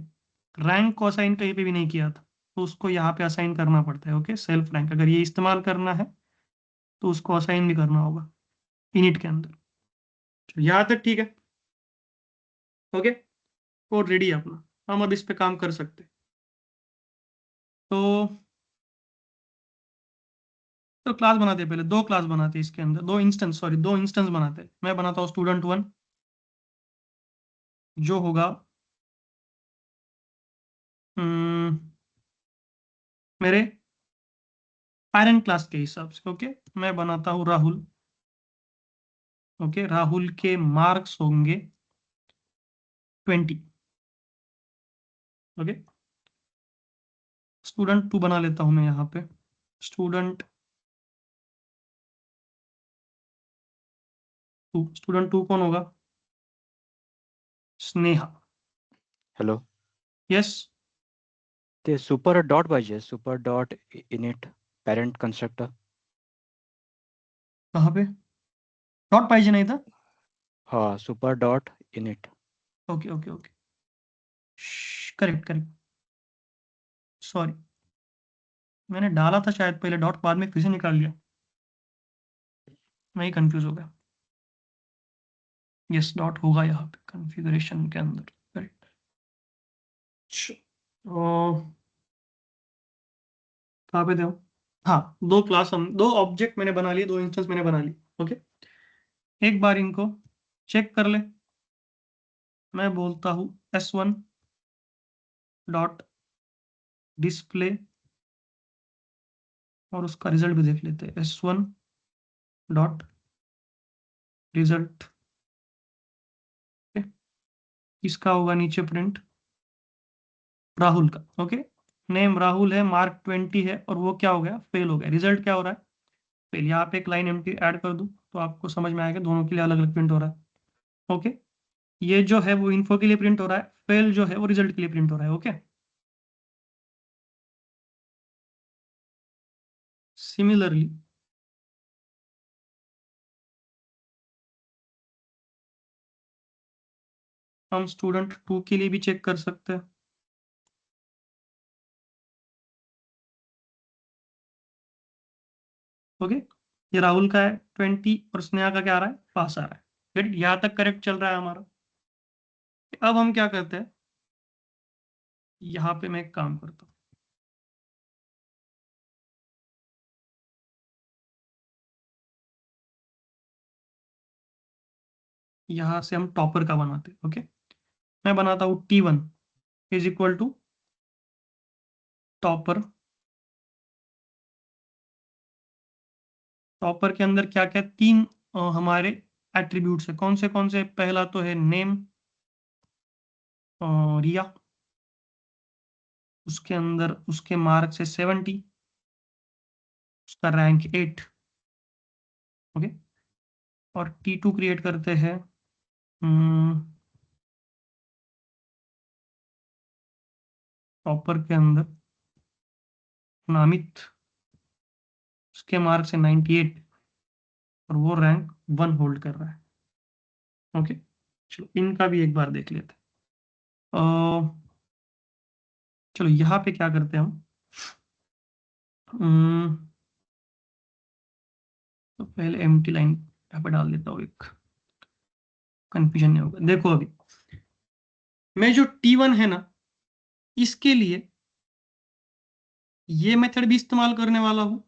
Speaker 1: रैंक को असाइन कहीं पे भी नहीं किया था, तो उसको यहाँ पे असाइन करना पड़ता है। ओके, सेल्फ रैंक अगर ये इस्तेमाल करना है तो उसको असाइन भी करना होगा इनिट के अंदर। तो यहाँ तक ठीक है। ओके, कोड रेडी है अपना, हम अब इस पे काम कर सकते हैं। तो क्लास बनाते हैं, पहले दो क्लास बनाते हैं इसके अंदर, दो इंस्टेंस, सॉरी दो इंस्टेंस बनाते हैं। मैं बनाता हूँ student1, जो होगा मेरे पेरेंट क्लास के हिसाब से। ओके, मैं बनाता हूँ राहुल। ओके, राहुल के मार्क्स होंगे 20। ओके, student2 बना लेता हूँ मैं यहाँ पे। स्टूडेंट 2 कौन होगा? स्नेहा।
Speaker 7: हॅलो,
Speaker 1: यस,
Speaker 7: ते सुपर डॉट पाहिजे, super dot init parent constructor.
Speaker 1: कहाँ पे डॉट पाहिजे नहीं था?
Speaker 7: हा, super dot init.
Speaker 1: Okay okay okay, correct correct, sorry मैंने डाला था शायद पहले डॉट, बाद में फिर से निकाल लिया, मैं ही कंफ्यूज हो गया। यस, डॉट होगा यहाँ पे कॉन्फ़िगरेशन के अंदर, करेक्ट। कहाँ पे थे हम? हाँ, दो क्लास, हम दो ऑब्जेक्ट मैंने बना लिए, दो इंस्टेंस मैंने बना लिए। ओके, एक बार इनको चेक कर ले। मैं बोलता हूँ s1 डॉट डिस्प्ले, और उसका रिजल्ट भी देख लेते हैं, s1 डॉट रिजल्ट। इसका होगा नीचे प्रिंट राहुल का। ओके, नेम राहुल है, मार्क 20 है, और वो क्या हो गया, फेल हो गया। रिजल्ट क्या हो रहा है, फेल। यहाँ पे एक लाइन एम्प्टी ऐड कर दूं तो आपको समझ में आएगा, दोनों के लिए अलग अलग प्रिंट हो रहा है। ओके, ये जो है वो इन्फो के लिए प्रिंट हो रहा है, फेल जो है वो रिजल्ट के लिए प्रिंट हो रहा है। ओके, सिमिलरली हम student2 के लिए भी चेक कर सकते हैं। ओके, ये राहुल का है 20 और स्नेहा का क्या आ रहा है, पास आ रहा है। फिर यहाँ तक करेक्ट चल रहा है हमारा। अब हम क्या करते हैं, यहाँ पे मैं एक काम करता हूँ, यहाँ से हम टॉपर का बनाते हैं। ओके, मैं बनाता हूँ t1 is equal to topper. Topper के अंदर क्या क्या, तीन हमारे एट्रीब्यूट्स है। कौन से? पहला तो है नेम, रिया, उसके अंदर उसके मार्क्स है 70, उसका रैंक 8। ओके, और t2 क्रिएट करते हैं टॉपर के अंदर नामित, उसके मार्क्स है 98, और वो रैंक 1 होल्ड कर रहा है। ओके, चलो इनका भी एक बार देख लेते हैं। चलो यहाँ पे क्या करते हैं हम, तो पहले एम्प्टी लाइन यहाँ पे डाल देता हूँ, एक कंफ्यूजन नहीं होगा। देखो अभी मैं जो T1 है ना, इसके लिए ये मेथड भी इस्तेमाल करने वाला हूँ,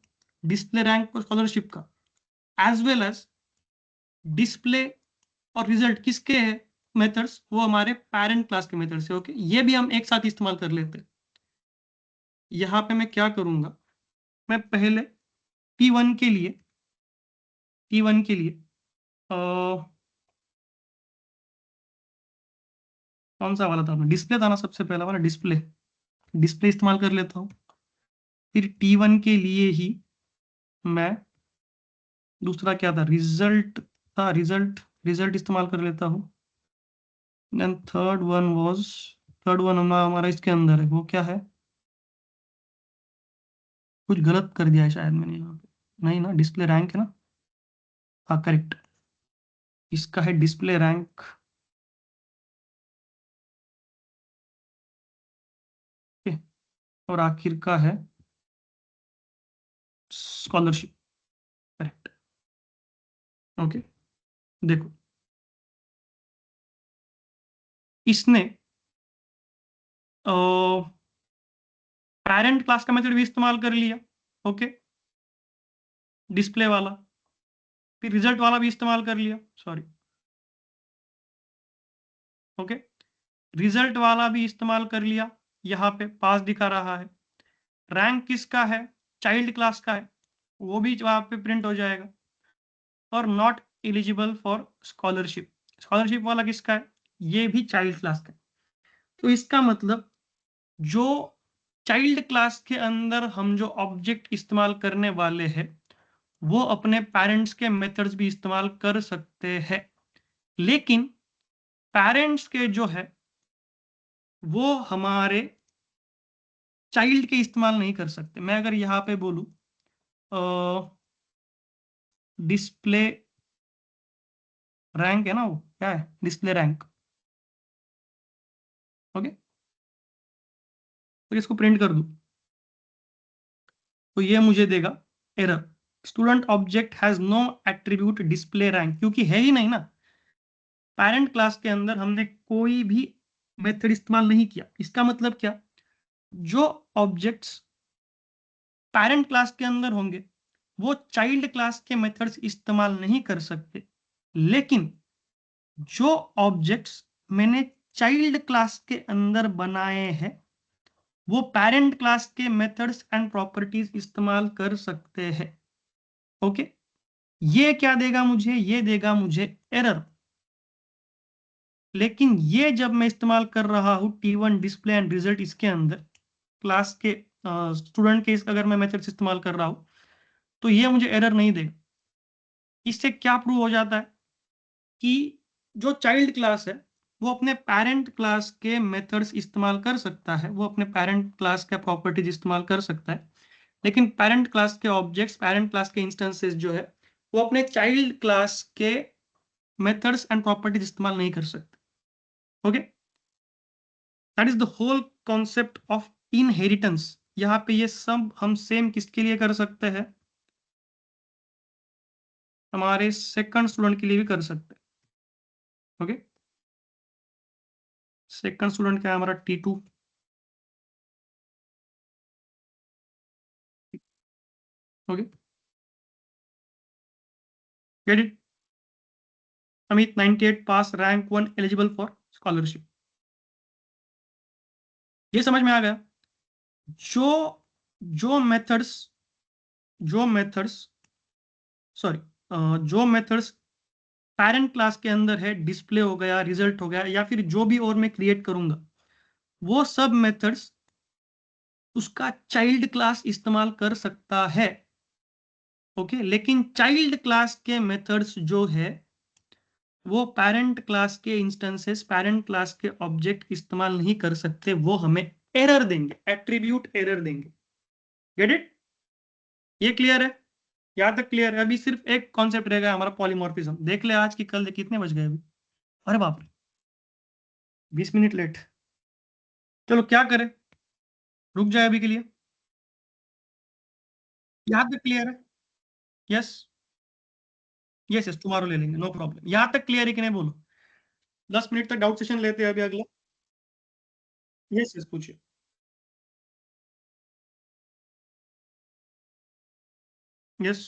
Speaker 1: डिस्प्ले रैंक और स्कॉलरशिप का, एज वेल एज डिस्प्ले और रिजल्ट किसके है मेथड्स, वो हमारे पेरेंट क्लास के मेथड्स है। ओके, ये भी हम एक साथ इस्तेमाल कर लेते हैं। यहाँ पे मैं क्या करूंगा, मैं पहले T1 के लिए कौन सा वाला था, डिस्प्ले था ना, सबसे पहला वाला डिस्प्ले इस्तेमाल कर लेता हूँ। फिर T1 के लिए ही मैं दूसरा क्या था, रिजल्ट था, रिजल्ट इस्तेमाल कर लेता हूँ। देन थर्ड वन हमारा इसके अंदर है, वो क्या है, कुछ गलत कर दिया है शायद मैंने यहाँ पे, नहीं ना, डिस्प्ले रैंक है ना, हाँ करेक्ट, इसका है डिस्प्ले रैंक। और आखिर का है स्कॉलरशिप, करेक्ट। ओके, देखो इसने पेरेंट क्लास का मेथड भी इस्तेमाल कर लिया, ओके, डिस्प्ले वाला, फिर रिजल्ट वाला भी इस्तेमाल कर लिया, सॉरी, ओके, रिजल्ट वाला भी इस्तेमाल कर लिया, यहाँ पे पास दिखा रहा है। रैंक किसका है, चाइल्ड क्लास का है, वो भी वहां पे प्रिंट हो जाएगा। और नॉट एलिजिबल फॉर स्कॉलरशिप वाला किसका है, ये भी चाइल्ड क्लास का है। तो इसका मतलब जो चाइल्ड क्लास के अंदर हम जो ऑब्जेक्ट इस्तेमाल करने वाले हैं, वो अपने पेरेंट्स के मेथड्स भी इस्तेमाल कर सकते हैं, लेकिन पेरेंट्स के जो है वो हमारे चाइल्ड के इस्तेमाल नहीं कर सकते। मैं अगर यहाँ पे बोलूं डिस्प्ले रैंक है ना, वो क्या है, डिस्प्ले रैंक, ओके, तो इसको प्रिंट कर दूं तो ये मुझे देगा error, student object has no attribute display rank, क्योंकि है ही नहीं ना, पेरेंट क्लास के अंदर हमने कोई भी मेथड इस्तेमाल नहीं किया। इसका मतलब क्या, जो ऑब्जेक्ट्स पेरेंट क्लास के अंदर होंगे वो चाइल्ड क्लास के मेथड्स इस्तेमाल नहीं कर सकते, लेकिन जो ऑब्जेक्ट्स मैंने चाइल्ड क्लास के अंदर बनाए हैं वो पेरेंट क्लास के मेथड्स एंड प्रॉपर्टीज इस्तेमाल कर सकते हैं। ओके, ये क्या देगा मुझे, ये देगा मुझे एरर। लेकिन ये जब मैं इस्तेमाल कर रहा हूं T1 डिस्प्ले एंड रिजल्ट, इसके अंदर क्लास के स्टूडेंट के अगर मैं मेथड्स इस्तेमाल कर रहा हूं तो ये मुझे एरर नहीं देगा। इससे क्या प्रूव हो जाता है कि जो चाइल्ड क्लास है वो अपने पेरेंट क्लास के मेथड्स इस्तेमाल कर सकता है, वो अपने पेरेंट क्लास का प्रॉपर्टीज इस्तेमाल कर सकता है, लेकिन पेरेंट क्लास के ऑब्जेक्ट्स, पेरेंट क्लास के इंस्टेंसेस जो है वो अपने चाइल्ड क्लास के मेथड्स एंड प्रॉपर्टीज इस्तेमाल नहीं कर सकते। Okay, that is the whole concept of inheritance. यहाँ पे ये सब हम सेम किसके लिए कर सकते हैं, हमारे सेकंड स्टूडेंट के लिए भी कर सकते हैं। ओके, सेकंड स्टूडेंट क्या है हमारा, T2, okay, get it, Amit 98 pass, rank 1, eligible for scholarship. ये समझ में आ गया। जो जो मेथड्स जो मेथड्स पेरेंट क्लास के अंदर है, डिस्प्ले हो गया, रिजल्ट हो गया, या फिर जो भी और मैं क्रिएट करूंगा, वो सब मेथड्स उसका चाइल्ड क्लास इस्तेमाल कर सकता है। ओके, लेकिन चाइल्ड क्लास के मेथड्स जो है वो पेरेंट क्लास के इंस्टेंसेस, पेरेंट क्लास के ऑब्जेक्ट इस्तेमाल नहीं कर सकते, वो हमें एरर देंगे, एट्रीब्यूट एरर देंगे। गेट इट, ये क्लियर है, यहाँ तक क्लियर है। अभी सिर्फ एक कॉन्सेप्ट रहेगा हमारा, पॉलीमॉर्फिज्म। देख ले आज की कल कितने बज गए अभी, अरे बाप रे 20 मिनट लेट। चलो क्या करें, रुक जाए अभी के लिए, यहाँ तक क्लियर है? यस यस यस, टुमारो ले लेंगे, नो प्रॉब्लम। यहाँ तक क्लियर है कि नहीं बोलो? 10 मिनट तक डाउट सेशन लेते हैं अभी अगला। यस यस, पूछिए। यस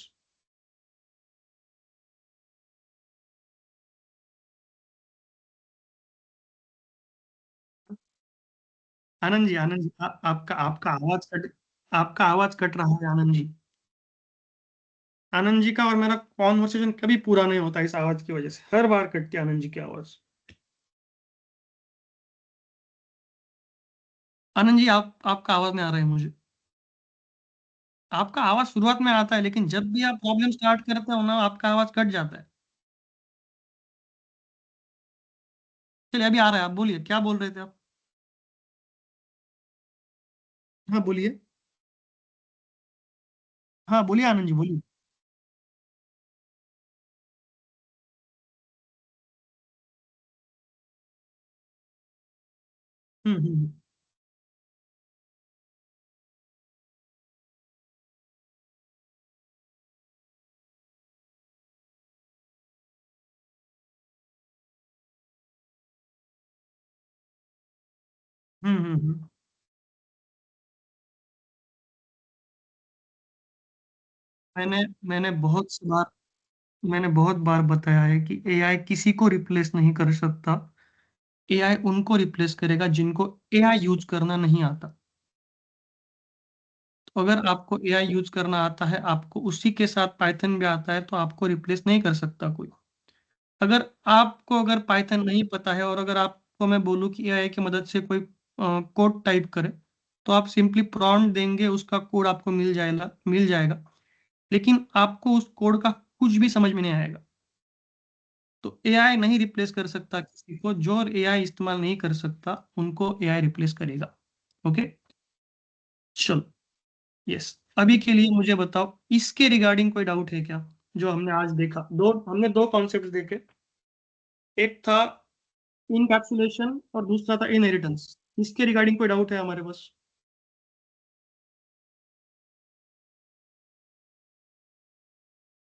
Speaker 1: आनंद जी, आनंद जी, आपका आपका आवाज कट रहा है आनंद जी। आनंद जी का और मेरा कॉन्वर्सेशन कभी पूरा नहीं होता इस आवाज की वजह से, हर बार कटती है आनंद जी की आवाज। आनंद जी, आपका आवाज नहीं आ रहा है मुझे। आपका आवाज शुरुआत में आता है, लेकिन जब भी आप प्रॉब्लम स्टार्ट करते हो ना, आपका आवाज कट जाता है। चलिए अभी आ रहा है, आप बोलिए, क्या बोल रहे थे आप? हाँ बोलिए। हाँ बोलिए आनंद जी, बोलिए। हम्म हम्म हम्म। मैंने मैंने बहुत सी बार मैंने बहुत बार बताया है कि एआई किसी को रिप्लेस नहीं कर सकता। एआई उनको रिप्लेस करेगा जिनको एआई यूज करना नहीं आता। तो अगर आपको एआई यूज करना आता है, आपको उसी के साथ पाइथन भी आता है, तो आपको रिप्लेस नहीं कर सकता कोई। अगर पाइथन नहीं पता है और अगर आपको मैं बोलूँ कि एआई की मदद से कोई कोड टाइप करे, तो आप सिंपली प्रॉम्प्ट देंगे, उसका कोड आपको मिल जाएगा। लेकिन आपको उस कोड का कुछ भी समझ में नहीं आएगा। तो एआई नहीं रिप्लेस कर सकता किसी को, जो एआई इस्तेमाल नहीं कर सकता उनको एआई रिप्लेस करेगा। ओके, चलो। यस, अभी के लिए मुझे बताओ, इसके रिगार्डिंग कोई डाउट है क्या? जो हमने आज देखा, हमने दो कॉन्सेप्ट देखे। एक था इनकैप्सुलेशन और दूसरा था इनहेरिटेंस। इसके रिगार्डिंग कोई डाउट है हमारे पास?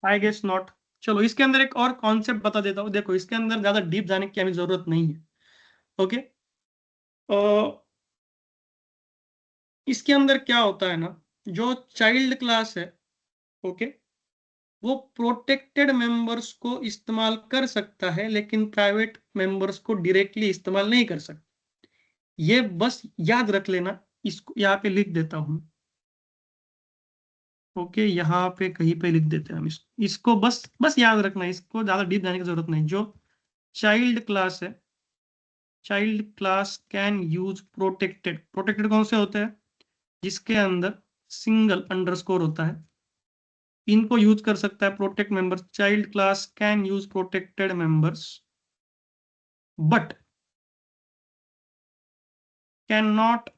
Speaker 1: I guess not. चलो इसके अंदर एक और कॉन्सेप्ट बता देता हूँ। देखो, इसके अंदर ज्यादा डीप जाने की हमें जरूरत नहीं है। ओके, इसके अंदर क्या होता है ना, जो चाइल्ड क्लास है, ओके, वो प्रोटेक्टेड मेंबर्स को इस्तेमाल कर सकता है, लेकिन प्राइवेट मेंबर्स को डायरेक्टली इस्तेमाल नहीं कर सकता। ये बस याद रख लेना। इसको यहाँ पे लिख देता हूँ। ओके, यहाँ पे कहीं पे लिख देते हैं हम इसको बस बस याद रखना, इसको ज्यादा डीप जाने की जरूरत नहीं। जो चाइल्ड क्लास है, child class can use protected. Protected कौन से होते हैं? जिसके अंदर सिंगल अंडरस्कोर होता है, इनको यूज कर सकता है protect members. Child class can use protected members but can not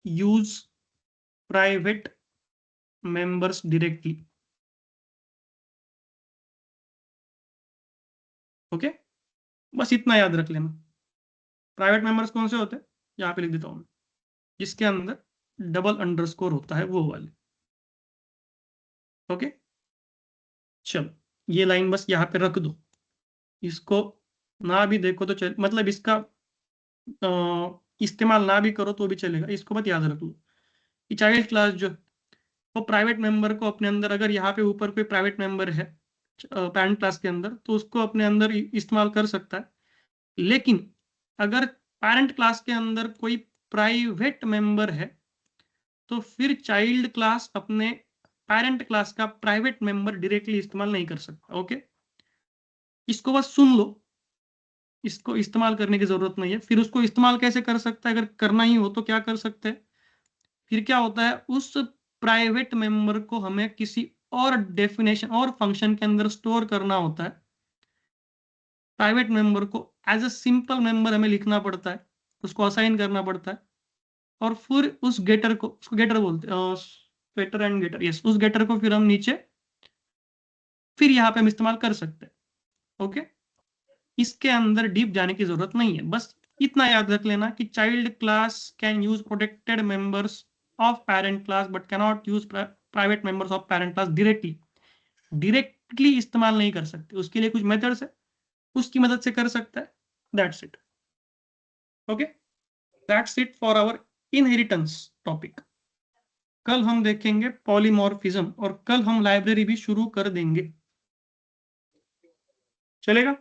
Speaker 1: use private members directly. Okay, बस इतना याद रख लेना। प्राइवेट मेंबर्स कौन से होते हैं? यहाँ पे लिख देता हूँ मैं, जिसके अंदर डबल अंडरस्कोर होता है, वो वाले। ओके, चलो ये लाइन बस यहाँ पे रख दो। इसको ना भी देखो तो चल, मतलब इसका इस्तेमाल ना भी करो तो भी चलेगा, इसको बस याद रख लो कि चाइल्ड क्लास जो, वो प्राइवेट मेंबर को अपने अंदर, अगर यहाँ पे ऊपर कोई प्राइवेट मेंबर है पैरेंट क्लास के अंदर, तो उसको अपने अंदर इस्तेमाल कर सकता है। लेकिन अगर पैरेंट क्लास के अंदर कोई प्राइवेट मेंबर है, तो फिर चाइल्ड क्लास अपने पैरेंट क्लास का प्राइवेट मेंबर डायरेक्टली इस्तेमाल नहीं कर सकता। ओके, इसको बस सुन लो, इसको इस्तेमाल करने की जरूरत नहीं है। फिर उसको इस्तेमाल कैसे कर सकता है? अगर करना ही हो तो क्या कर सकते हैं? फिर क्या होता है, उस प्राइवेट मेंबर को हमें किसी और डेफिनेशन और फंक्शन के अंदर स्टोर करना होता है। प्राइवेट मेंबर को एज अ सिंपल मेंबर हमें लिखना पड़ता है, उसको असाइन करना पड़ता है, और फिर उस गेटर को, उसको गेटर बोलते हैं, गेटर एंड गेटर, यस, उस गेटर को फिर हम नीचे, फिर यहाँ पे हम इस्तेमाल कर सकते हैं। ओके, इसके अंदर डीप जाने की जरूरत नहीं है, बस इतना याद रख लेना कि child class can use protected members of parent class but cannot use private members of parent class directly इस्तेमाल नहीं कर सकते, उसके लिए कुछ मेथड्स है, उसकी मदद से कर सकता है। That's it. Okay, that's it for our inheritance topic. कल हम देखेंगे पॉलीमॉर्फिज्म और कल हम लाइब्रेरी भी शुरू कर देंगे। चलेगा?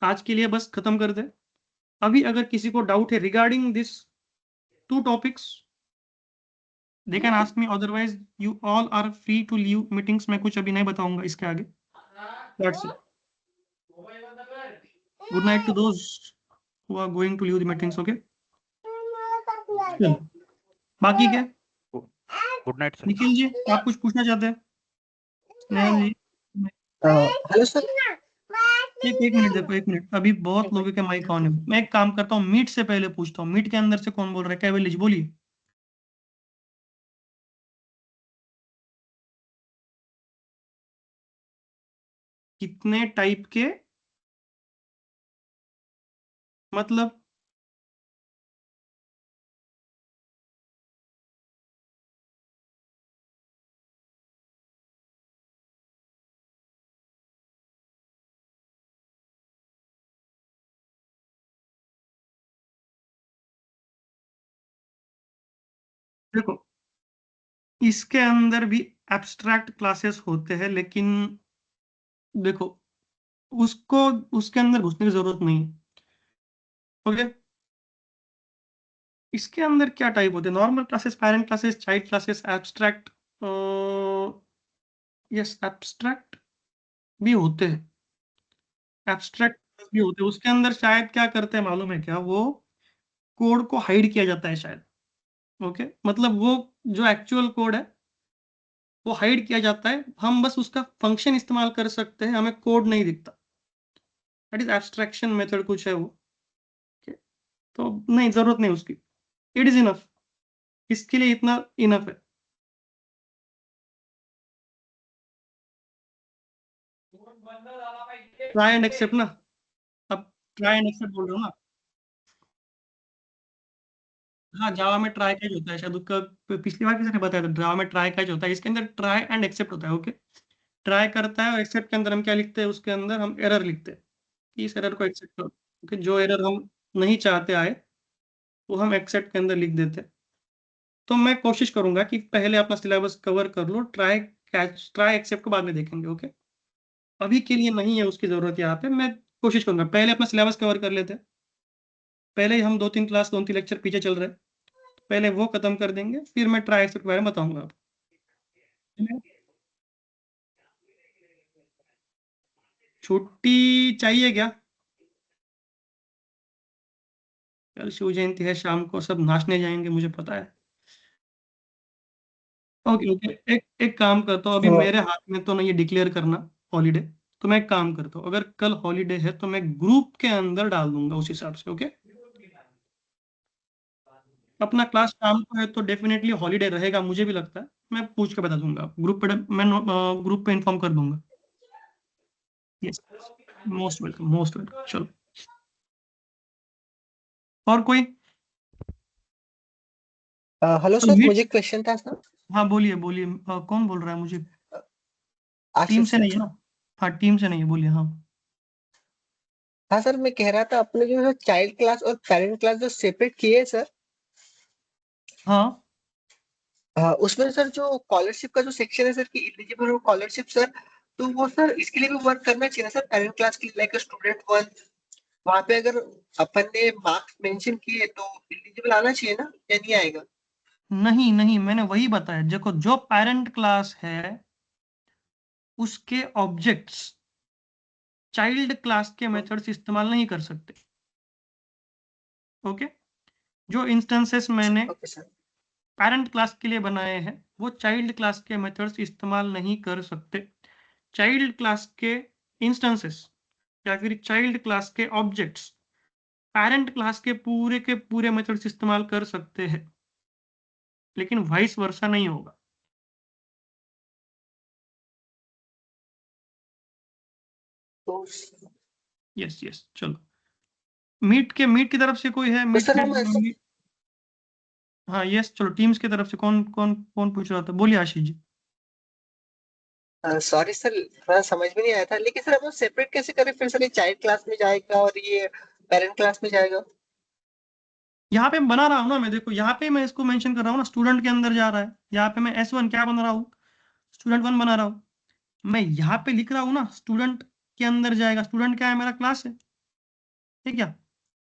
Speaker 1: आज के लिए बस खत्म कर दे। अभी अगर किसी को डाउट है regarding this to topics they can ask me, otherwise you all are free to leave meetings। मैं कुछ अभी नहीं बताऊंगा इसके आगे। That's it। Good night to those who are going to leave the meetings। Okay, चलो, बाकी क्या?
Speaker 7: Good night sir.
Speaker 1: Nikhil ji, आप कुछ पूछना चाहते हैं? Snehal ji,
Speaker 6: hello sir.
Speaker 1: एक मिनट देखो, एक मिनट, अभी बहुत लोगों के माइक ऑन है। मैं एक काम करता हूँ, मीट से पहले पूछता हूँ, मीट के अंदर से कौन बोल रहा है? कैवल जी बोलिए। कितने टाइप के, मतलब देखो, इसके अंदर भी एब्स्ट्रैक्ट क्लासेस होते हैं, लेकिन देखो उसको उसके अंदर घुसने की जरूरत नहीं है। ओके, इसके अंदर क्या टाइप होते हैं? Normal classes, parent classes, child classes, abstract, yes abstract भी होते हैं, एब्स्ट्रैक्ट भी होते हैं। उसके अंदर शायद क्या करते हैं मालूम है क्या? वो कोड को हाइड किया जाता है शायद। ओके, मतलब वो जो एक्चुअल कोड है वो हाइड किया जाता है, हम बस उसका फंक्शन इस्तेमाल कर सकते हैं, हमें कोड नहीं दिखता। दैट इज एब्स्ट्रैक्शन मेथड कुछ है वो। okay? तो नहीं, जरूरत नहीं उसकी, इट इज इनफ, इसके लिए इतना इनफ है। ट्राई एंड एक्सेप्ट ना, अब ट्राई एंड एक्सेप्ट बोल रहा हूँ ना। हाँ, जावा में ट्राई कैच होता है शायद, उसका पिछली बार किसी ने बताया था, जावा में ट्राई कैच होता है, इसके अंदर ट्राई एंड एक्सेप्ट होता है। ओके, ट्राई करता है और एक्सेप्ट के अंदर हम क्या लिखते हैं? उसके अंदर हम एरर लिखते हैं कि इस एरर को एक्सेप्ट करो। ओके, जो एरर हम नहीं चाहते आए वो हम एक्सेप्ट के अंदर लिख देते हैं। तो मैं कोशिश करूंगा कि पहले अपना सिलेबस कवर कर लो, ट्राई कैच ट्राई एक्सेप्ट को बाद में देखेंगे। ओके, अभी के लिए नहीं है उसकी जरूरत यहाँ पे। मैं कोशिश करूंगा पहले अपना सिलेबस कवर कर लेते हैं, पहले ही हम 2-3 क्लास 2-3 लेक्चर पीछे चल रहे हैं, पहले वो खत्म कर देंगे, फिर मैं ट्राई एक्सेप्ट के बारे में बताऊंगा आपको। छुट्टी चाहिए क्या? कल शिव जयंती है, शाम को सब नाचने जाएंगे, मुझे पता है। ओके ओके, एक काम करता हूँ, अभी मेरे हाथ में तो नहीं है डिक्लेयर करना हॉलीडे, तो मैं एक काम करता हूँ, अगर कल हॉलीडे है तो मैं ग्रुप के अंदर डाल दूंगा उस हिसाब से। ओके, अपना क्लास शाम को है तो डेफिनेटली हॉलीडे रहेगा, मुझे भी लगता है। मैं पूछ के बता दूंगा ग्रुप पे, मैं ग्रुप पे इन्फॉर्म कर दूंगा। Yes, most welcome, most welcome. चलो, और कोई?
Speaker 6: हेलो
Speaker 1: तो
Speaker 6: सर,
Speaker 1: मीट,
Speaker 6: मुझे क्वेश्चन था सर।
Speaker 1: हाँ बोलिए बोलिए, कौन बोल रहा है? मुझे टीम
Speaker 6: आशीष
Speaker 1: से
Speaker 6: सर।
Speaker 1: नहीं है ना? हाँ, टीम से नहीं है, बोलिए। हाँ
Speaker 6: हाँ सर, मैं कह रहा था अपने जो है चाइल्ड क्लास और पेरेंट क्लास जो सेपरेट किए हैं सर,
Speaker 1: हाँ,
Speaker 6: उसमें सर जो स्कॉलरशिप का जो सेक्शन है सर कि एलिजिबल हो स्कॉलरशिप सर, तो वो सर इसके लिए भी वर्क करना चाहिए ना सर, पेरेंट क्लास के लाइक स्टूडेंट वन, वहां पे अगर अपन ने मार्क्स मेंशन किए तो एलिजिबल आना चाहिए ना, या नहीं आएगा?
Speaker 1: नहीं नहीं, मैंने वही बताया, देखो जो पेरेंट क्लास है उसके ऑब्जेक्ट्स चाइल्ड क्लास के मेथड्स इस्तेमाल नहीं कर सकते। ओके, जो इंस्टेंसेस मैंने
Speaker 6: ओके सर।
Speaker 1: पेरेंट क्लास के लिए बनाए हैं वो चाइल्ड क्लास के मेथड्स इस्तेमाल नहीं कर सकते। चाइल्ड क्लास के इंस्टेंसेस या फिर चाइल्ड क्लास के ऑब्जेक्ट्स पेरेंट क्लास के पूरे मेथड्स इस्तेमाल कर सकते हैं, लेकिन वाइस वर्सा नहीं होगा।
Speaker 6: तो
Speaker 1: यस यस, चलो। मीट की तरफ से कोई है?
Speaker 6: तो
Speaker 1: मीट
Speaker 6: सर हम ऐसे
Speaker 1: मीट हाँ यस, चलो टीम्स की तरफ से कौन कौन कौन पूछ रहा था? बोलिए आशीष जी।
Speaker 6: सॉरी सर, थोड़ा समझ में नहीं आया था, लेकिन सर हम सेपरेट कैसे करें फिर सर? ये चाइल्ड क्लास में जाएगा और ये पेरेंट क्लास में जाएगा?
Speaker 1: यहाँ पे बना रहा हूँ ना मैं, देखो यहाँ पे मैं इसको मेंशन कर रहा हूँ ना, स्टूडेंट के अंदर जा रहा है। यहाँ पे मैं S1 क्या बना रहा हूँ? स्टूडेंट 1 बना रहा हूँ। मैं यहाँ पे लिख रहा हूँ ना, स्टूडेंट के अंदर जाएगा। स्टूडेंट क्या है? मेरा क्लास है, ठीक है?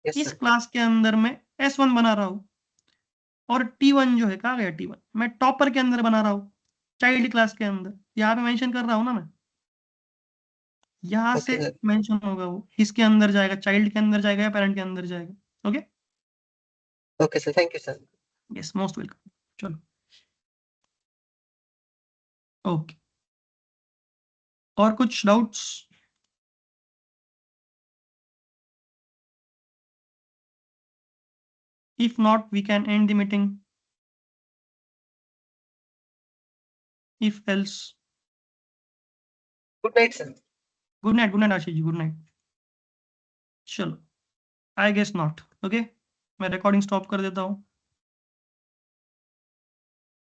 Speaker 6: यस
Speaker 1: इस
Speaker 6: सर।
Speaker 1: क्लास के अंदर मैं S1 बना रहा हूँ, और T1 जो है, कहाँ गया T1? मैं टॉपर के अंदर बना रहा हूँ, चाइल्ड क्लास के अंदर। यहाँ पे मेंशन कर रहा हूँ ना मैं, यहाँ से
Speaker 6: ओके सर।
Speaker 1: मेंशन होगा वो किसके अंदर जाएगा, चाइल्ड के अंदर जाएगा या पेरेंट के अंदर जाएगा। Okay,
Speaker 6: okay sir, thank you sir.
Speaker 1: Yes, most welcome. चलो, ओके, और कुछ doubts? If not, we can end the meeting. If else,
Speaker 6: good night sir.
Speaker 1: good night Ashish ji, good night. चलो, I guess not. Okay, मैं रिकॉर्डिंग स्टॉप कर देता हूँ।